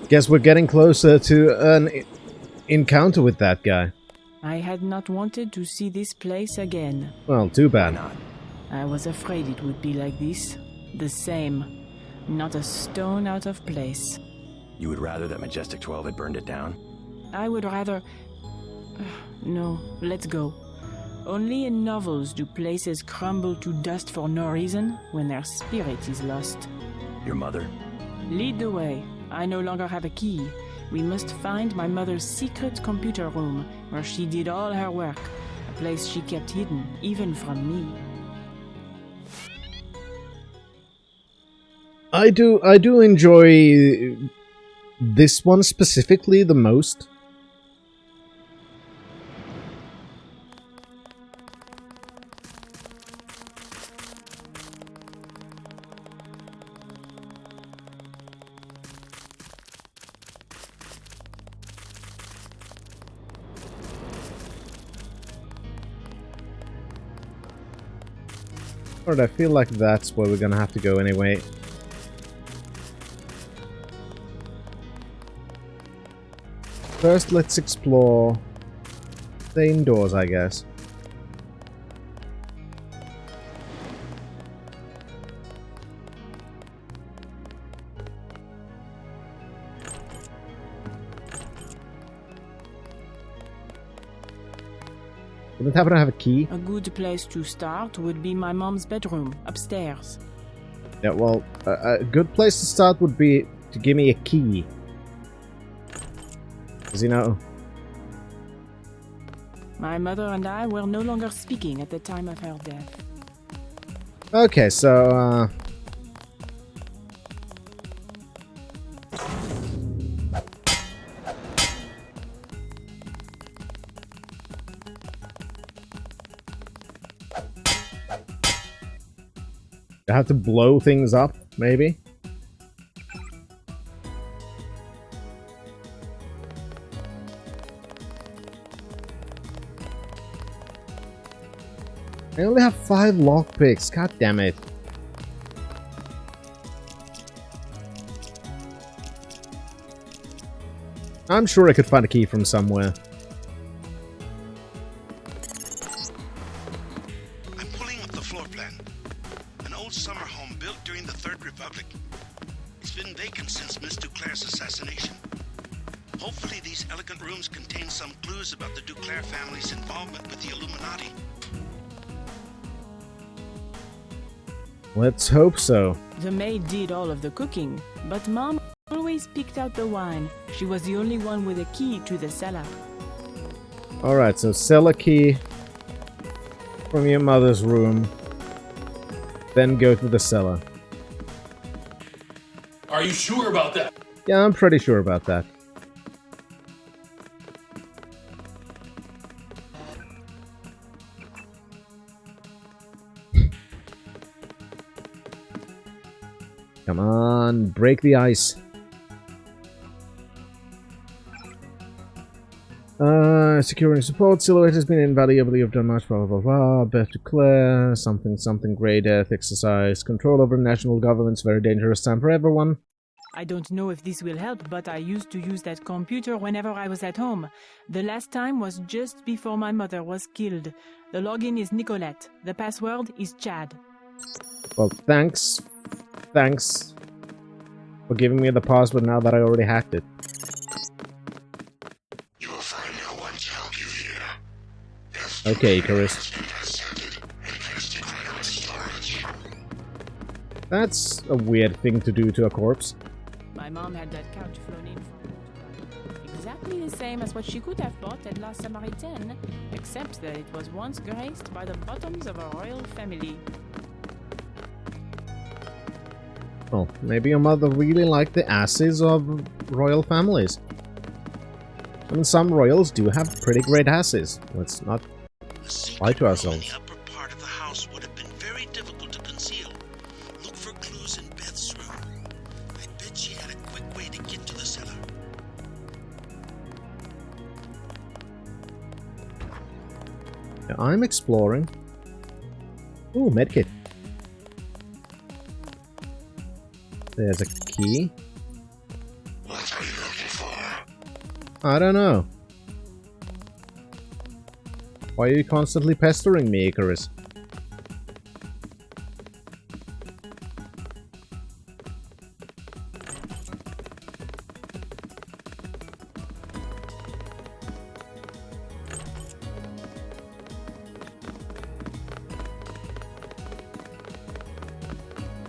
Guess we're getting closer to an encounter with that guy. I had not wanted to see this place again. Well, too bad. I was afraid it would be like this. The same. Not a stone out of place. You would rather that Majestic 12 had burned it down? I would rather... No, let's go. Only in novels do places crumble to dust for no reason when their spirit is lost. Your mother? Lead the way. I no longer have a key. We must find my mother's secret computer room, where she did all her work. A place she kept hidden, even from me. I do enjoy this one specifically the most. Alright, I feel like that's where we're gonna have to go anyway. First, let's explore the indoors, I guess. Wouldn't happen to have a key? A good place to start would be my mom's bedroom, upstairs. Yeah, well, a good place to start would be to give me a key. Because, you know... My mother and I were no longer speaking at the time of her death. Okay, so, I have to blow things up, maybe? I only have 5 lockpicks, god damn it. I'm sure I could find a key from somewhere. I'm pulling up the floor plan. An old summer home built during the Third Republic. It's been vacant since Miss Duclair's assassination. Hopefully these elegant rooms contain some clues about the Duclair family's involvement with the Illuminati. Let's hope so. The maid did all of the cooking, but Mom always picked out the wine. She was the only one with a key to the cellar. Alright, so sell a key from your mother's room, then go to the cellar. Are you sure about that? Yeah, I'm pretty sure about that. Come on, break the ice. Securing support. Silhouette has been invaluable. You've done much. Blah blah blah. Beth declare something something. Grey death exercise. Control over national governments. Very dangerous time for everyone. I don't know if this will help, but I used to use that computer whenever I was at home. The last time was just before my mother was killed. The login is Nicolette. The password is Chad. Well, thanks. Thanks for giving me the password now that I already hacked it. You will find no one to help you here. Okay, Icarus. That's a weird thing to do to a corpse. My mom had that couch flown in from Portugal. Exactly the same as what she could have bought at La Samaritaine, except that it was once graced by the bottoms of a royal family. Well, maybe your mother really liked the asses of royal families. I mean, some royals do have pretty great asses. Let's not lie to ourselves. The upper part of the house would have been very difficult to conceal. Look for clues in Beth's room. I bet she had a quick way to get to the cellar. Yeah, I'm exploring. Ooh, medkit. There's a key. What are you looking for? I don't know. Why are you constantly pestering me, Icarus?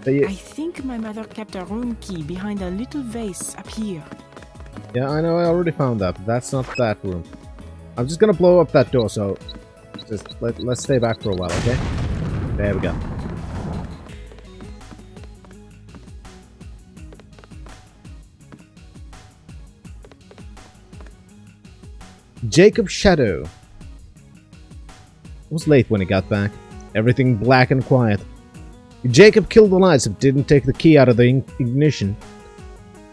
I think my mother kept a room key behind a little vase up here. Yeah, I know, I already found that, but that's not that room. I'm just gonna blow up that door, so just let's stay back for a while, okay? There we go. Jacob's Shadow. It was late when he got back. Everything black and quiet. Jacob killed the lights but didn't take the key out of the ignition.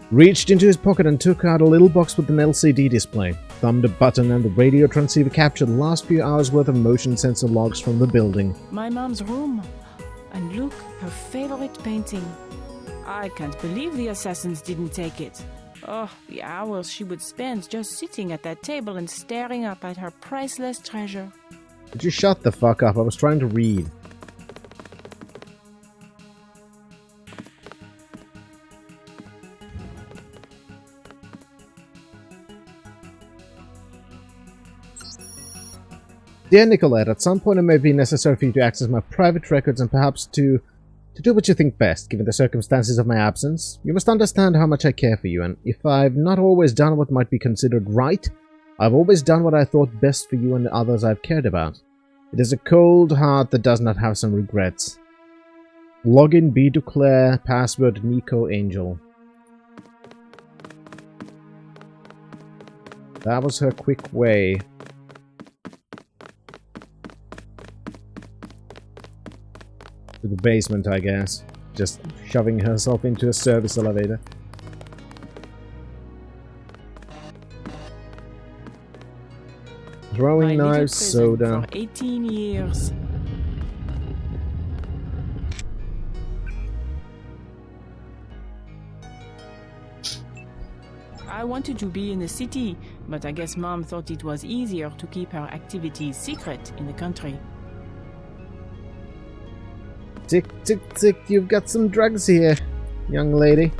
Reached into his pocket and took out a little box with an LCD display. Thumbed a button and the radio transceiver captured the last few hours worth of motion sensor logs from the building. My mom's room. And look, her favorite painting. I can't believe the assassins didn't take it. Oh, the hours she would spend just sitting at that table and staring up at her priceless treasure. Would you shut the fuck up? I was trying to read. Dear Nicolette, at some point it may be necessary for you to access my private records and perhaps to do what you think best, given the circumstances of my absence. You must understand how much I care for you, and if I've not always done what might be considered right, I've always done what I thought best for you and the others I've cared about. It is a cold heart that does not have some regrets. Login B. Duclair, password Nico Angel. That was her quick way. To the basement, I guess. Just shoving herself into a service elevator. Throwing knives, soda. For 18 years. I wanted to be in the city, but I guess Mom thought it was easier to keep her activities secret in the country. Tick, tick, tick, you've got some drugs here, young lady.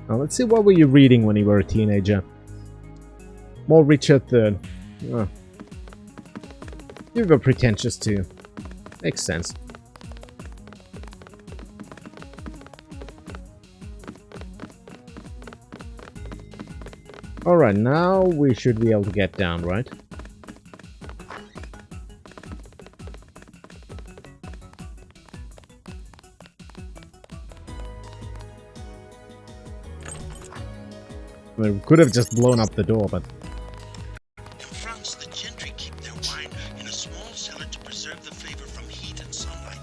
Now, let's see, what were you reading when you were a teenager? More Richard III. Oh. You were pretentious too. Makes sense. Alright, now we should be able to get down, right? I mean, we could have just blown up the door, but... In France, the gentry keep their wine in a small cellar to preserve the flavor from heat and sunlight.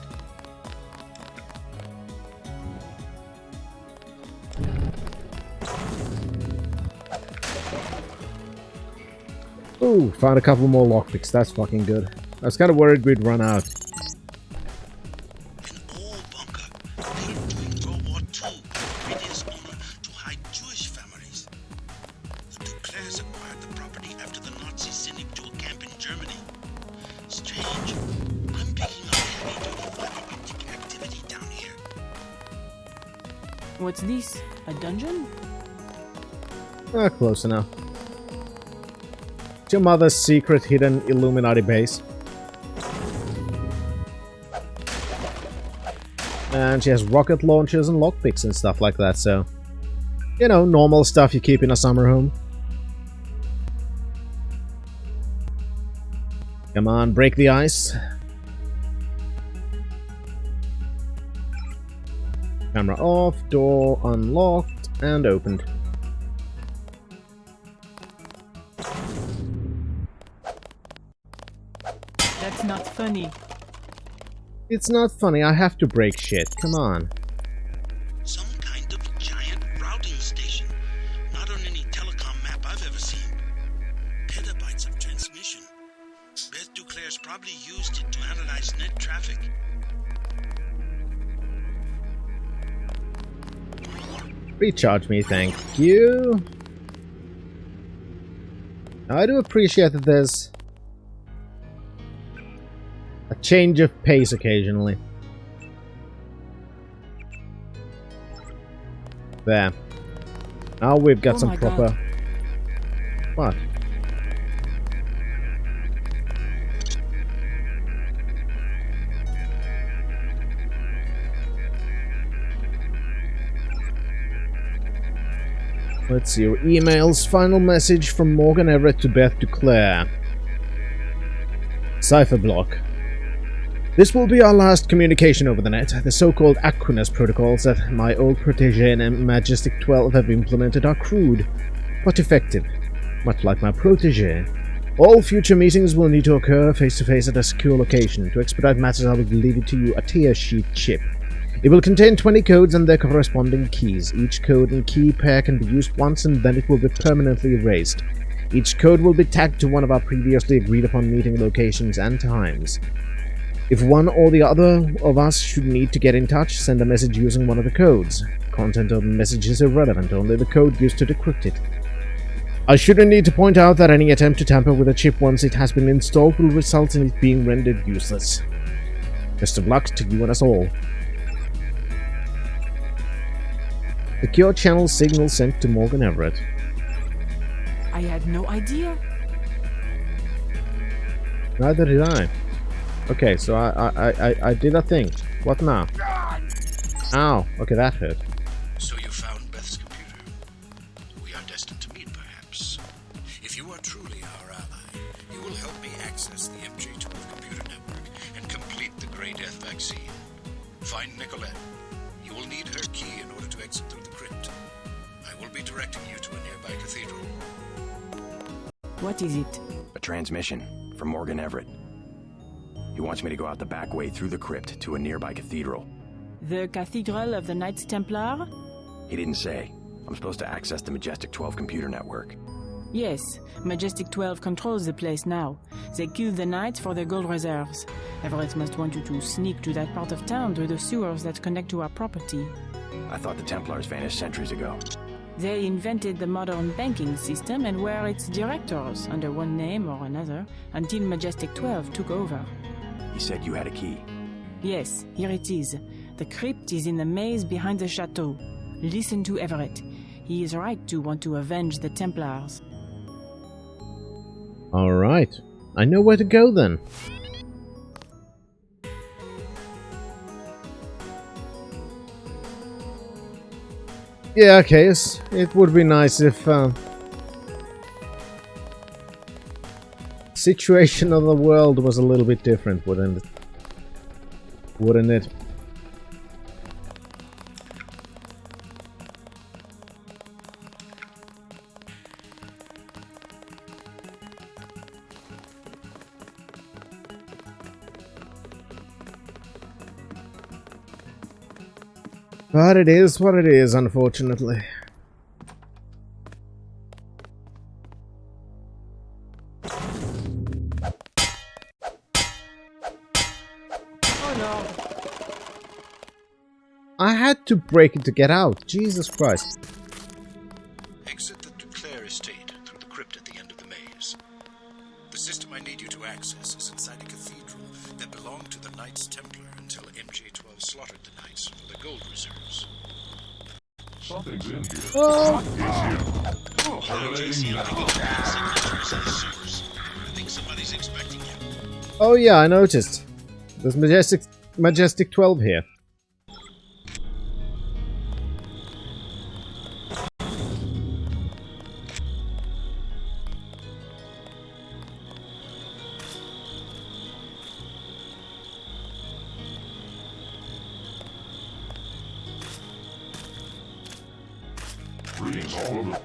Ooh, found a couple more lockpicks. That's fucking good. I was kind of worried we'd run out. An old bunker built during World War II, British owner to hide Jewish families. The Duclairs acquired the property after the Nazis sent him to a camp in Germany. Strange. I'm picking up heavy-duty fiber optic activity down here. What's this? A dungeon? Close enough. It's your mother's secret hidden Illuminati base. And she has rocket launchers and lockpicks and stuff like that, so... You know, normal stuff you keep in a summer home. Come on, break the ice. Camera off, door unlocked and opened. That's not funny. It's not funny, I have to break shit. Come on. Some kind of giant routing station. Not on any telecom map I've ever seen. Petabytes of transmission. Beth Duclair's probably used it to analyze net traffic. Recharge me, thank you. I do appreciate that there's a change of pace occasionally. There. Now we've got some proper... God. What? Let's see your emails. Final message from Morgan Everett to Beth Duclair. Cipher block. This will be our last communication over the net. The so-called Aquinas protocols that my old protege and Majestic 12 have implemented are crude, but effective. Much like my protege. All future meetings will need to occur face-to-face at a secure location. To expedite matters, I will leave to you a tier sheet chip. It will contain 20 codes and their corresponding keys. Each code and key pair can be used once and then it will be permanently erased. Each code will be tagged to one of our previously agreed upon meeting locations and times. If one or the other of us should need to get in touch, send a message using one of the codes. Content of the message is irrelevant, only the code used to decrypt it. I shouldn't need to point out that any attempt to tamper with a chip once it has been installed will result in it being rendered useless. Best of luck to you and us all. Secure channel signal sent to Morgan Everett. I had no idea. Neither did I. Okay, so I did a thing. What now? Ow. Okay, that hurt. So you found Beth's computer. We are destined to meet, perhaps. If you are truly our ally, you will help me access the MJ12 computer network and complete the Grey Death vaccine. Find Nicolette. You will need her key in order to exit through the crypt. I will be directing you to a nearby cathedral. What is it? A transmission from Morgan Everett. He wants me to go out the back way through the crypt to a nearby cathedral. The Cathedral of the Knights Templar? He didn't say. I'm supposed to access the Majestic 12 computer network. Yes, Majestic 12 controls the place now. They kill the Knights for their gold reserves. Everett must want you to sneak to that part of town through the sewers that connect to our property. I thought the Templars vanished centuries ago. They invented the modern banking system and were its directors, under one name or another, until Majestic 12 took over. He said you had a key. Yes, here it is. The crypt is in the maze behind the chateau. Listen to Everett. He is right to want to avenge the Templars. Alright. I know where to go then. Yeah, okay, it would be nice if situation of the world was a little bit different, wouldn't it? Wouldn't it? But it is what it is, unfortunately. Oh no! I had to break it to get out. Jesus Christ. Exit the Duclair estate through the crypt at the end of the maze. The system I need you to access is inside a cathedral that belonged to the Knights Templar until MJ12 slaughtered the Knights for their gold reserves. Something's in here. Oh. I think somebody's expecting you. Oh yeah, I noticed. There's Majestic 12 here. Greetings all over.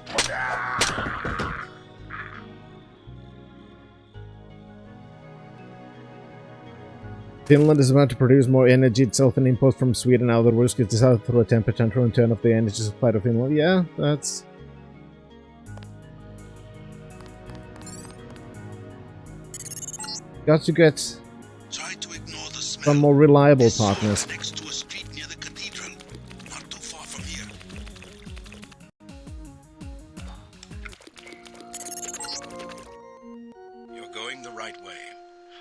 Finland is about to produce more energy itself and import from Sweden. Now the risk is decided through a temper tantrum and turn off the energy supply to Finland. Yeah, that's... got to get some more reliable partners. Next to a street near the cathedral, not too far from here. You're going the right way.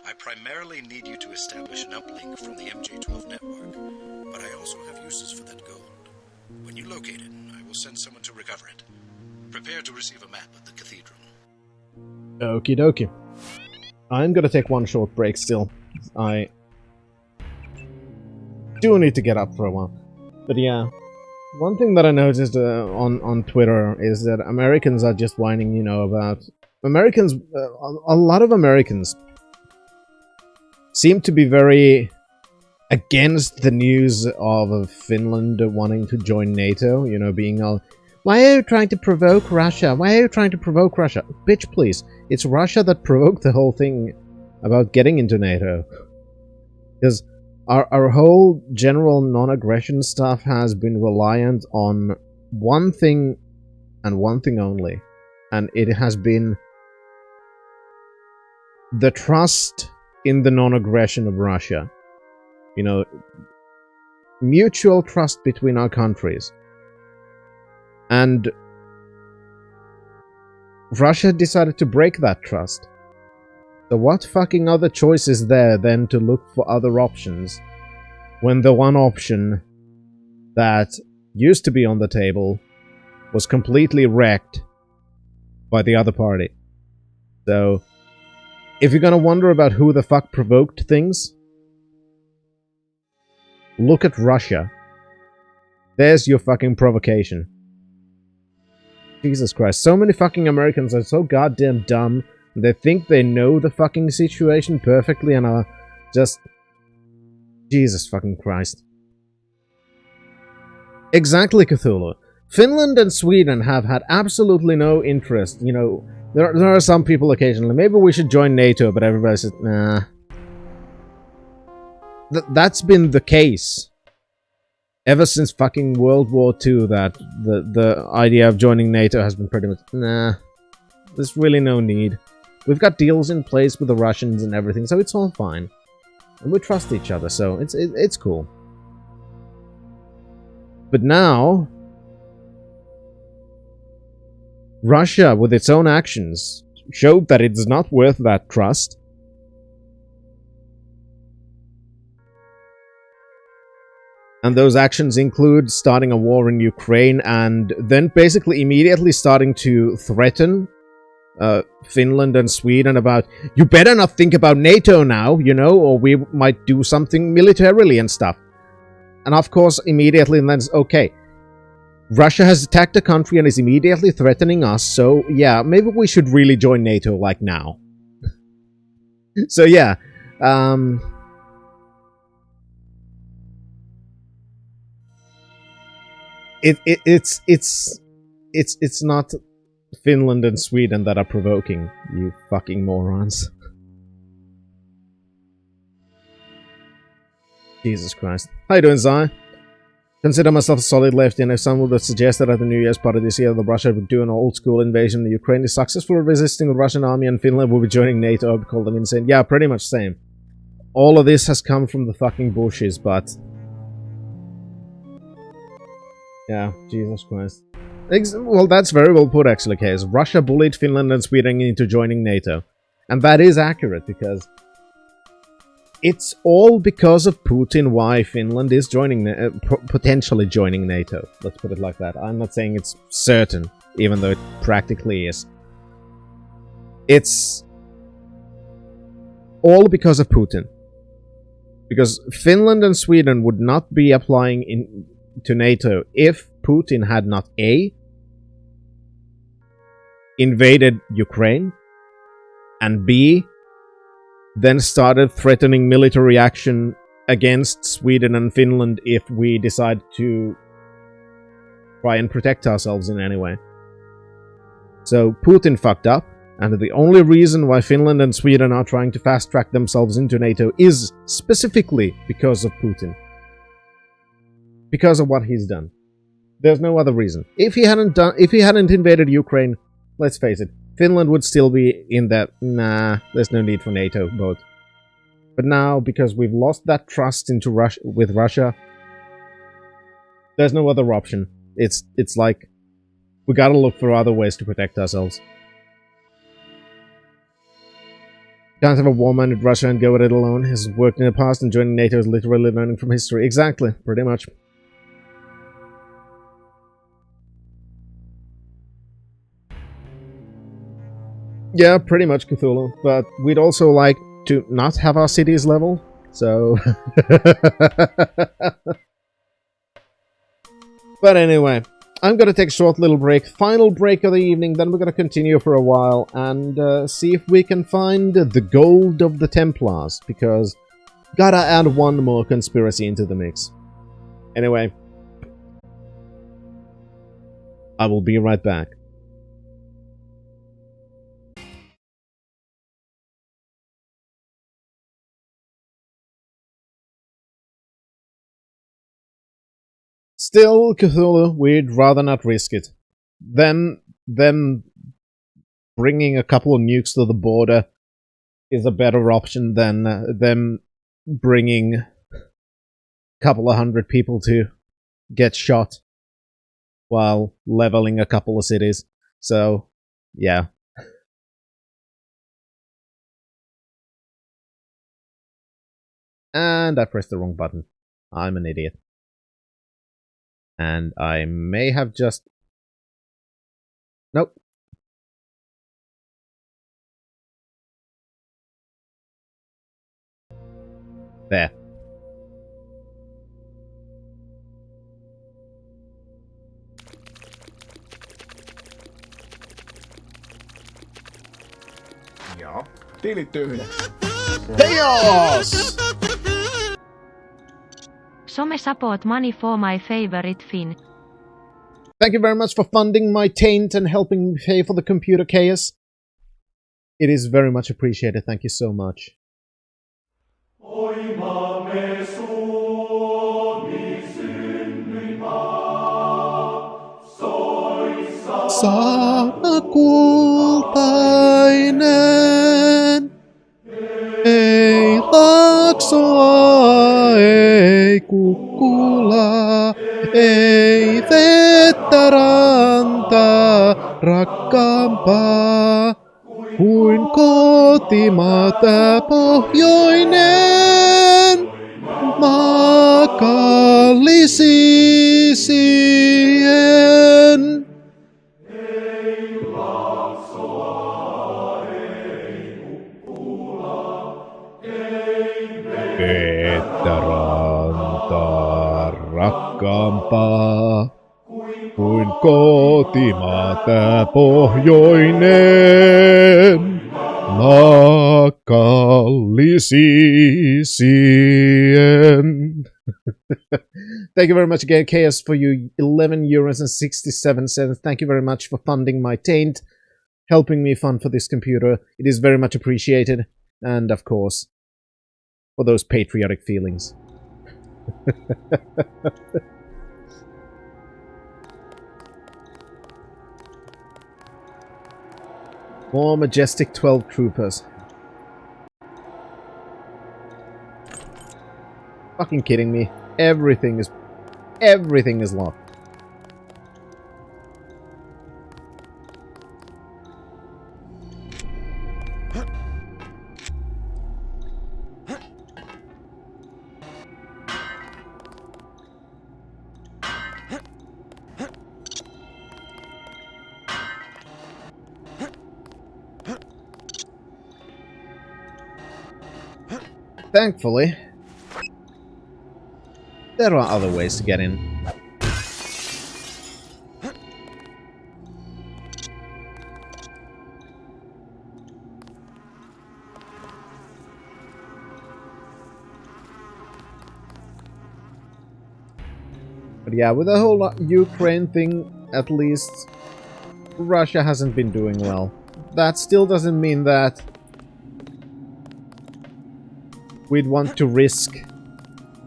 I primarily need you to establish an uplink from the MJ-12 network, but I also have uses for that gold. When you locate it, I will send someone to recover it. Prepare to receive a map of the cathedral. Okie dokie. I'm gonna take one short break still. I do need to get up for a while. But yeah, one thing that I noticed on Twitter is that Americans are just whining, you know, about... Americans, a lot of Americans seem to be very against the news of Finland wanting to join NATO, you know, being all, why are you trying to provoke Russia? Why are you trying to provoke Russia? Bitch, please. It's Russia that provoked the whole thing about getting into NATO. Because our whole general non-aggression stuff has been reliant on one thing and one thing only. And it has been the trust in the non-aggression of Russia. You know, mutual trust between our countries. And Russia decided to break that trust. So what fucking other choice is there than to look for other options when the one option that used to be on the table was completely wrecked by the other party? So, if you're gonna wonder about who the fuck provoked things, look at Russia. There's your fucking provocation. Jesus Christ, so many fucking Americans are so goddamn dumb. They think they know the fucking situation perfectly and are just... Jesus fucking Christ. Exactly, Cthulhu. Finland and Sweden have had absolutely no interest. You know, there are some people occasionally, maybe we should join NATO, but everybody says, nah. That's been the case ever since fucking World War II, that the idea of joining NATO has been pretty much, nah, there's really no need. We've got deals in place with the Russians and everything, so it's all fine. And we trust each other, so it's cool. But now, Russia, with its own actions, showed that it's not worth that trust. And those actions include starting a war in Ukraine and then basically immediately starting to threaten Finland and Sweden about, you better not think about NATO now, you know, or we might do something militarily and stuff. And of course, immediately then, okay, Russia has attacked a country and is immediately threatening us, so yeah, maybe we should really join NATO, like, now. So yeah, it's not Finland and Sweden that are provoking, you fucking morons. Jesus Christ. How you doing, Zai? Consider myself a solid lefty, and if someone would suggest that at the New Year's party this year, the Russia would do an old-school invasion of Ukraine is successfully resisting the Russian army and Finland will be joining NATO, I would call them insane. Yeah, pretty much same. All of this has come from the fucking bushes, but... yeah, Jesus Christ. Well, that's very well put, actually, Case. Russia bullied Finland and Sweden into joining NATO. And that is accurate, because it's all because of Putin why Finland is joining, potentially joining NATO. Let's put it like that. I'm not saying it's certain, even though it practically is. It's all because of Putin. Because Finland and Sweden would not be applying to NATO if Putin had not A, invaded Ukraine, and B, then started threatening military action against Sweden and Finland if we decide to try and protect ourselves in any way. So Putin fucked up, and the only reason why Finland and Sweden are trying to fast-track themselves into NATO is specifically because of Putin. Because of what he's done. There's no other reason. If he hadn't invaded Ukraine, let's face it, Finland would still be in that, nah, there's no need for NATO boat. But now, because we've lost that trust into with Russia, there's no other option. It's like, we gotta look for other ways to protect ourselves. Can't have a war-minded in Russia and go at it alone. Has worked in the past, and joining NATO is literally learning from history. Exactly, pretty much. Yeah, pretty much Cthulhu, but we'd also like to not have our cities level, so... But anyway, I'm gonna take a short little break, final break of the evening, then we're gonna continue for a while and see if we can find the gold of the Templars, because gotta add one more conspiracy into the mix. Anyway, I will be right back. Still, Cthulhu, we'd rather not risk it. Them bringing a couple of nukes to the border is a better option than them bringing a couple of hundred people to get shot while leveling a couple of cities. So, yeah. And I pressed the wrong button. I'm an idiot. And I may have just... Nope. There. Joo. Tilit tyhjät. Deus! Some support money for my favorite Finn. Thank you very much for funding my taint and helping me pay for the computer chaos. It is very much appreciated. Thank you so much. Saana kultainen, ei laksoa, ei kukkulaa, ei vettä rantaa rakkaampaa kuin kotimaata pohjoinen maa kallisisien. Vettä rantaa rakkaampaa kuin kotimaata pohjoinen maa kallisisien. Thank you very much again, KS, for your 11 euros and 67 cents. Thank you very much for funding my taint, helping me fund for this computer. It is very much appreciated. And, of course, for those patriotic feelings. More majestic 12 troopers. Fucking kidding me. Everything is locked. Thankfully, there are other ways to get in. But Yeah, with the whole Ukraine thing, at least, Russia hasn't been doing well. That still doesn't mean that we'd want to risk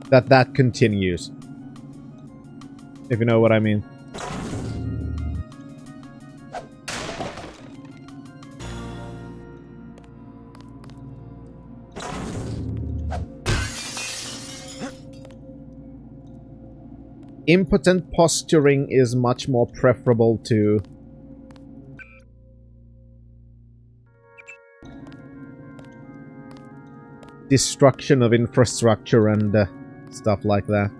that continues. If you know what I mean. Impotent posturing is much more preferable to destruction of infrastructure and stuff like that.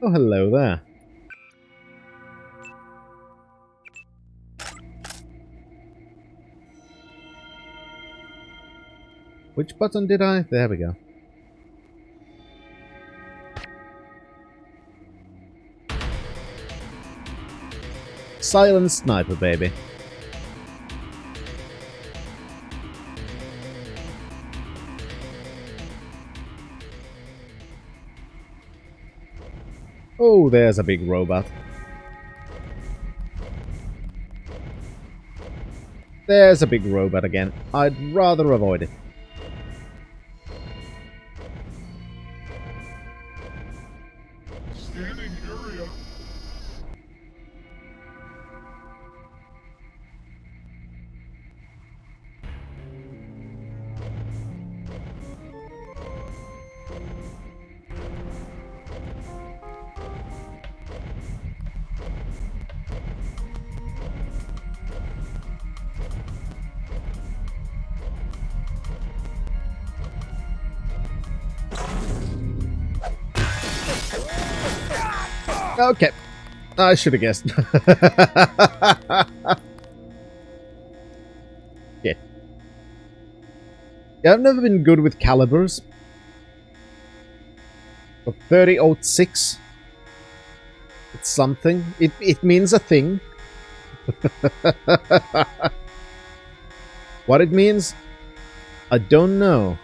Oh, hello there. Which button did I? There we go. Silent sniper, baby. Oh, there's a big robot. There's a big robot again. I'd rather avoid it. Scanning area. Okay. I should have guessed. Shit. Yeah, I've never been good with calibers. But 30-06. It's something. It means a thing. What it means, I don't know.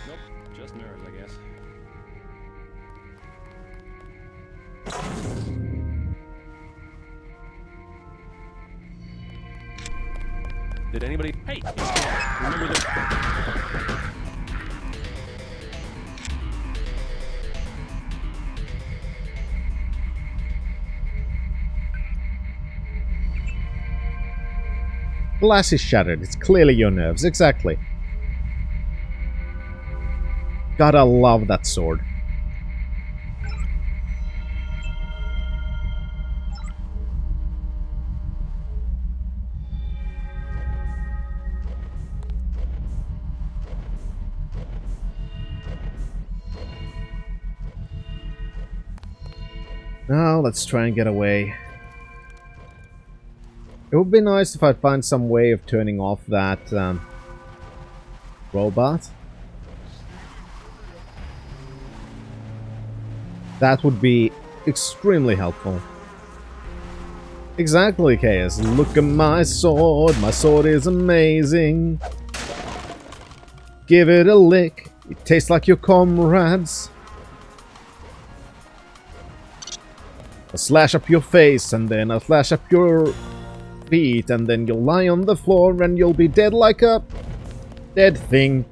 Nope, just nerves, I guess. Did anybody... Hey, remember this... Glass is shattered. It's clearly your nerves. Exactly. Gotta love that sword. Now, let's try and get away. It would be nice if I'd find some way of turning off that robot. That would be extremely helpful. Exactly, Chaos. Look at my sword. My sword is amazing. Give it a lick. It tastes like your comrades. I'll slash up your face, and then I'll slash up your feet, and then you'll lie on the floor, and you'll be dead like a dead thing.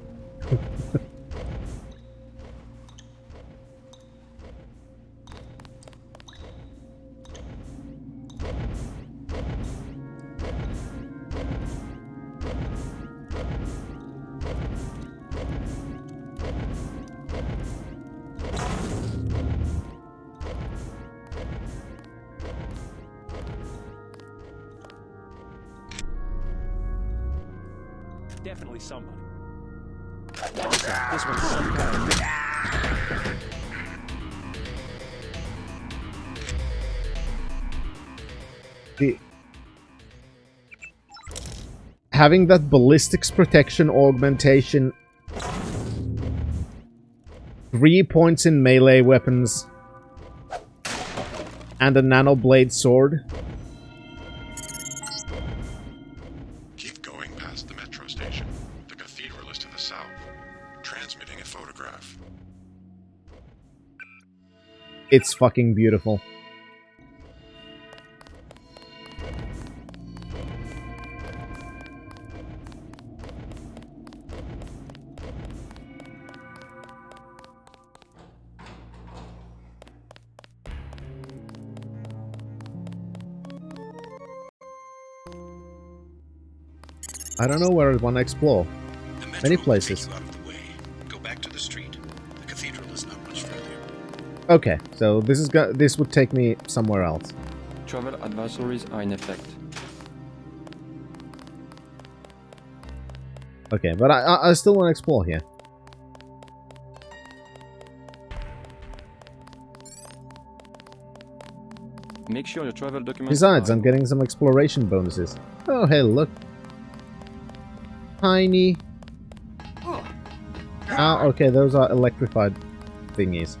Definitely somebody. This one's some kind of... Having that ballistics protection augmentation 3 points in melee weapons. And a nanoblade sword. Keep going past the metro station. The cathedral is to the south. Transmitting a photograph. It's fucking beautiful. I don't know where I want to explore. Many places. Go back to the street. The cathedral is not much further. Okay, so this would take me somewhere else. Travel advisories are in effect. Okay, but I still want to explore here. Make sure your travel documents. Besides, I'm getting some exploration bonuses. Oh, hey, look. Tiny. Ah, okay, those are electrified thingies.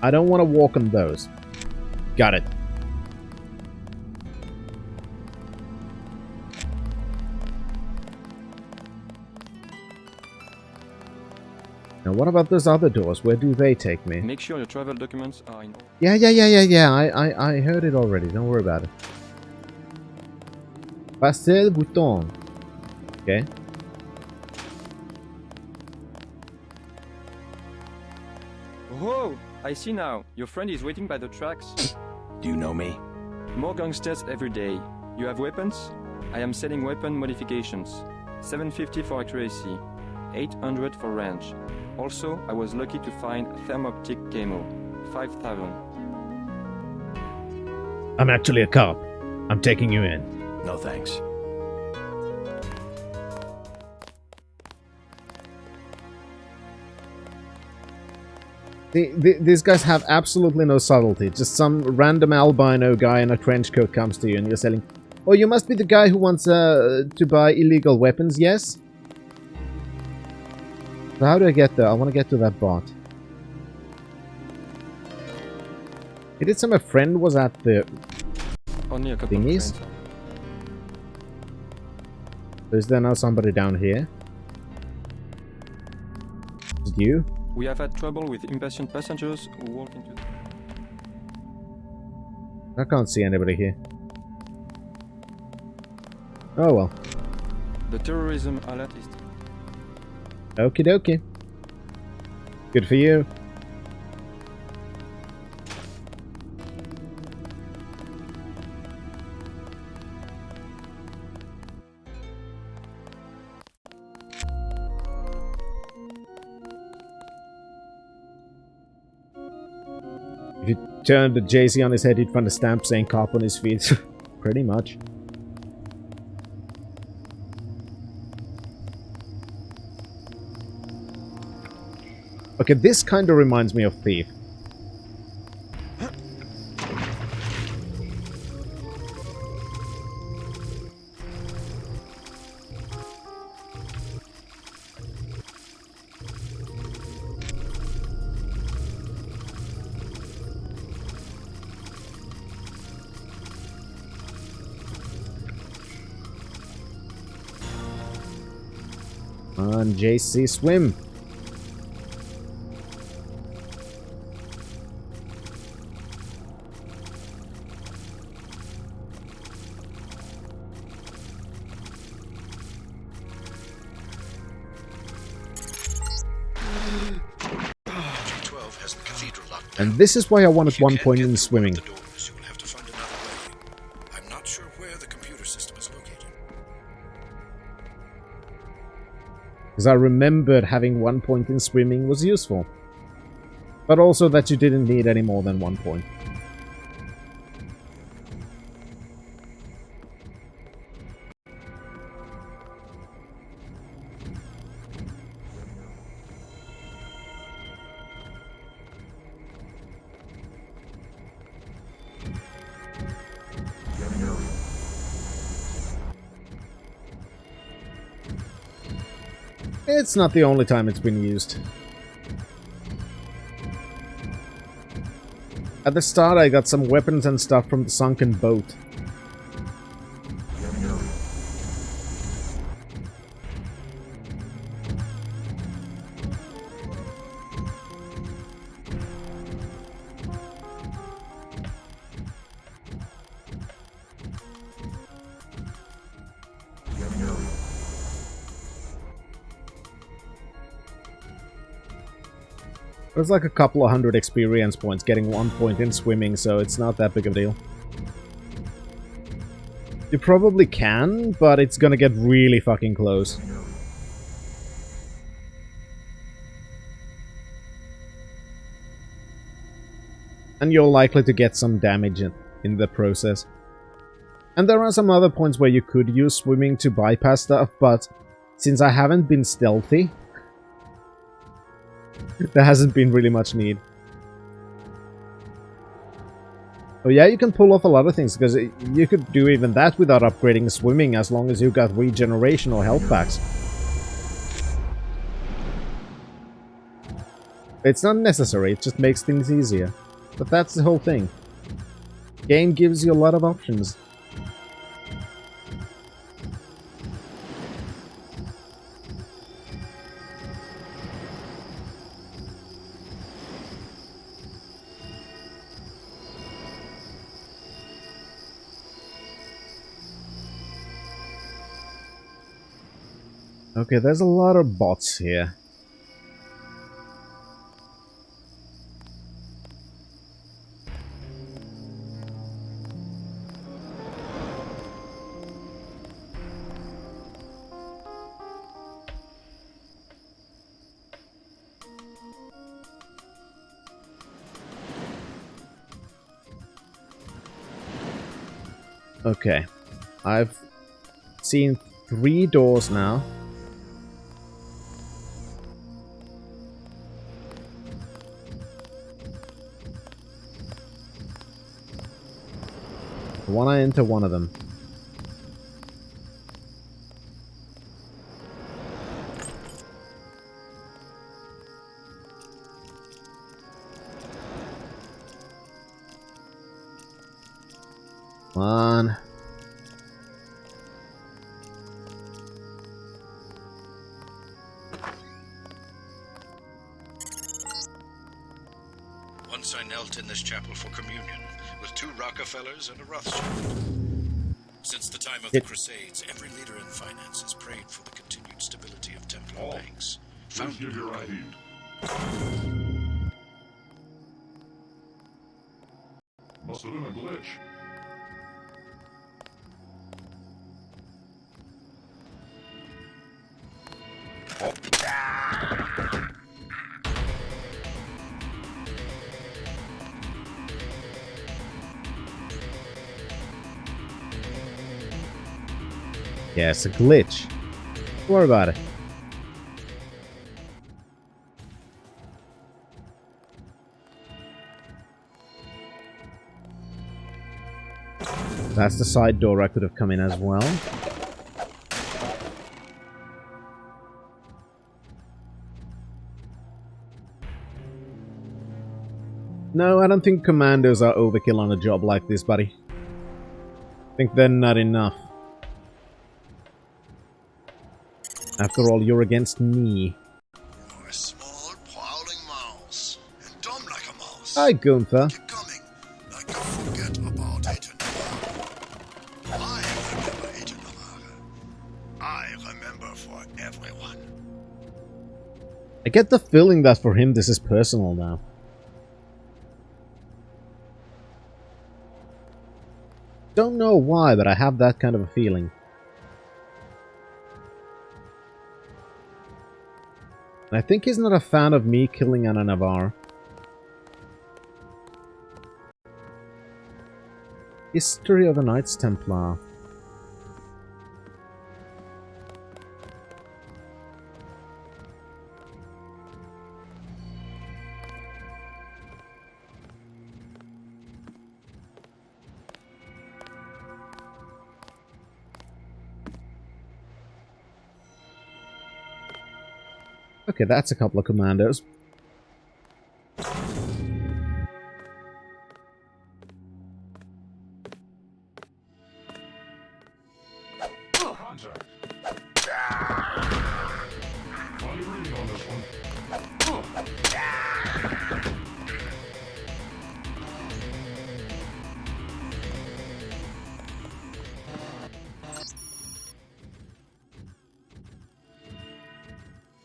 I don't want to walk on those. Got it. Now, what about those other doors? Where do they take me? Make sure your travel documents are in. Yeah. I heard it already. Don't worry about it. Passer le bouton. Okay. Whoa! I see now. Your friend is waiting by the tracks. Do you know me? More gangsters every day. You have weapons? I am selling weapon modifications. 750 for accuracy. 800 for range. Also, I was lucky to find thermoptic camo. 5,000. I'm actually a cop. I'm taking you in. No thanks. These guys have absolutely no subtlety. Just some random albino guy in a trench coat comes to you and you're selling... Oh, you must be the guy who wants to buy illegal weapons, yes? So how do I get there? I want to get to that bot. It did say my friend was at the... Only a couple thingies? of friends. Is there now somebody down here? Is it you? We have had trouble with impatient passengers who walk into the... I can't see anybody here. Oh well. The terrorism alert is... Okie dokie. Good for you. If you turned the JC on his head, he'd find a stamp saying cop on his feet. Pretty much. Okay, this kind of reminds me of Thief. Come on, JC, swim! And this is why I wanted 1 point in swimming. I'm not sure where the computer system is located. Because I remembered having 1 point in swimming was useful. But also that you didn't need any more than 1 point. It's not the only time it's been used. At the start, I got some weapons and stuff from the sunken boat. There's like a couple of hundred experience points, getting 1 point in swimming, so it's not that big of a deal. You probably can, but it's gonna get really fucking close. And you're likely to get some damage in the process. And there are some other points where you could use swimming to bypass stuff, but since I haven't been stealthy, there hasn't been really much need. Oh yeah, you can pull off a lot of things, because you could do even that without upgrading swimming, as long as you got regeneration or health packs. It's not necessary, it just makes things easier. But that's the whole thing. Game gives you a lot of options. Okay, there's a lot of bots here. Okay, I've seen 3 doors now. I want to enter one of them. Come on. Once I knelt in this chapel for communion with 2 Rockefellers and a Rothschild. Since the time of the Crusades, every leader in finance has prayed for the continued stability of Templar banks. Please give your ID. Must have been a glitch. Yeah, it's a glitch. Don't worry about it. That's the side door I could have come in as well. No, I don't think commandos are overkill on a job like this, buddy. I think they're not enough. After all, you're against me. You're a small, prowling mouse. And dumb like a mouse. Hi, Gunther. Keep coming, like you forget about Agent Navarre. I remember Agent Navarre. I remember for everyone. I get the feeling that for him this is personal now. Don't know why, but I have that kind of a feeling. I think he's not a fan of me killing Anna Navarre. History of the Knights Templar. Okay, that's a couple of commandos.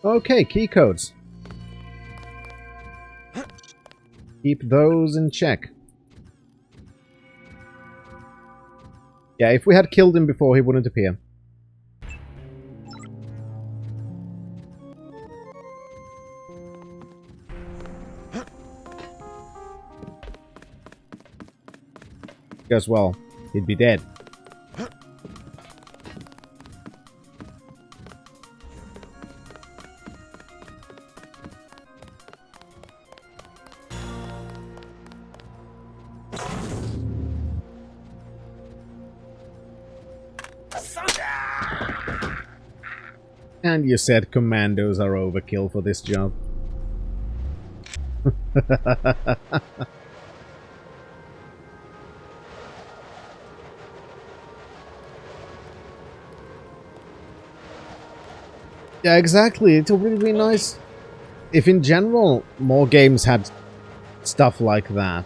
Okay, key codes. Keep those in check. Yeah, if we had killed him before, he wouldn't appear. Because, well, he'd be dead. And you said commandos are overkill for this job. Yeah, exactly. It would be nice if in general more games had stuff like that.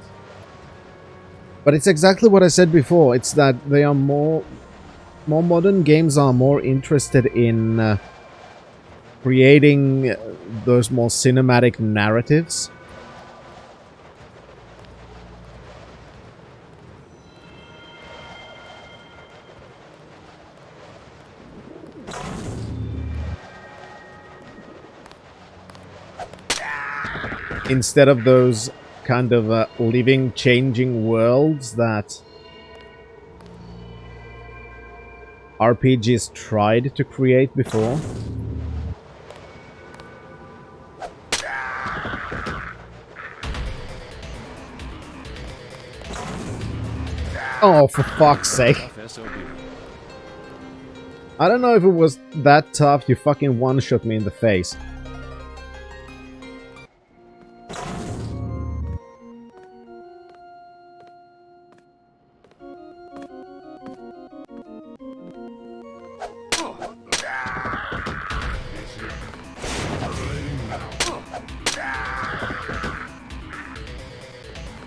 But it's exactly what I said before. It's that they are more modern games are more interested in creating those more cinematic narratives. Instead of those kind of living, changing worlds that RPGs tried to create before. Oh, for fuck's sake. I don't know if it was that tough, you fucking one-shot me in the face.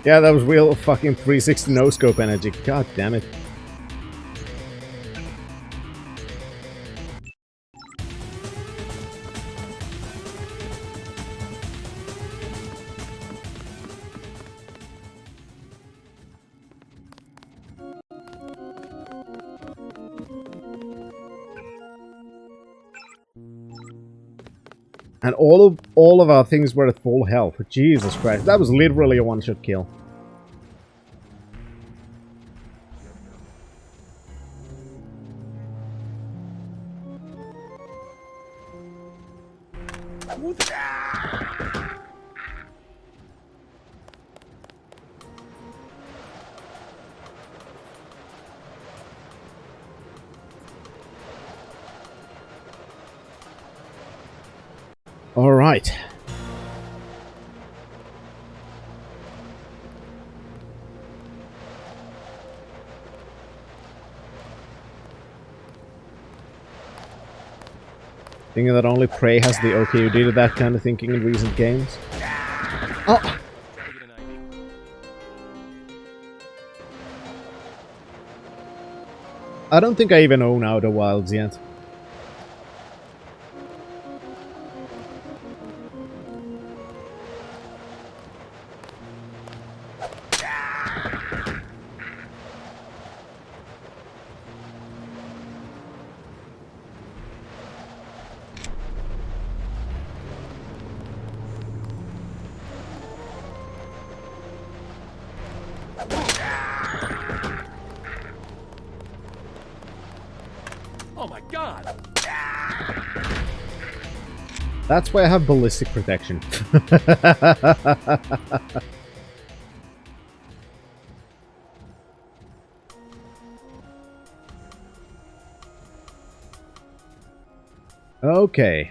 Yeah, that was real fucking 360 no-scope energy. God damn it. And all of our things were at full health. Jesus Christ, that was literally a one-shot kill. All right. Thinking that only Prey has the okay, you did that kind of thinking in recent games. Oh! I don't think I even own Outer Wilds yet. Oh my god! That's why I have ballistic protection. Okay.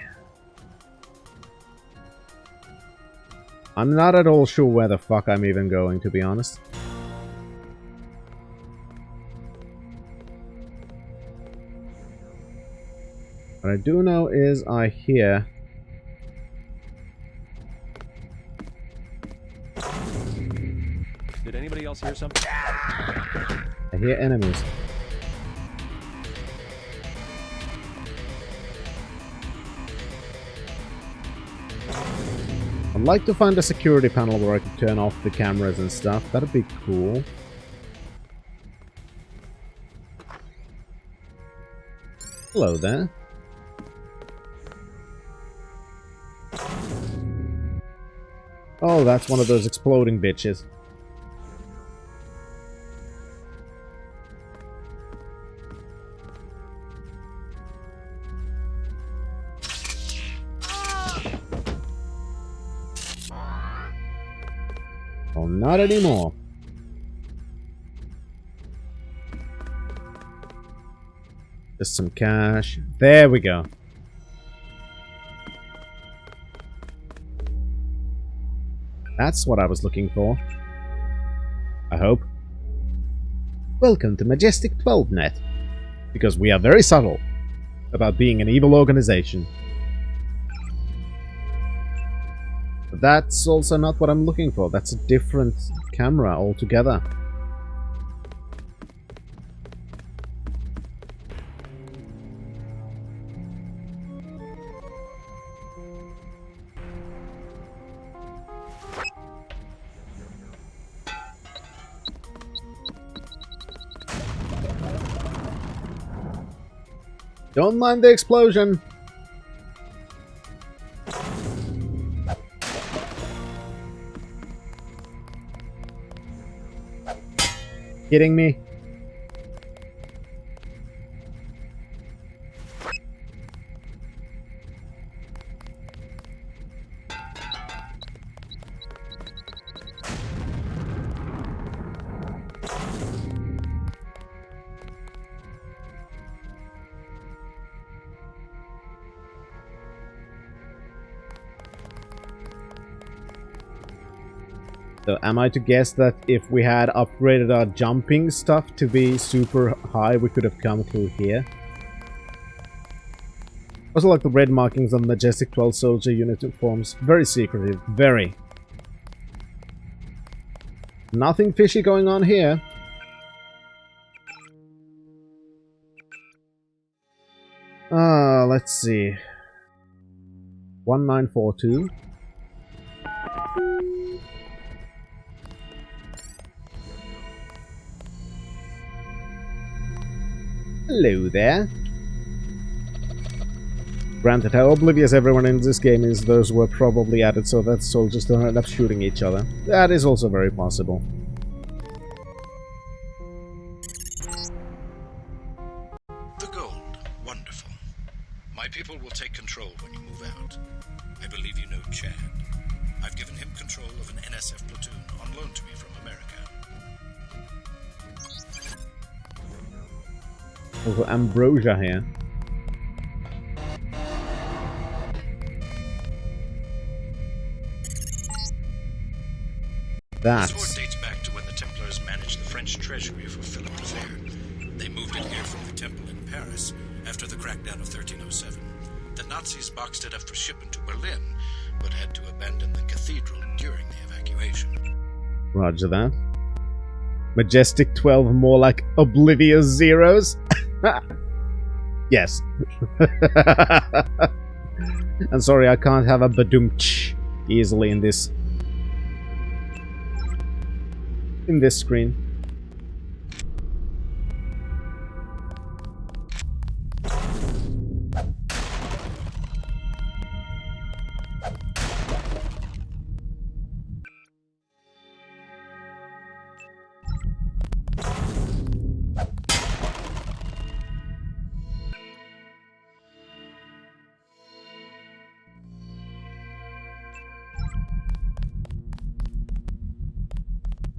I'm not at all sure where the fuck I'm even going, to be honest. What I do know is I hear... Did anybody else hear something? I hear enemies. I'd like to find a security panel where I can turn off the cameras and stuff. That'd be cool. Hello there. Oh, that's one of those exploding bitches. Well, not anymore. Just some cash. There we go. That's what I was looking for. I hope. Welcome to Majestic 12net. Because we are very subtle about being an evil organization. But that's also not what I'm looking for. That's a different camera altogether. Don't mind the explosion. Kidding me? So am I to guess that if we had upgraded our jumping stuff to be super high, we could have come through here? Also like the red markings on Majestic 12 soldier uniforms. Very secretive. Very. Nothing fishy going on here. Let's see. 1942. Hello there. Granted, how oblivious everyone in this game is, those were probably added so that soldiers don't end up shooting each other. That is also very possible. The gold. Wonderful. My people will take control when you move out. I believe you know Chad. I've given him control of an NSF platoon on loan to me from America. Also ambrosia here. This fort dates back to when the Templars managed the French treasury for Philip the Fair. They moved it here from the temple in Paris after the crackdown of 1307. The Nazis boxed it up for shipment to Berlin, but had to abandon the cathedral during the evacuation. Roger that. Majestic 12 more like oblivious zeros? Yes. I'm sorry, I can't have a badumch easily in this screen.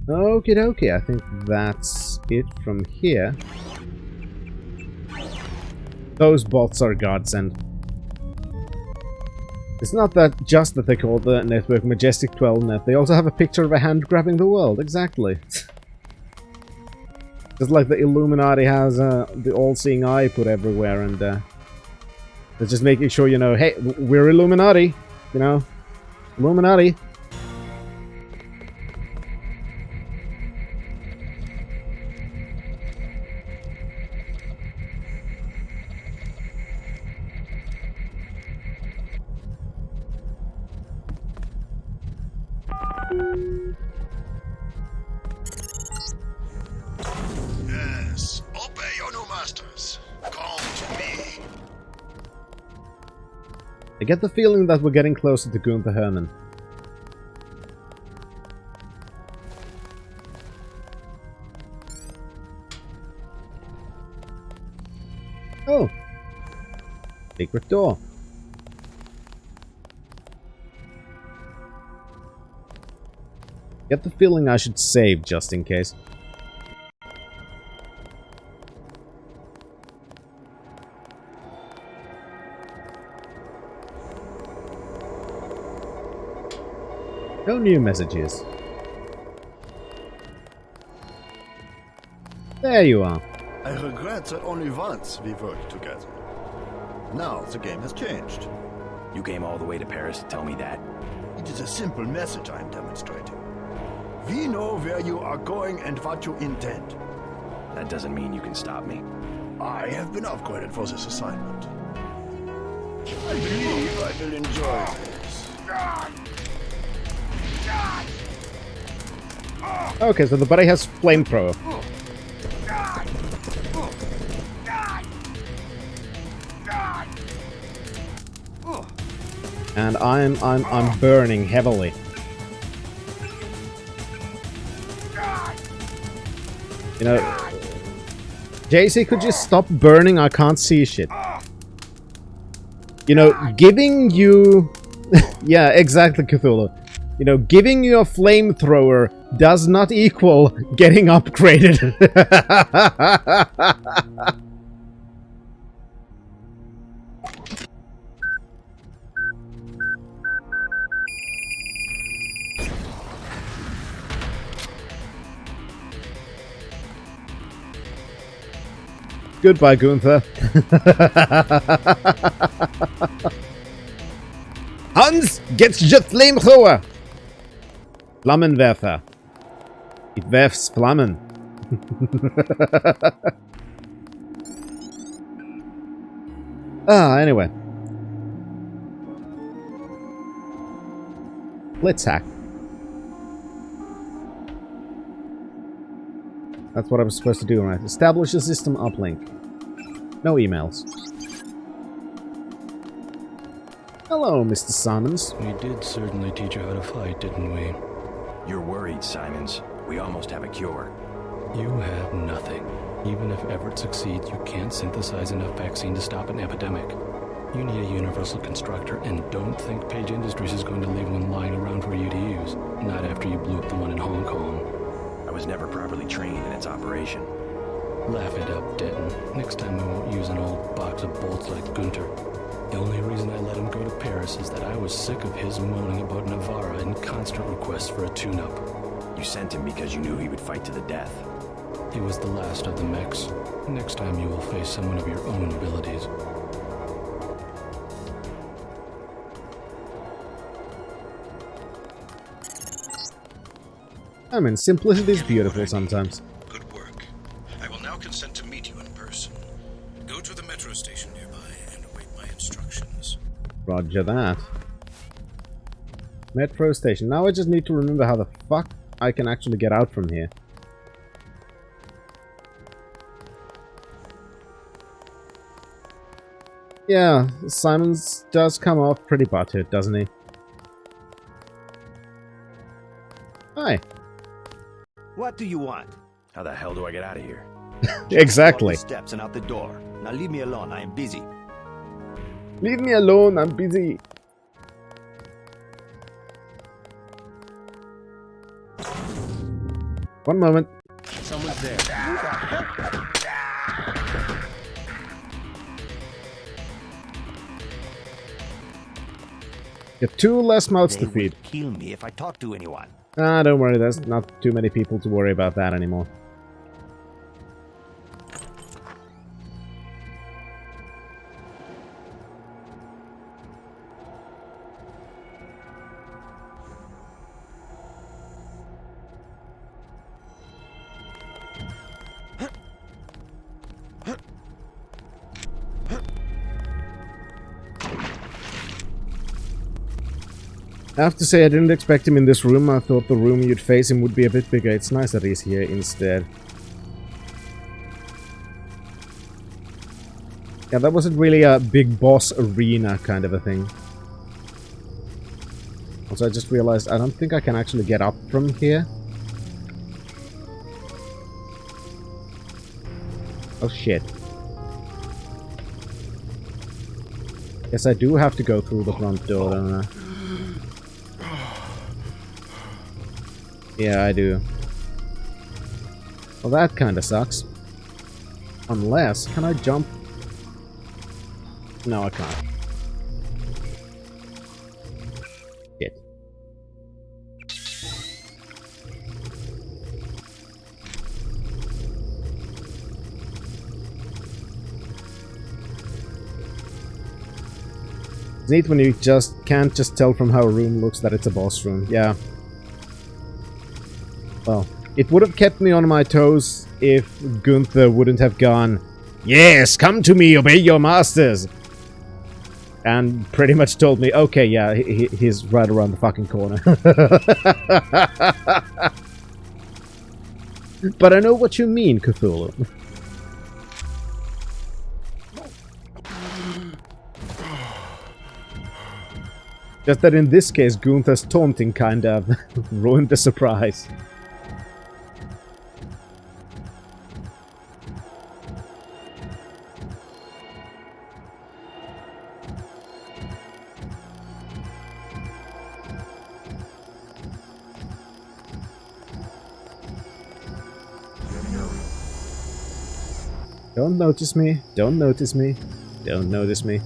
Okie dokie, I think that's it from here. Those bots are godsend. It's not that just that they call the network Majestic 12net, they also have a picture of a hand grabbing the world, exactly. Just like the Illuminati has the all-seeing eye put everywhere, and they're just making sure, you know, hey, we're Illuminati, you know, Illuminati. Yes, obey your new masters. Come to me. I get the feeling that we're getting closer to Gunther Herman. Oh! Secret door. Get the feeling I should save just in case. No new messages. There you are. I regret that only once we worked together. Now the game has changed. You came all the way to Paris to tell me that? It is a simple message I am demonstrating. We know where you are going and what you intend. That doesn't mean you can stop me. I have been upgraded for this assignment. I believe I will enjoy this. Okay, so the buddy has flamethrower. And I'm burning heavily. You know, JC, could you stop burning? I can't see shit. You know, giving you... yeah, exactly, Cthulhu. You know, giving you a flamethrower does not equal getting upgraded. Goodbye, Gunther. Hans, get your flamethrower! Flammenwerfer. It werfs Flammen. Anyway. Let's hack. That's what I'm supposed to do, right? Establish a system uplink. No emails. Hello, Mr. Simons. We did certainly teach you how to fight, didn't we? You're worried, Simons. We almost have a cure. You have nothing. Even if Everett succeeds, you can't synthesize enough vaccine to stop an epidemic. You need a universal constructor, and don't think Page Industries is going to leave one lying around for you to use. Not after you blew up the one in Hong Kong. I was never properly trained in its operation. Laugh it up, Denton. Next time I won't use an old box of bolts like Gunter. The only reason I let him go to Paris is that I was sick of his moaning about Navarra and constant requests for a tune-up. You sent him because you knew he would fight to the death. He was the last of the mechs. Next time you will face someone of your own abilities. I mean, simplicity is beautiful sometimes. Good work. I will now consent to meet you in person. Go to the metro station nearby and await my instructions. Roger that. Metro station. Now I just need to remember how the fuck I can actually get out from here. Yeah, Simons does come off pretty butthurt, doesn't he? Hi. What do you want? How the hell do I get out of here? Exactly. Steps and out the door. Now leave me alone. I am busy. Leave me alone. I'm busy. One moment. Someone's there. Get 2 less mouths to They feed. would kill me if I talk to anyone. Ah, don't worry, there's not too many people to worry about that anymore. I have to say, I didn't expect him in this room. I thought the room you'd face him would be a bit bigger. It's nice that he's here instead. Yeah, that wasn't really a big boss arena kind of a thing. Also, I just realized I don't think I can actually get up from here. Oh shit. Guess I do have to go through the front door, don't I? Yeah, I do. Well, that kinda sucks. Unless, can I jump? No, I can't. Shit. It's neat when you can't just tell from how a room looks that it's a boss room. Yeah. Well, it would have kept me on my toes if Gunther wouldn't have gone, "Yes, come to me, obey your masters!" And pretty much told me, okay, yeah, he's right around the fucking corner. But I know what you mean, Cthulhu. Just that in this case, Gunther's taunting kind of ruined the surprise. Don't notice me, don't notice me, don't notice me.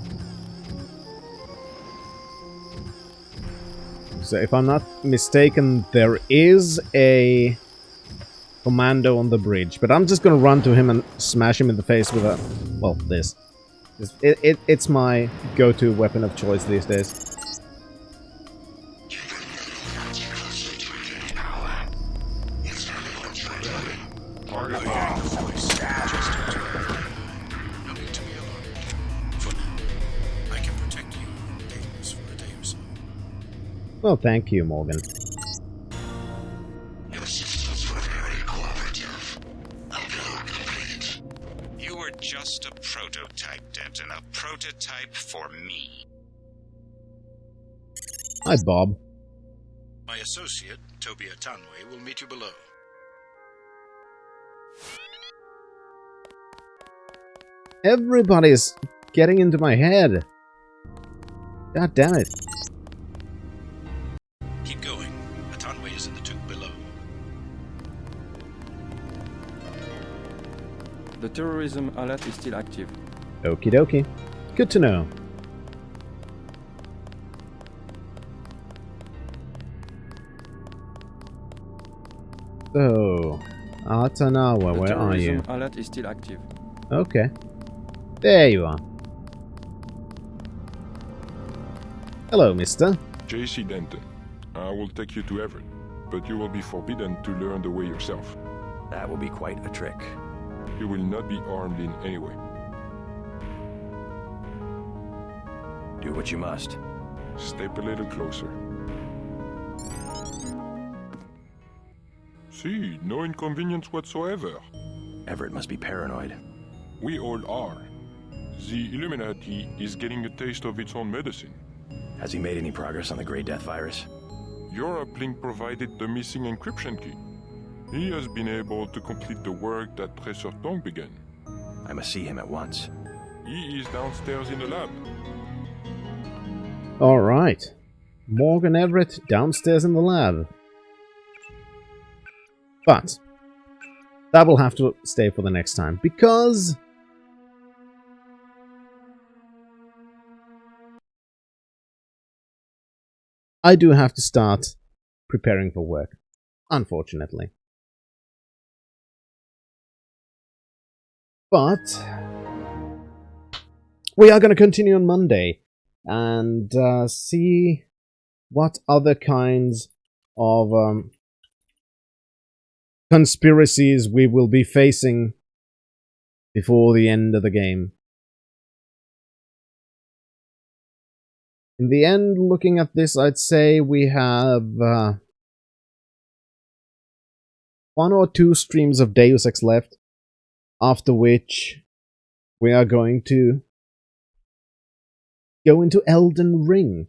So if I'm not mistaken, there is a commando on the bridge, but I'm just gonna run to him and smash him in the face with a... well, this. It's my go-to weapon of choice these days. Well, thank you, Morgan. Your systems were very cooperative. Appeal complete. You were just a prototype, Denton. A prototype for me. Hi, Bob. My associate, Toby Atanwe, will meet you below. Everybody's getting into my head. God damn it. Keep going. Atanwe is in the tube below. The terrorism alert is still active. Okie dokie. Good to know. So, Atanawa, where are you? The terrorism alert is still active. Okay. There you are. Hello, mister. JC Denton. I will take you to Everett, but you will be forbidden to learn the way yourself. That will be quite a trick. You will not be armed in any way. Do what you must. Step a little closer. See, no inconvenience whatsoever. Everett must be paranoid. We all are. The Illuminati is getting a taste of its own medicine. Has he made any progress on the Grey Death virus? Your uplink provided the missing encryption key. He has been able to complete the work that Professor Tong began. I must see him at once. He is downstairs in the lab. Alright. Morgan Everett downstairs in the lab. But that will have to stay for the next time, because I do have to start preparing for work, unfortunately. But we are going to continue on Monday and see what other kinds of conspiracies we will be facing before the end of the game. In the end, looking at this, I'd say we have 1 or 2 streams of Deus Ex left, after which we are going to go into Elden Ring.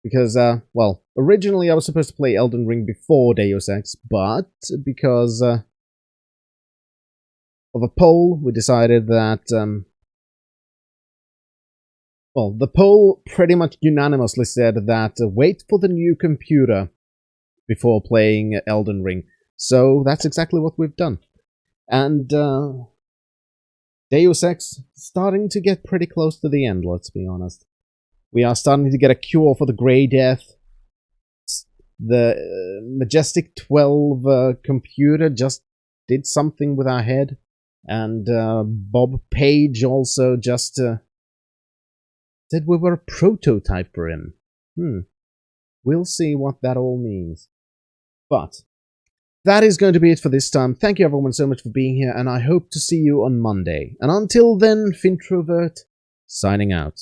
Because, well, originally I was supposed to play Elden Ring before Deus Ex, but because of a poll, we decided that, well, the poll pretty much unanimously said that wait for the new computer before playing Elden Ring. So that's exactly what we've done. And Deus Ex starting to get pretty close to the end, let's be honest. We are starting to get a cure for the Grey Death. The Majestic 12 computer just did something with our head. And Bob Page also just said we were a prototype for him. We'll see what that all means. But that is going to be it for this time. Thank you everyone so much for being here, and I hope to see you on Monday. And until then, Fintrovert, signing out.